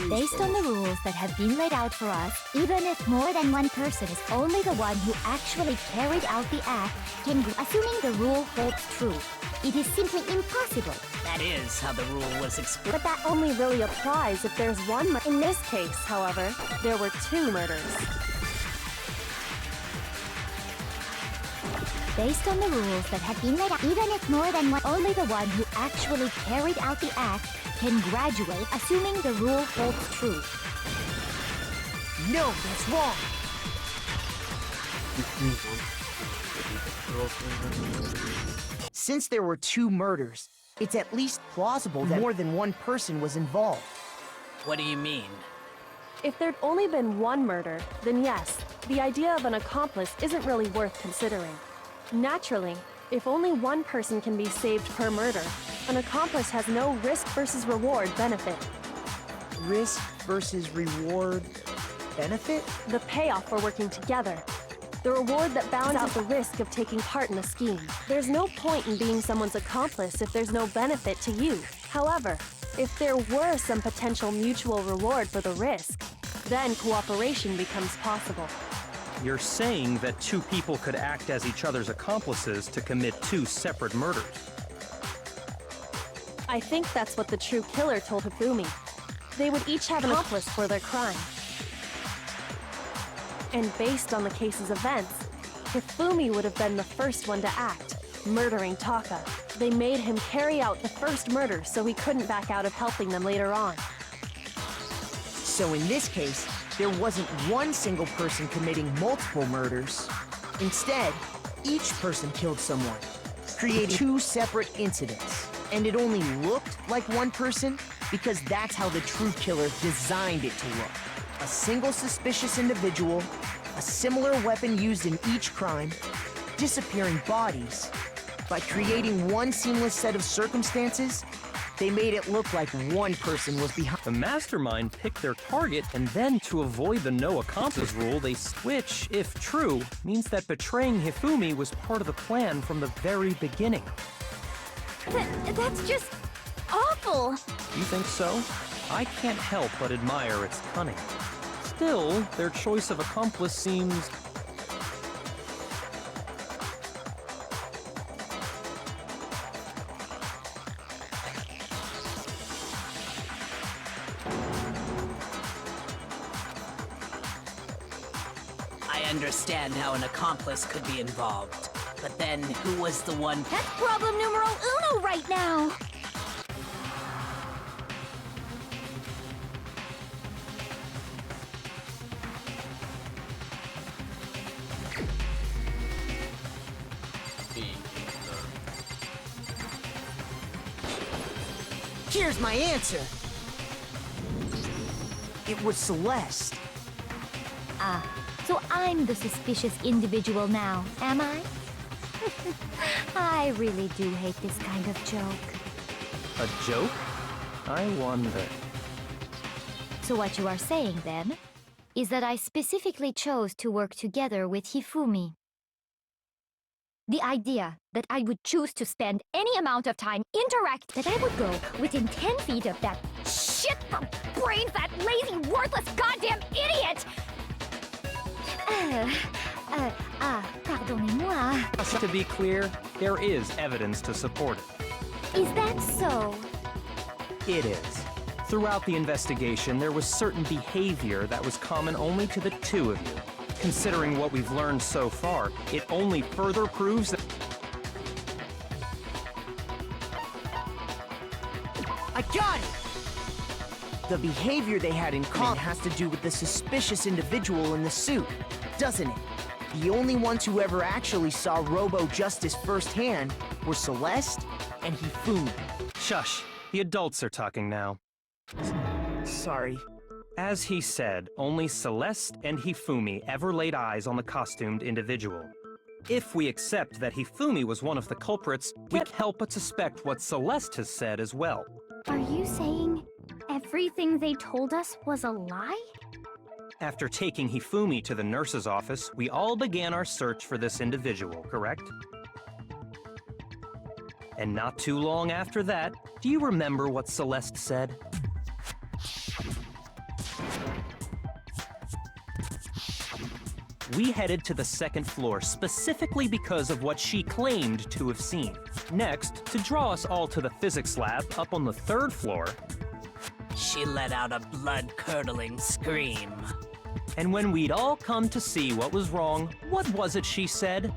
N: Based on the rules that have been laid out for us, even if more than one person is only the one who actually carried out the act, assuming the rule holds true, it is simply impossible.
J: That is how the rule was explained.
H: But that only really applies if there's one In this case, however, there were two murders.
N: Based on the rules that have been laid out, even if more than one, only the one who actually carried out the act can graduate, assuming the rule holds true.
K: No, that's wrong! Since there were two murders, it's at least plausible that more than one person was involved.
J: What do you mean?
H: If there'd only been one murder, then yes, the idea of an accomplice isn't really worth considering. Naturally, if only one person can be saved per murder, an accomplice has no risk versus reward benefit.
K: Risk versus reward benefit?
H: The payoff for working together. The reward that balances out the risk of taking part in a scheme. There's no point in being someone's accomplice if there's no benefit to you. However, if there were some potential mutual reward for the risk, then cooperation becomes possible.
E: You're saying that two people could act as each other's accomplices to commit two separate murders.
H: I think that's what the true killer told Hifumi. They would each have an accomplice for their crime. And based on the case's events, Hifumi would have been the first one to act, murdering Taka. They made him carry out the first murder so he couldn't back out of helping them later on.
K: So in this case, there wasn't one single person committing multiple murders. Instead, each person killed someone, creating two separate incidents. And it only looked like one person because that's how the true killer designed it to look. A single suspicious individual, a similar weapon used in each crime, disappearing bodies. By creating one seamless set of circumstances, they made it look like one person was behind.
E: The mastermind picked their target, and then to avoid the no accomplice rule, which, if true, means that betraying Hifumi was part of the plan from the very beginning.
L: That's just awful.
E: You think so? I can't help but admire its cunning. Still, their choice of accomplice seems...
J: I understand how an accomplice could be involved. But then, who was the one?
L: That's problem numero uno right now.
K: Here's my answer. It was Celeste.
N: Ah, so I'm the suspicious individual now, am I? I really do hate this kind of joke.
E: A joke? I wonder.
N: So what you are saying, then, is that I specifically chose to work together with Hifumi. The idea that I would choose to spend any amount of time that I would go within 10 feet of that shit from brains, that lazy, worthless, goddamn idiot! Pardonnez-moi.
E: Just to be clear, there is evidence to support it.
N: Is that so?
E: It is. Throughout the investigation, there was certain behavior that was common only to the two of you. Considering what we've learned so far, it only further proves that...
K: I got it! The behavior they had in common has to do with the suspicious individual in the suit, doesn't it? The only ones who ever actually saw Robo-Justice firsthand were Celeste and Hifumi.
E: Shush. The adults are talking now.
K: Sorry.
E: As he said, only Celeste and Hifumi ever laid eyes on the costumed individual. If we accept that Hifumi was one of the culprits, we can't help but suspect what Celeste has said as well.
L: Are you saying everything they told us was a lie?
E: After taking Hifumi to the nurse's office, we all began our search for this individual, correct? And not too long after that, do you remember what Celeste said? We headed to the second floor specifically because of what she claimed to have seen. Next, to draw us all to the physics lab up on the third floor,
J: She let out a blood-curdling scream.
E: And when we'd all come to see what was wrong, what was it she said?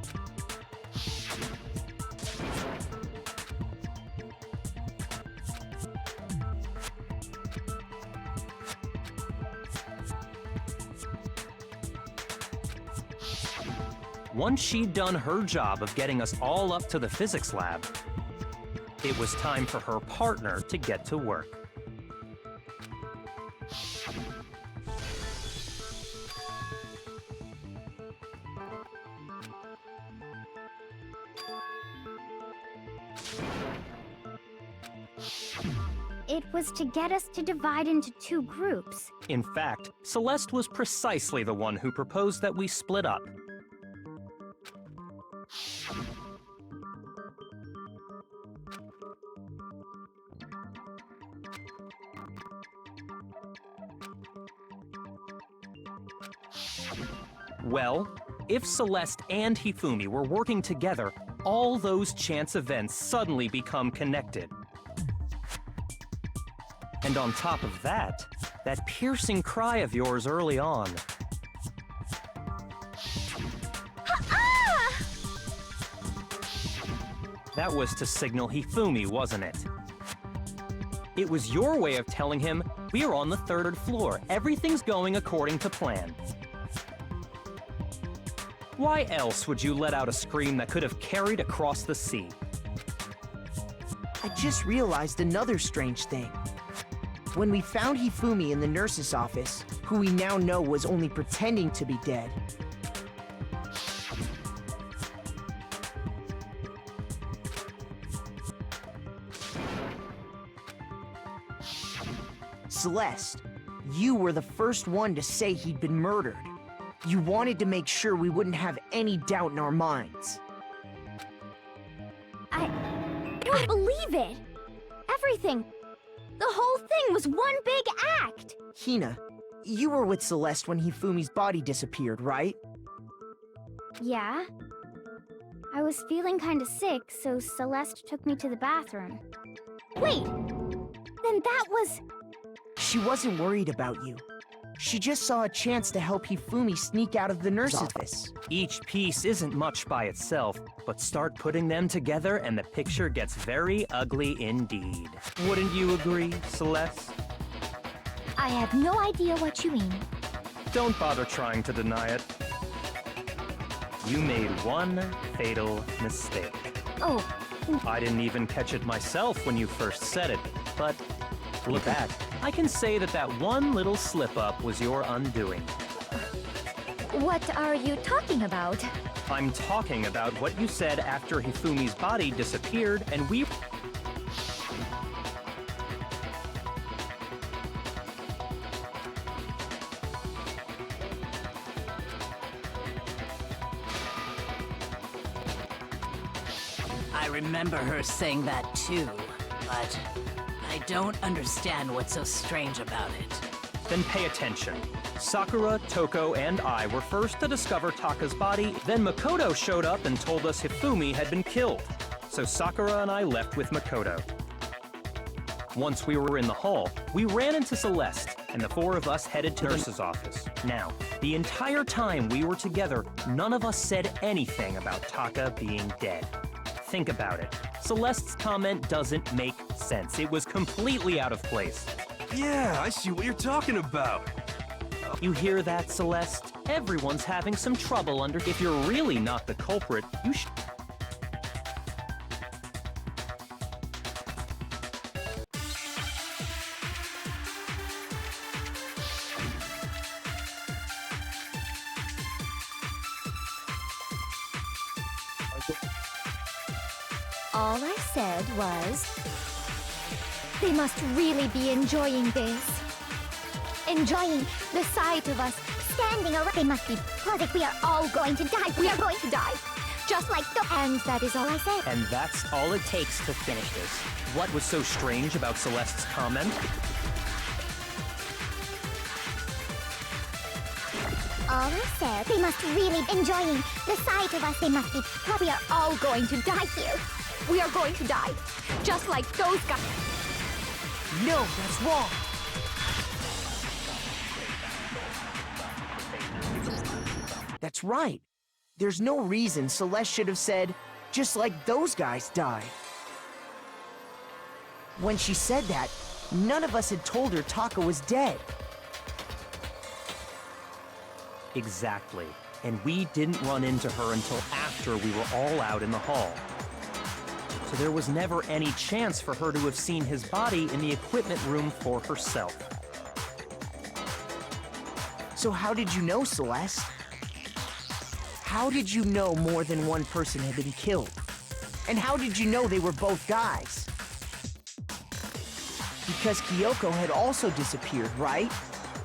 E: Once she'd done her job of getting us all up to the physics lab, it was time for her partner to get to work.
L: It was to get us to divide into two groups.
E: In fact, Celeste was precisely the one who proposed that we split up. Well, if Celeste and Hifumi were working together, all those chance events suddenly become connected. And on top of that, that piercing cry of yours early on. That was to signal Hifumi, wasn't it? It was your way of telling him, we're on the third floor, everything's going according to plan. Why else would you let out a scream that could have carried across the sea?
K: I just realized another strange thing. When we found Hifumi in the nurse's office, who we now know was only pretending to be dead, Celeste, you were the first one to say he'd been murdered. You wanted to make sure we wouldn't have any doubt in our minds.
L: I don't believe it. Everything. The whole thing was one big act.
K: Hina, you were with Celeste when Hifumi's body disappeared, right?
L: Yeah. I was feeling kinda sick, so Celeste took me to the bathroom. Wait! Then that was...
K: She wasn't worried about you. She just saw a chance to help Hifumi sneak out of the nurse's office.
E: Each piece isn't much by itself, but start putting them together and the picture gets very ugly indeed. Wouldn't you agree, Celeste?
N: I have no idea what you mean.
E: Don't bother trying to deny it. You made one fatal mistake.
N: Oh.
E: I didn't even catch it myself when you first said it, but look back, I can say that that one little slip-up was your undoing.
N: What are you talking about?
E: I'm talking about what you said after Hifumi's body disappeared and we...
J: I remember her saying that too, but I don't understand what's so strange about it.
E: Then pay attention. Sakura, Toko, and I were first to discover Taka's body, then Makoto showed up and told us Hifumi had been killed. So Sakura and I left with Makoto. Once we were in the hall, we ran into Celeste, and the four of us headed to the nurse's office. Now, the entire time we were together, none of us said anything about Taka being dead. Think about it. Celeste's comment doesn't make sense. It was completely out of place.
I: Yeah, I see what you're talking about.
E: You hear that, Celeste? Everyone's having some trouble under... If you're really not the culprit, you should...
N: All I said was... They must really be enjoying this. Enjoying the sight of us standing around. They must be positive we are all going to die. We are going to die. Just like the... And that is all I said.
E: And that's all it takes to finish this. What was so strange about Celeste's comment?
L: All I said, they must really be enjoying the sight of us. They must be... We are all going to die here. We are going to die. Just like those guys.
K: No, that's wrong. That's right. There's no reason Celeste should have said, just like those guys died. When she said that, none of us had told her Taka was dead.
E: Exactly. And we didn't run into her until after we were all out in the hall. So there was never any chance for her to have seen his body in the equipment room for herself.
K: So how did you know, Celeste? How did you know more than one person had been killed? And how did you know they were both guys? Because Kyoko had also disappeared, right?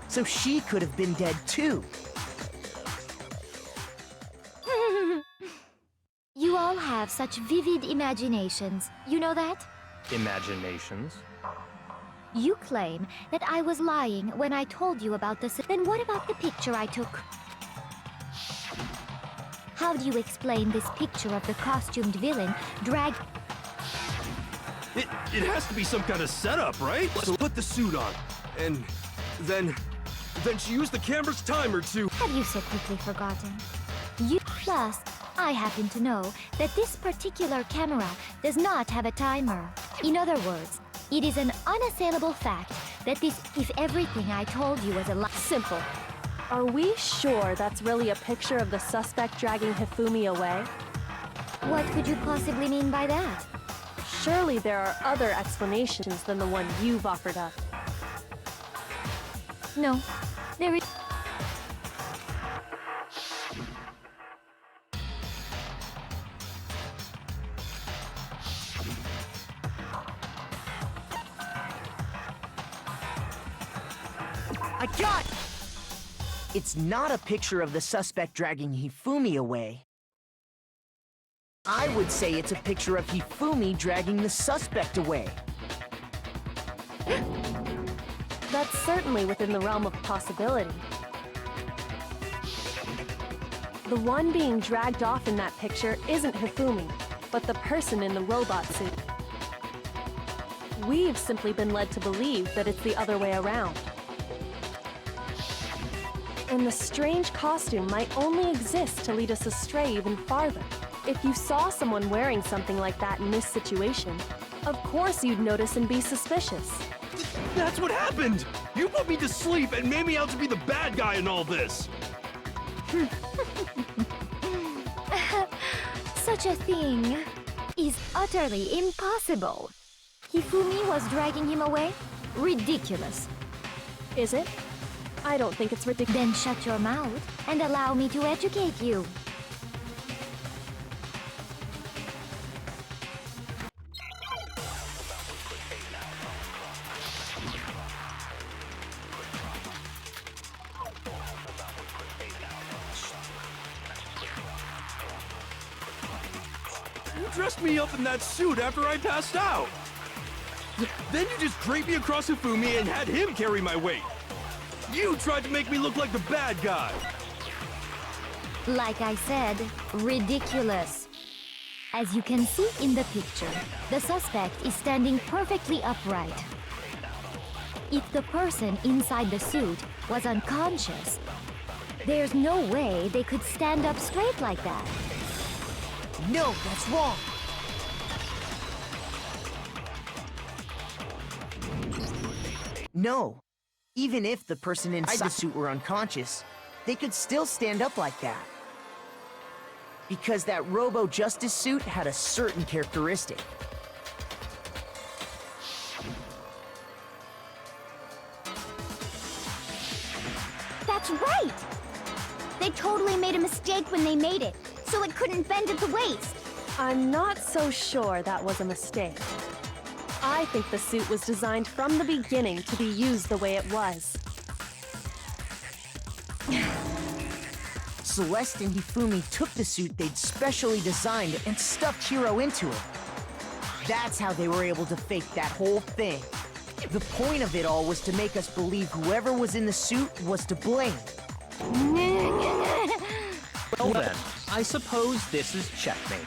K: So she could have been dead too.
N: You all have such vivid imaginations. You know that?
E: Imaginations?
N: You claim that I was lying when I told you about this. Then what about the picture I took? How do you explain this picture of the costumed villain drag...
I: It has to be some kind of setup, right? So put the suit on, and then she used the camera's timer to...
N: Have you so quickly forgotten? Plus, I happen to know that this particular camera does not have a timer. In other words, it is an unassailable fact that this... If everything I told you was a lie...
H: Simple. Are we sure that's really a picture of the suspect dragging Hifumi away?
N: What could you possibly mean by that?
H: Surely there are other explanations than the one you've offered up.
N: No, there is...
K: I got it! It's not a picture of the suspect dragging Hifumi away. I would say it's a picture of Hifumi dragging the suspect away.
H: That's certainly within the realm of possibility. The one being dragged off in that picture isn't Hifumi, but the person in the robot suit. We've simply been led to believe that it's the other way around. And the strange costume might only exist to lead us astray even farther. If you saw someone wearing something like that in this situation, of course you'd notice and be suspicious.
I: That's what happened! You put me to sleep and made me out to be the bad guy in all this!
N: Such a thing is utterly impossible. Hifumi was dragging him away? Ridiculous.
H: Is it? I don't think it's ridiculous.
N: Then shut your mouth and allow me to educate you.
I: You dressed me up in that suit after I passed out. Then you just draped me across Hifumi and had him carry my weight. You tried to make me look like the bad guy.
N: Like I said, ridiculous. As you can see in the picture, the suspect is standing perfectly upright. If the person inside the suit was unconscious, there's no way they could stand up straight like that.
K: No, that's wrong. No. Even if the person inside the suit were unconscious, they could still stand up like that. Because that Robo-Justice suit had a certain characteristic.
L: That's right! They totally made a mistake when they made it, so it couldn't bend at the waist.
H: I'm not so sure that was a mistake. I think the suit was designed from the beginning to be used the way it was.
K: Celeste and Hifumi took the suit they'd specially designed and stuffed Hiro into it. That's how they were able to fake that whole thing. The point of it all was to make us believe whoever was in the suit was to blame.
E: Well then, I suppose this is checkmate.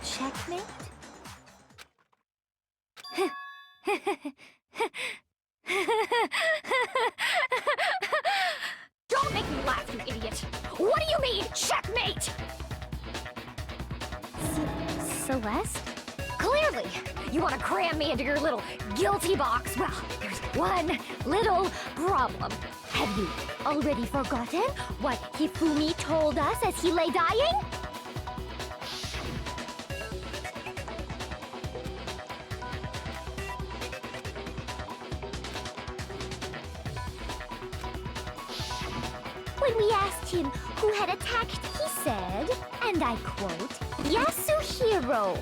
N: Checkmate?
D: Don't make me laugh, you idiot! What do you mean, checkmate?
N: Celeste?
D: Clearly, you want to cram me into your little guilty box. Well, there's one little problem.
N: Have you already forgotten what Hifumi told us as he lay dying? When we asked him who had attacked, he said, and I quote, Yasuhiro.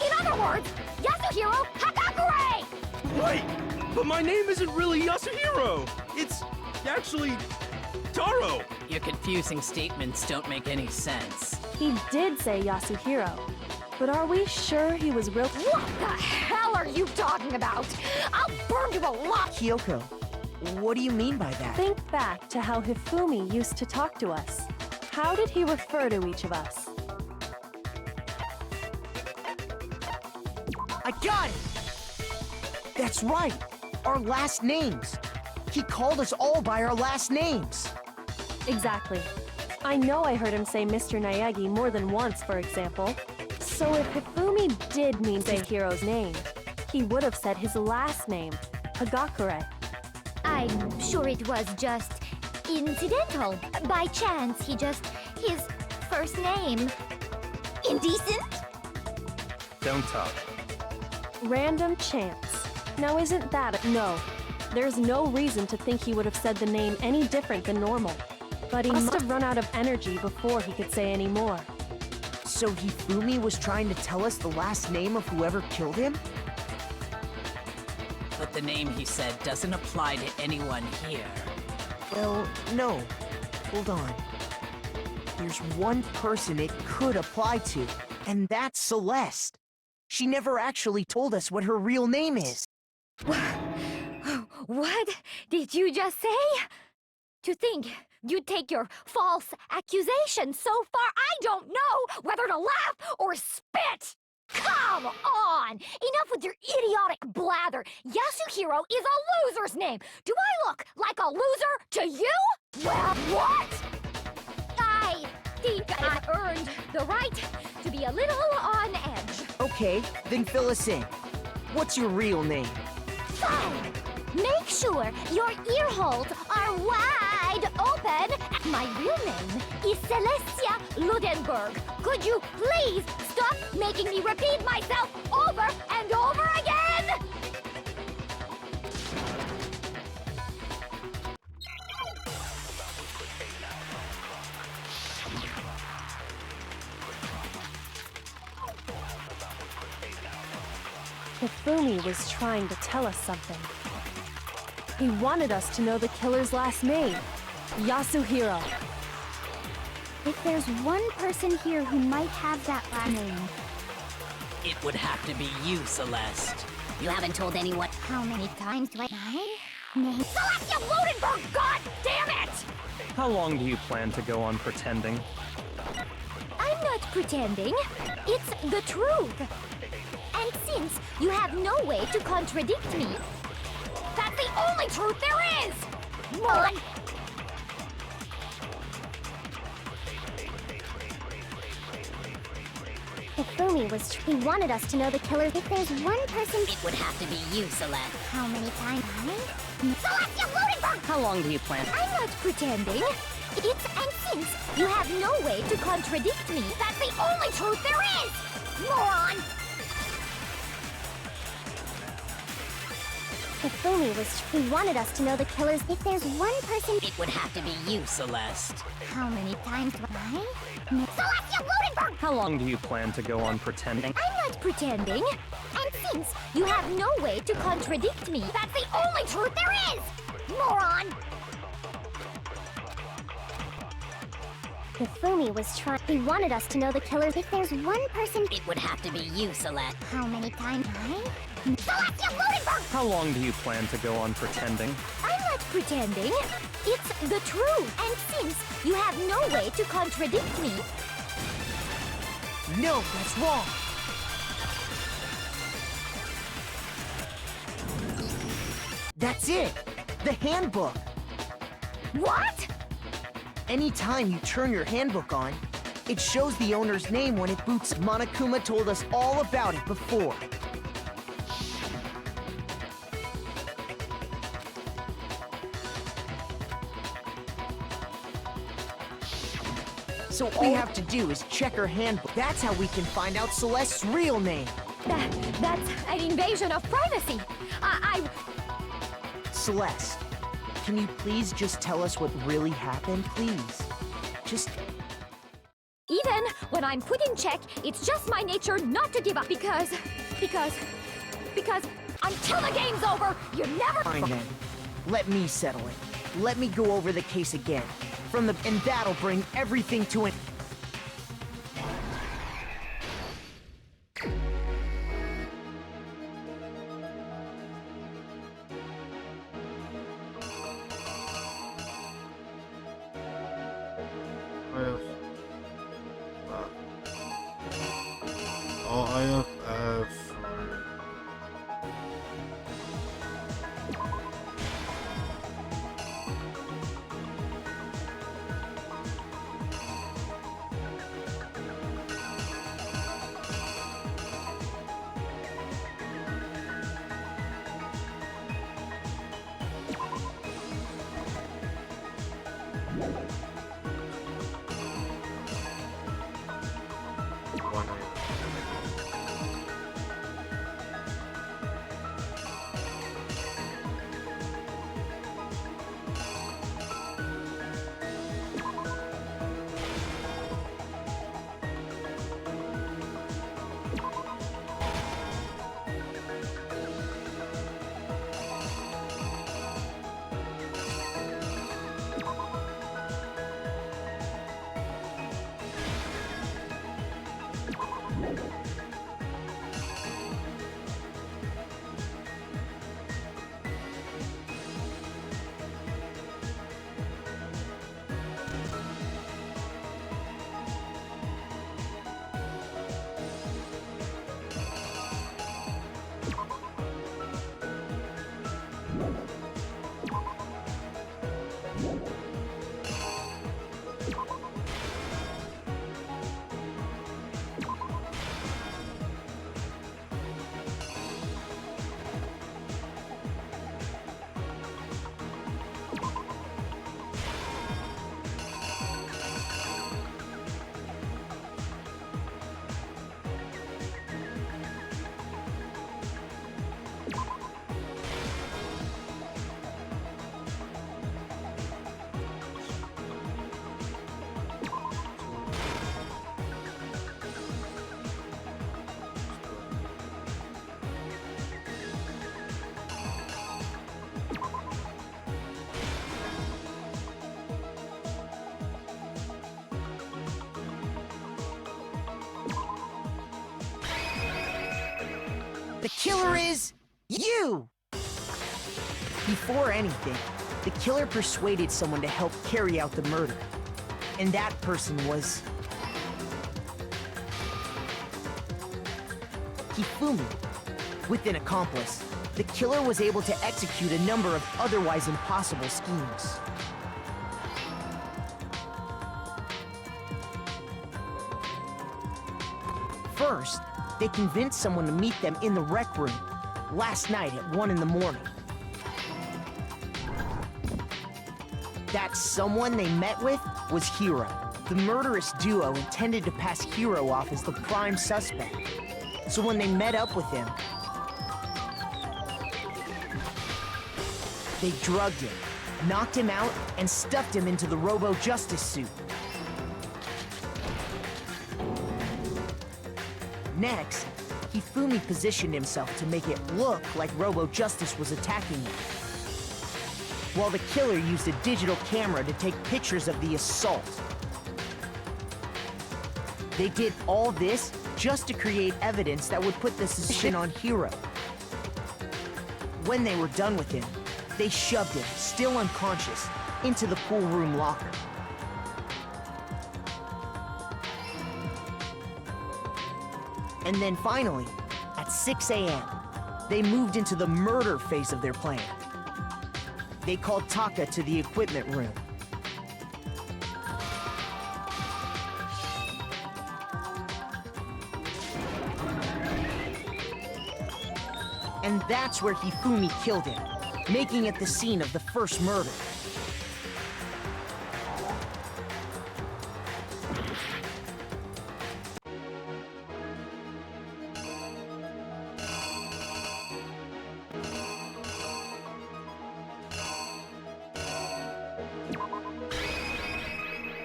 D: In other words, Yasuhiro Hagakure!
I: Wait, but my name isn't really Yasuhiro. It's actually Taro.
J: Your confusing statements don't make any sense.
H: He did say Yasuhiro, but are we sure he was real?
D: What the hell are you talking about? I'll burn you alive!
K: Kyoko, what do you mean by that?
H: Think back to how Hifumi used to talk to us. How did he refer to each of us?
K: I got it! That's right! Our last names! He called us all by our last names!
H: Exactly. I know I heard him say Mr. Naegi more than once, for example. So if Hifumi did mean say Hiro's name, he would have said his last name, Hagakure.
N: I'm sure it was just incidental. By chance, his first name.
L: Indecent?
E: Don't talk.
H: Random chance. Now isn't that no. There's no reason to think he would have said the name any different than normal. But he must have run out of energy before he could say any more.
K: So Hifumi was trying to tell us the last name of whoever killed him?
J: But the name he said doesn't apply to anyone here.
K: Well, no. Hold on. There's one person it could apply to, and that's Celeste. She never actually told us what her real name is.
N: What did you just say? To think you'd take your false accusation so far, I don't know whether to laugh or spit!
D: Come on! Enough with your idiotic blather! Yasuhiro is a loser's name! Do I look like a loser to you? Well, what?
N: I think I earned the right to be a little on edge.
K: Okay, then fill us in. What's your real name?
D: Fine!
L: Make sure your ear holes are wide open. My real name is Celestia Ludenberg. Could you please stop making me repeat myself over and over again?
H: Hifumi was trying to tell us something. He wanted us to know the killer's last name, Yasuhiro.
L: If there's one person here who might have that last name,
J: It would have to be you, Celeste.
L: you haven't told anyone. How many times do I? Name? Celestia Ludenberg! God damn it!
E: How long do you plan to go on pretending?
L: I'm not pretending. It's the truth. And since you have no way to contradict me, that's the only truth there is! Moron! Hifumi he wanted us to know the killer. If there's one person...
J: It would have to be you, Celeste.
L: How many times? Celestia Ludenberg!
F: How long do you plan?
L: I'm not pretending. And since you have no way to contradict me, that's the only truth there is! Moron! Hifumi he wanted us to know the killers. If there's one person...
J: It would have to be you, Celeste.
L: How many times do I? Celestia Ludenberg!
E: How long do you plan to go on pretending?
L: I'm not pretending. And since you have no way to contradict me, that's the only truth there is! Moron! Hifumi he wanted us to know the killers. If there's one person...
J: It would have to be you, Celeste.
L: How many times I? Celestia Ludenberg!
E: How long do you plan to go on pretending?
L: I'm not pretending. It's the truth. And since you have no way to contradict me...
K: No, that's wrong. That's it. The handbook.
L: What?
K: Anytime you turn your handbook on, it shows the owner's name when it boots. Monokuma told us all about it before. So all we have to do is check her handbook. That's how we can find out Celeste's real name.
L: That's an invasion of privacy.
K: Celeste, can you please just tell us what really happened, please? Just...
L: Even when I'm put in check, it's just my nature not to give up because until the game's over, you never...
K: Fine then. Let me settle it. Let me go over the case again. And that'll bring everything to an... Before anything, the killer persuaded someone to help carry out the murder. And that person was... Hifumi. With an accomplice, the killer was able to execute a number of otherwise impossible schemes. First, they convinced someone to meet them in the rec room last night at 1 in the morning. That someone they met with was Hiro. The murderous duo intended to pass Hiro off as the prime suspect. So when they met up with him, they drugged him, knocked him out, and stuffed him into the Robo-Justice suit. Next, Hifumi positioned himself to make it look like Robo-Justice was attacking him, while the killer used a digital camera to take pictures of the assault. They did all this just to create evidence that would put the suspicion on Hiro. When they were done with him, they shoved him, still unconscious, into the pool room locker. And then finally, at 6 a.m., they moved into the murder phase of their plan. They called Taka to the equipment room. And that's where Hifumi killed him, making it the scene of the first murder.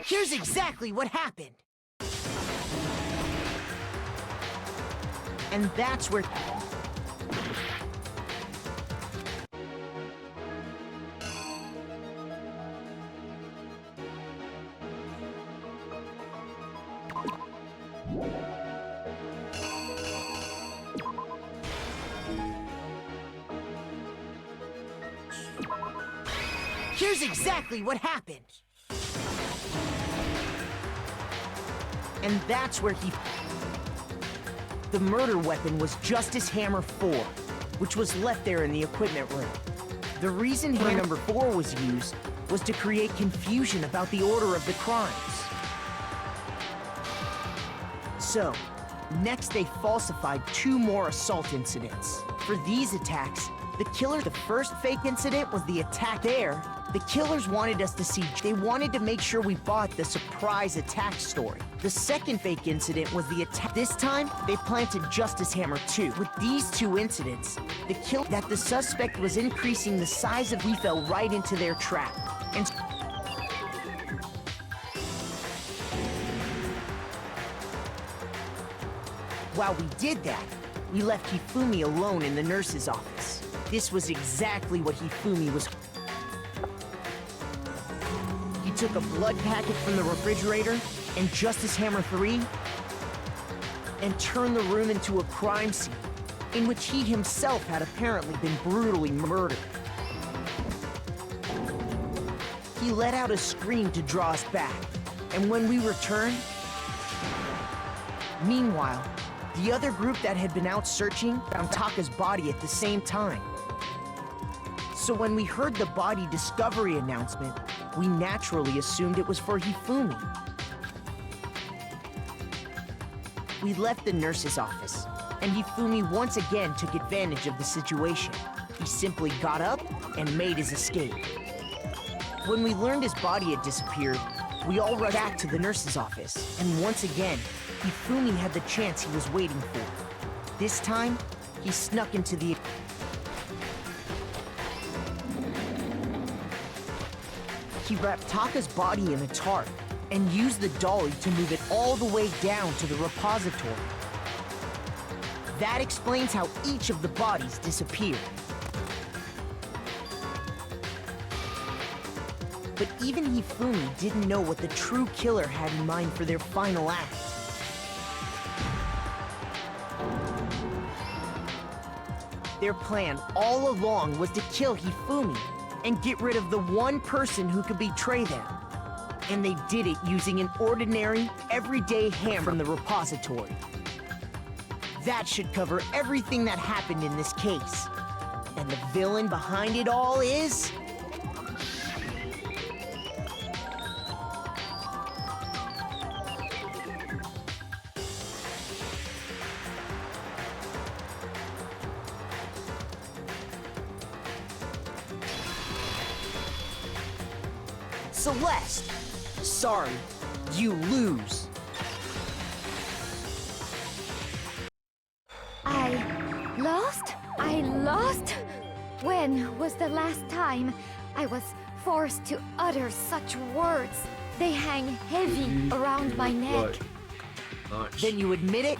K: Here's exactly what happened. And that's where... Here's exactly what happened. And that's where he... The murder weapon was Justice Hammer 4, which was left there in the equipment room. The reason Hammer number 4 was used was to create confusion about the order of the crimes. So, next they falsified 2 more assault incidents. For these attacks, the first fake incident was the attack there. The killers wanted us to see, they wanted to make sure we bought the surprise attack story. The second fake incident was the attack. This time, they planted Justice Hammer 2. With these 2 incidents, that the suspect was increasing the size of, we fell right into their trap. And while we did that, we left Hifumi alone in the nurse's office. This was exactly what Hifumi was. He took a blood packet from the refrigerator and Justice Hammer 3 and turned the room into a crime scene in which he himself had apparently been brutally murdered. He let out a scream to draw us back, and when we returned... Meanwhile, the other group that had been out searching found Taka's body at the same time. So when we heard the body discovery announcement, we naturally assumed it was for Hifumi. We left the nurse's office, and Hifumi once again took advantage of the situation. He simply got up and made his escape. When we learned his body had disappeared, we all rushed back to the nurse's office, and once again, Hifumi had the chance he was waiting for. This time, he snuck into the... He wrapped Taka's body in a tarp and used the dolly to move it all the way down to the repository. That explains how each of the bodies disappeared. But even Hifumi didn't know what the true killer had in mind for their final act. Their plan all along was to kill Hifumi and get rid of the one person who could betray them. And they did it using an ordinary, everyday hammer from the repository. That should cover everything that happened in this case. And the villain behind it all is... Celeste! Sorry, you lose.
N: I lost? When was the last time I was forced to utter such words? They hang heavy around my neck.
C: Nice.
K: Then you admit it?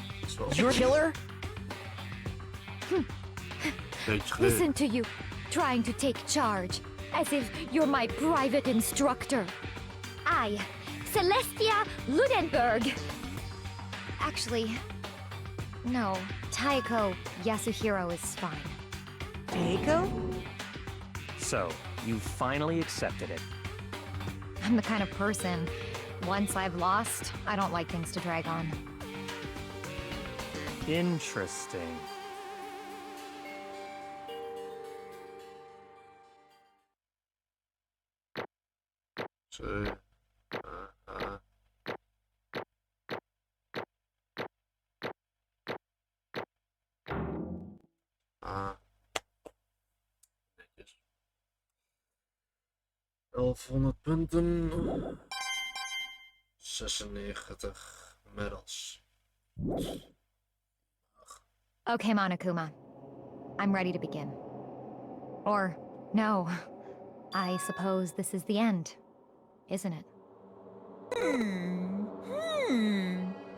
K: You're a killer?
N: Listen to you, trying to take charge, as if you're my private instructor. I, Celestia Ludenberg. Actually, no, Taiko Yasuhiro is fine.
K: Taiko?
E: So, you finally accepted it.
N: I'm the kind of person, once I've lost, I don't like things to drag on.
E: Interesting.
C: So, netjes. 1100 punten. 96 medals.
N: Okay, Monokuma. I'm ready to begin. Or, no. I suppose this is the end, isn't it?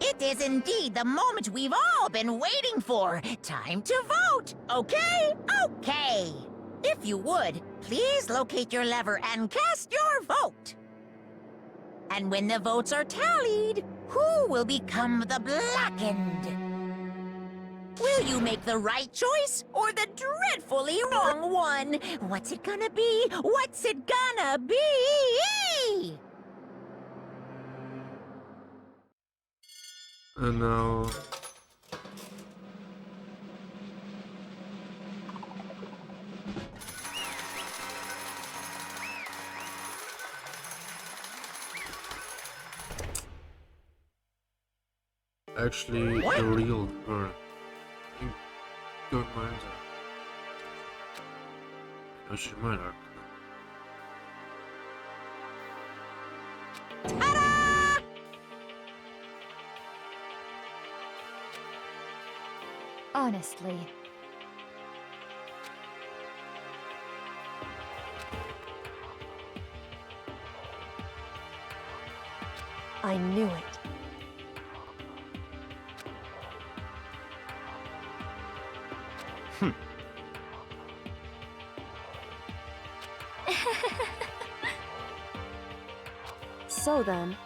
G: It is indeed the moment we've all been waiting for. Time to vote, okay? Okay. If you would, please locate your lever and cast your vote. And when the votes are tallied, who will become the blackened? Will you make the right choice or the dreadfully wrong one? What's it gonna be? What's it gonna be?
C: And now... actually, the real her. Don't mind her. I should mind her.
N: Honestly.
H: I knew it. So then...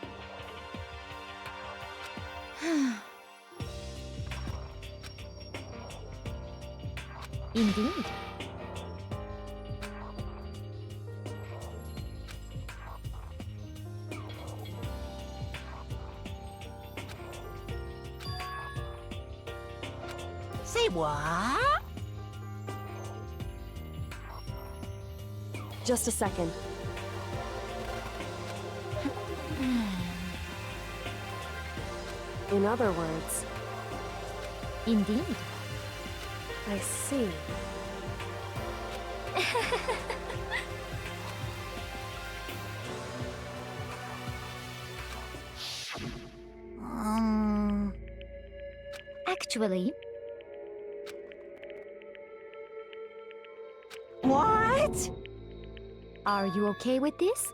N: Indeed.
G: Say what?
H: Just a second. In other words...
N: Indeed.
H: I see.
N: Actually...
G: What?
N: Are you okay with this?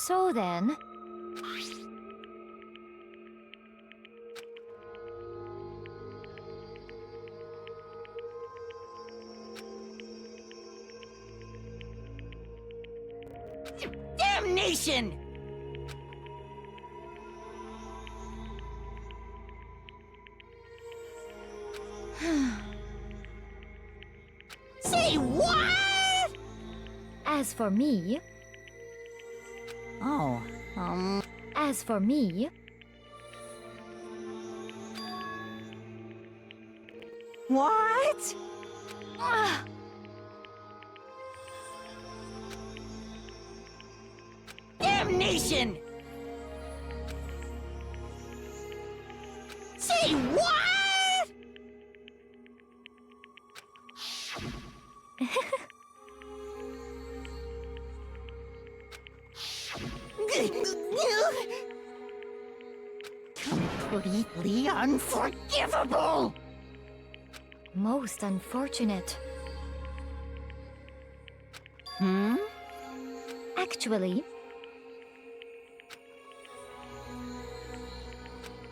N: So then...
G: Damnation! Say what?
N: As for me,
G: Oh,
N: as for me,
G: what? Damnation! Say what? Completely unforgivable!
N: most unfortunate. Actually,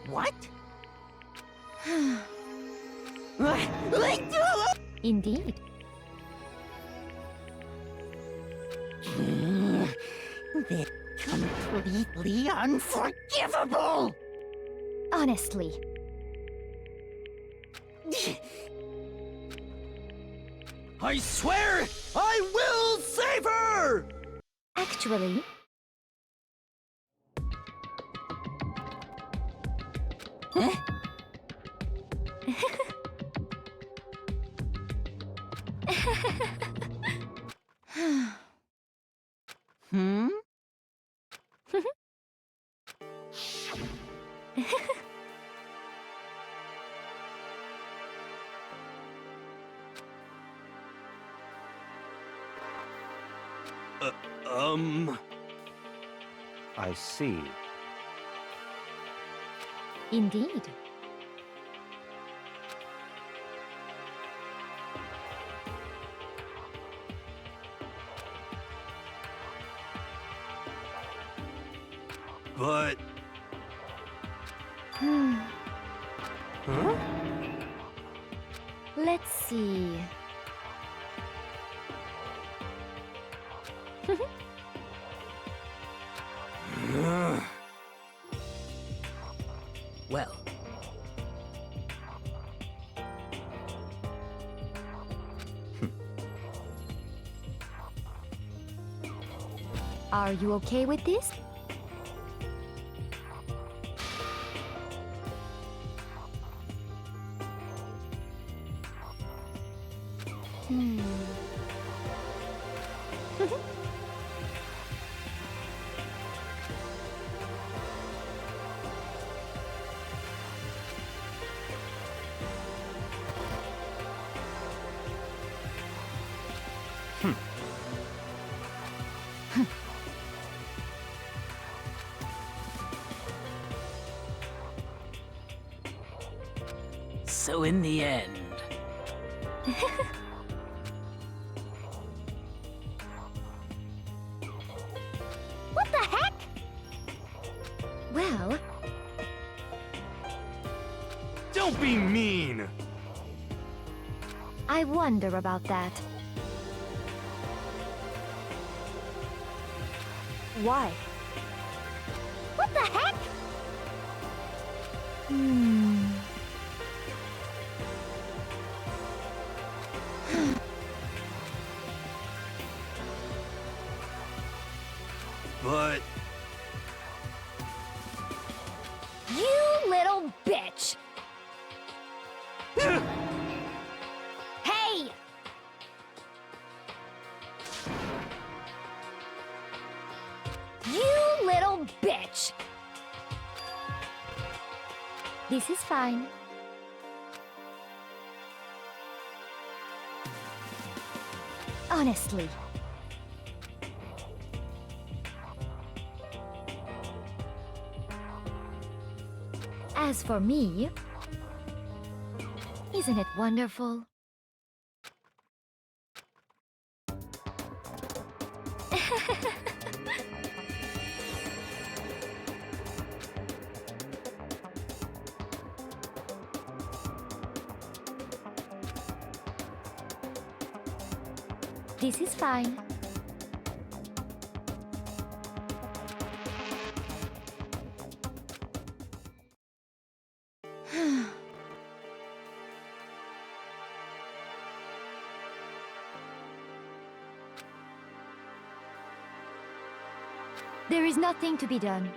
G: What?
N: indeed.
G: They're completely unforgivable!
N: Honestly,
I: I swear I will save her!
N: actually,
G: Huh? Hmm?
E: I see.
N: indeed.
I: But...
N: Huh? Let's see.
J: Well,
N: Are you okay with this?
J: so in the end,
N: What the heck? Well,
I: Don't be mean!
N: I wonder about that.
H: Why?
N: What the heck?
I: But...
N: You little bitch! Hey! You little bitch! This is fine. Honestly. As for me, isn't it wonderful? This is fine. There is nothing to be done.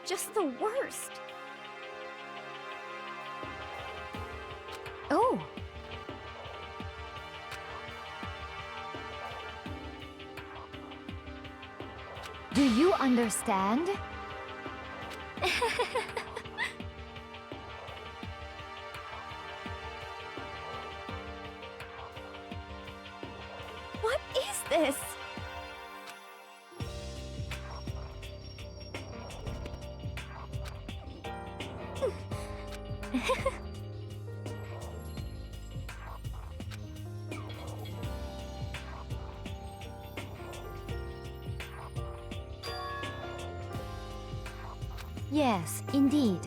D: Just the worst.
N: Oh! Do you understand?
D: What is this?
N: Yes, indeed.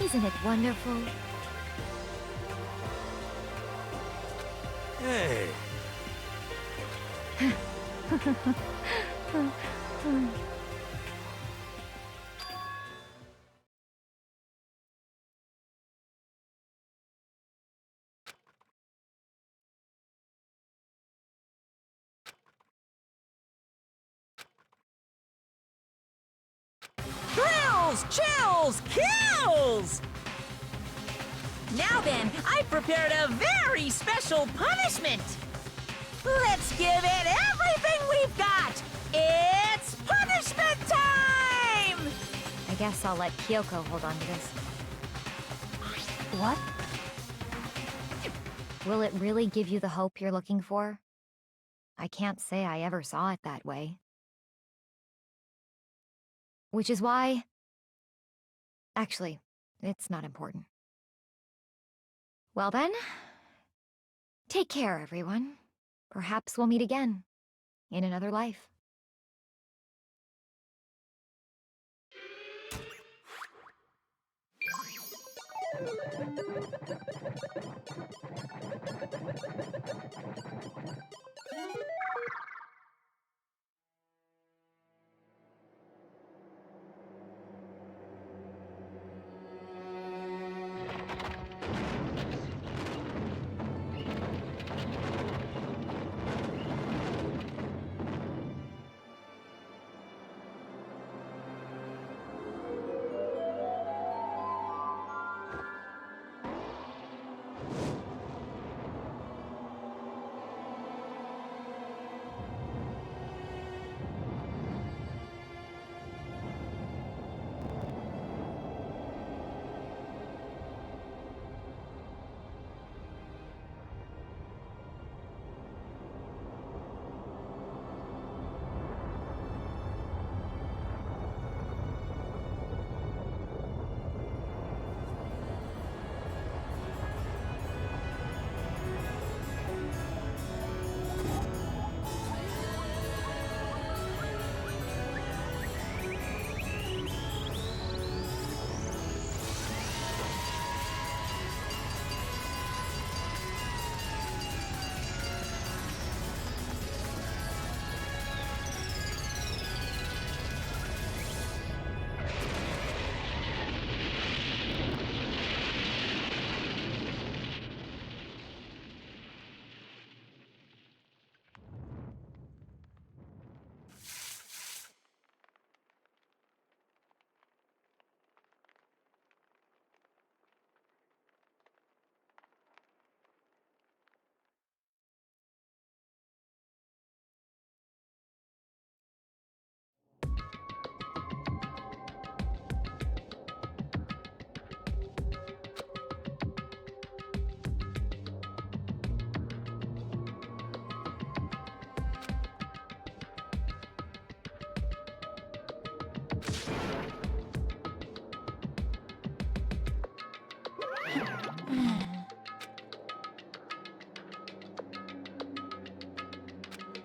N: Isn't it wonderful?
I: Hey.
G: Thrills, chills, kills! Now then, I prepared a very special punishment. Let's give it everything we've got. It's punishment time!
N: I guess I'll let Kyoko hold on to this. What? Will it really give you the hope you're looking for? I can't say I ever saw it that way. Which is why... Actually, it's not important. Well then, take care, everyone. Perhaps we'll meet again, in another life.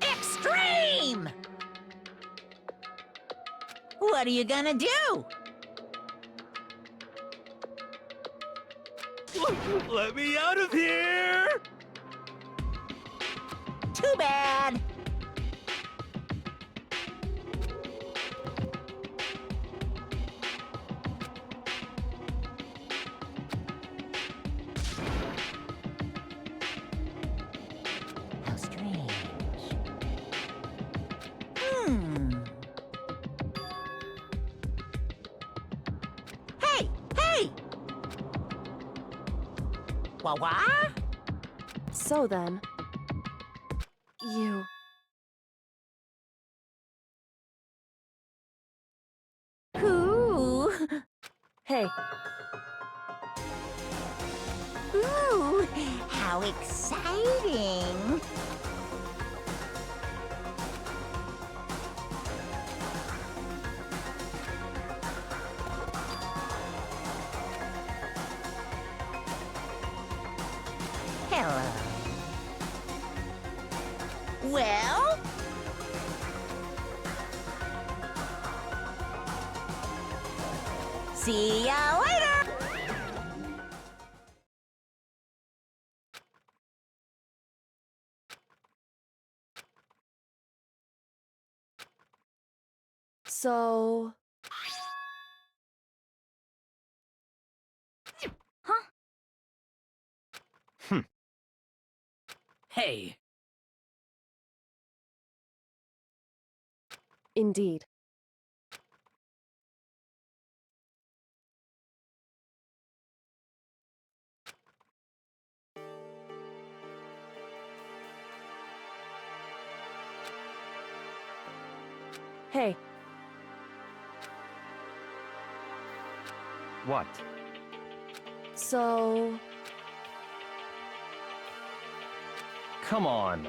G: Extreme! What are you gonna do?
I: Let me out of here!
G: Too bad. What?
H: So then, you...
G: Ooh.
H: Hey,
G: Ooh, how exciting! Hello. Well? See ya later!
H: so...
J: Hey,
H: Indeed. Hey,
E: What?
H: so...
E: Come on.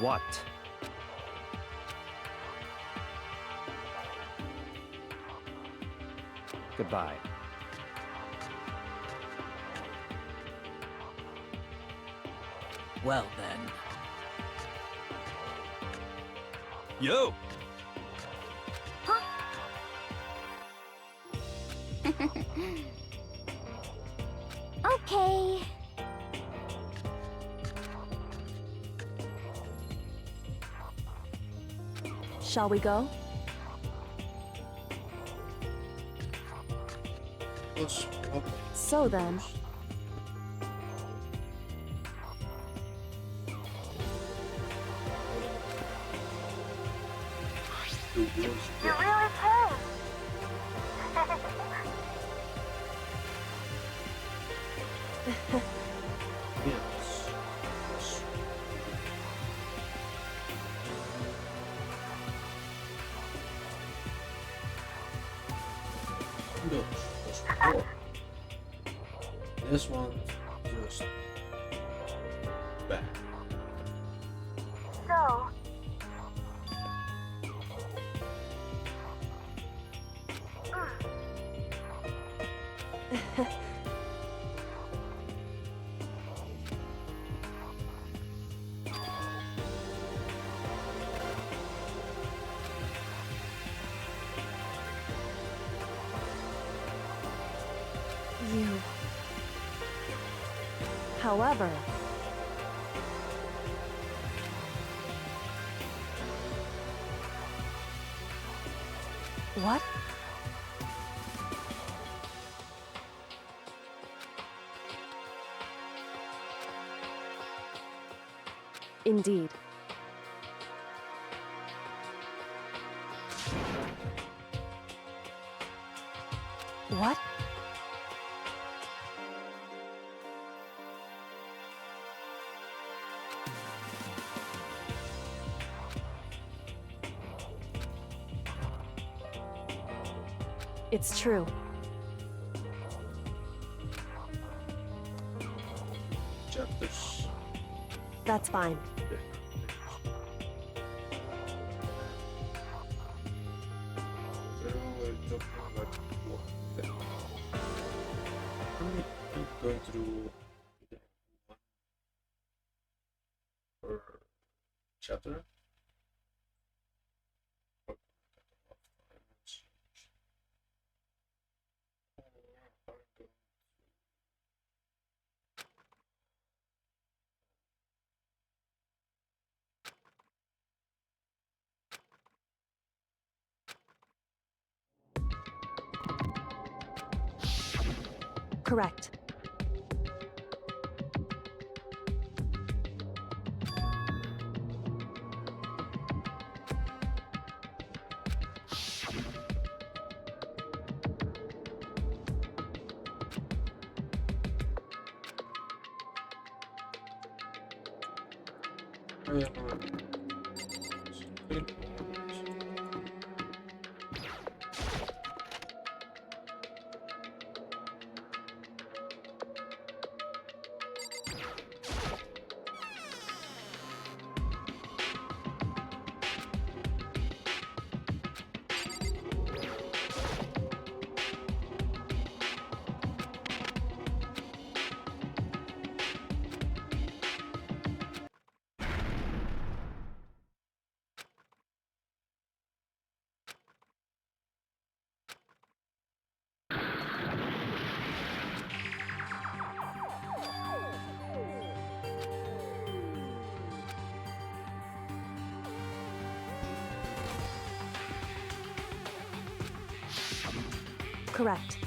E: What? Goodbye.
J: well then.
I: Yo!
L: Okay.
H: Shall we go? So then,
C: You really
L: can.
C: Yes. Good. Just four. This one just back.
L: So,
H: you... However... What? Indeed. What? It's true.
C: Chapters.
H: That's fine.
C: I'm going through one per chapter.
H: Correct. Correct.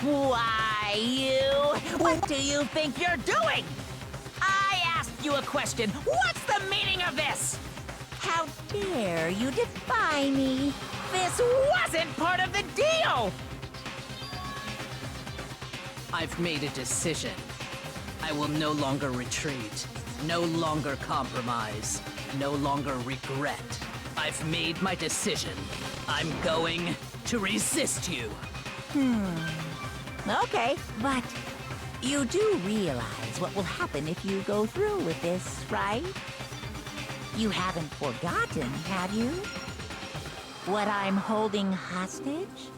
G: Why, you? What do you think you're doing? I asked you a question. What's the meaning of this? How dare you defy me? This wasn't part of the deal!
J: I've made a decision. I will no longer retreat, no longer compromise, no longer regret. I've made my decision. I'm going to resist you.
G: Okay, but you do realize what will happen if you go through with this, right? You haven't forgotten, have you? what I'm holding hostage?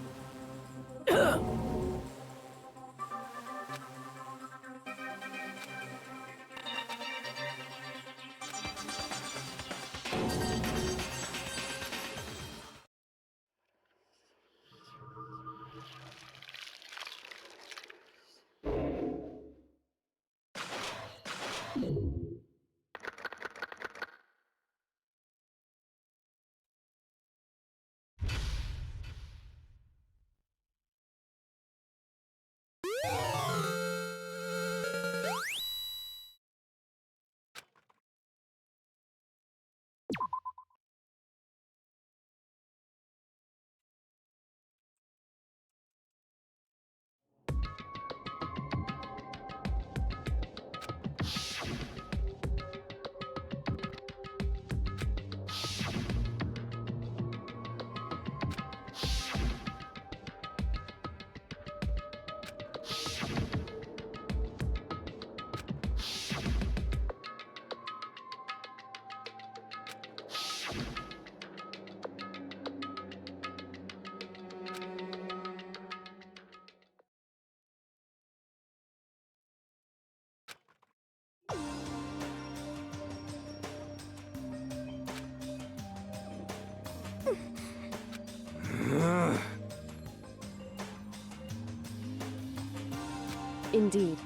H: Indeed.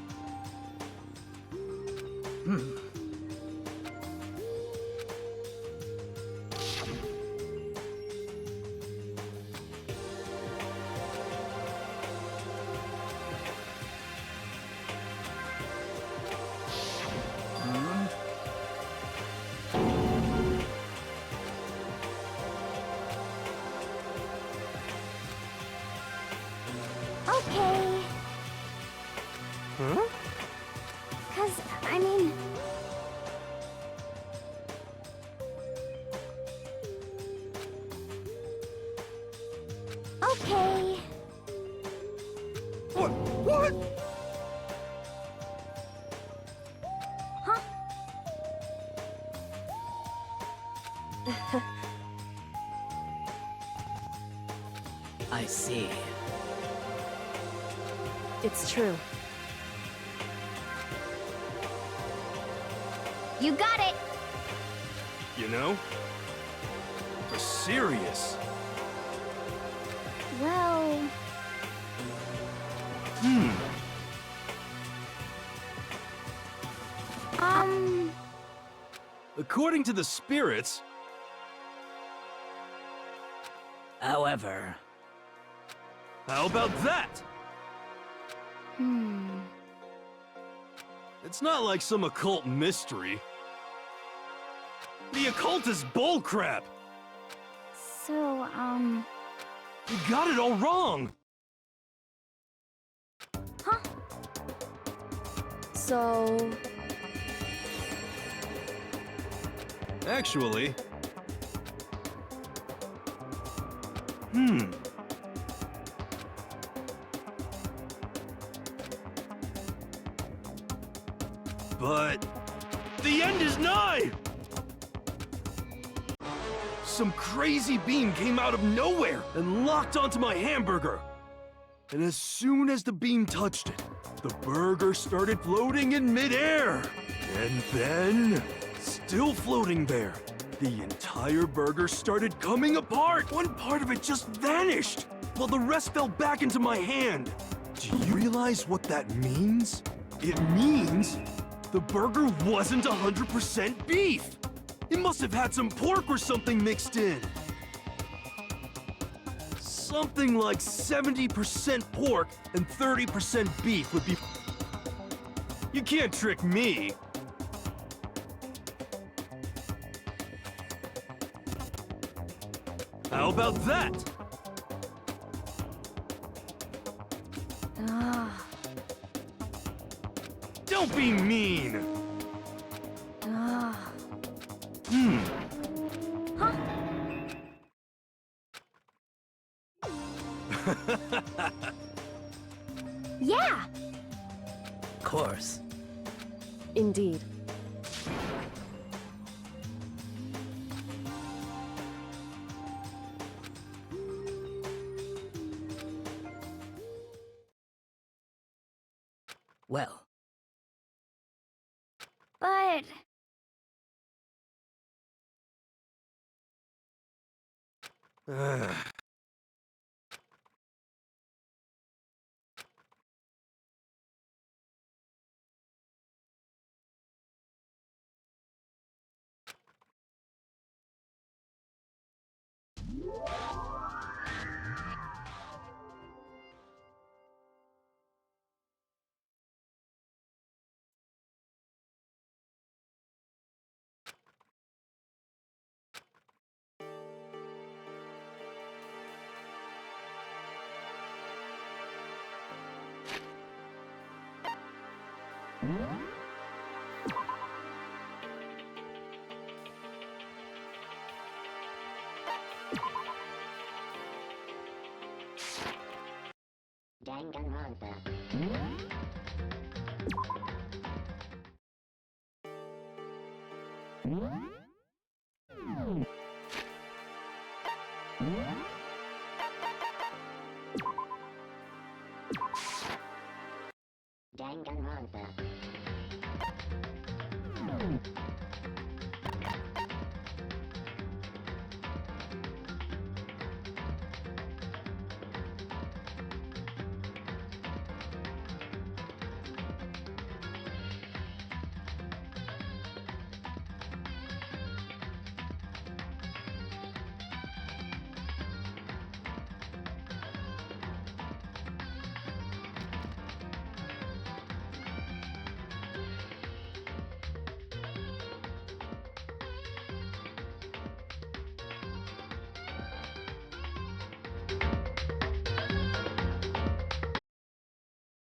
L: Okay.
I: Huh?
L: 'Cause, I mean... Okay.
I: What?
L: Huh?
J: I see.
H: It's true.
L: You got it!
I: You know? For serious.
L: Well...
I: According to the spirits...
J: However...
I: How about that? It's not like some occult mystery. The occult is bullcrap!
L: So,
I: You got it all wrong!
L: Huh?
H: So...
I: Actually... But... the end is nigh! Some crazy beam came out of nowhere and locked onto my hamburger. And as soon as the beam touched it, the burger started floating in midair. And then, still floating there, the entire burger started coming apart. One part of it just vanished, while the rest fell back into my hand. Do you realize what that means? It means the burger wasn't 100% beef. It must have had some pork or something mixed in. Something like 70% pork and 30% beef would be... You can't trick me. How about that? Don't be mean.
L: Yeah!
J: Of course.
H: Indeed.
J: Well,
L: But
N: danganronpa.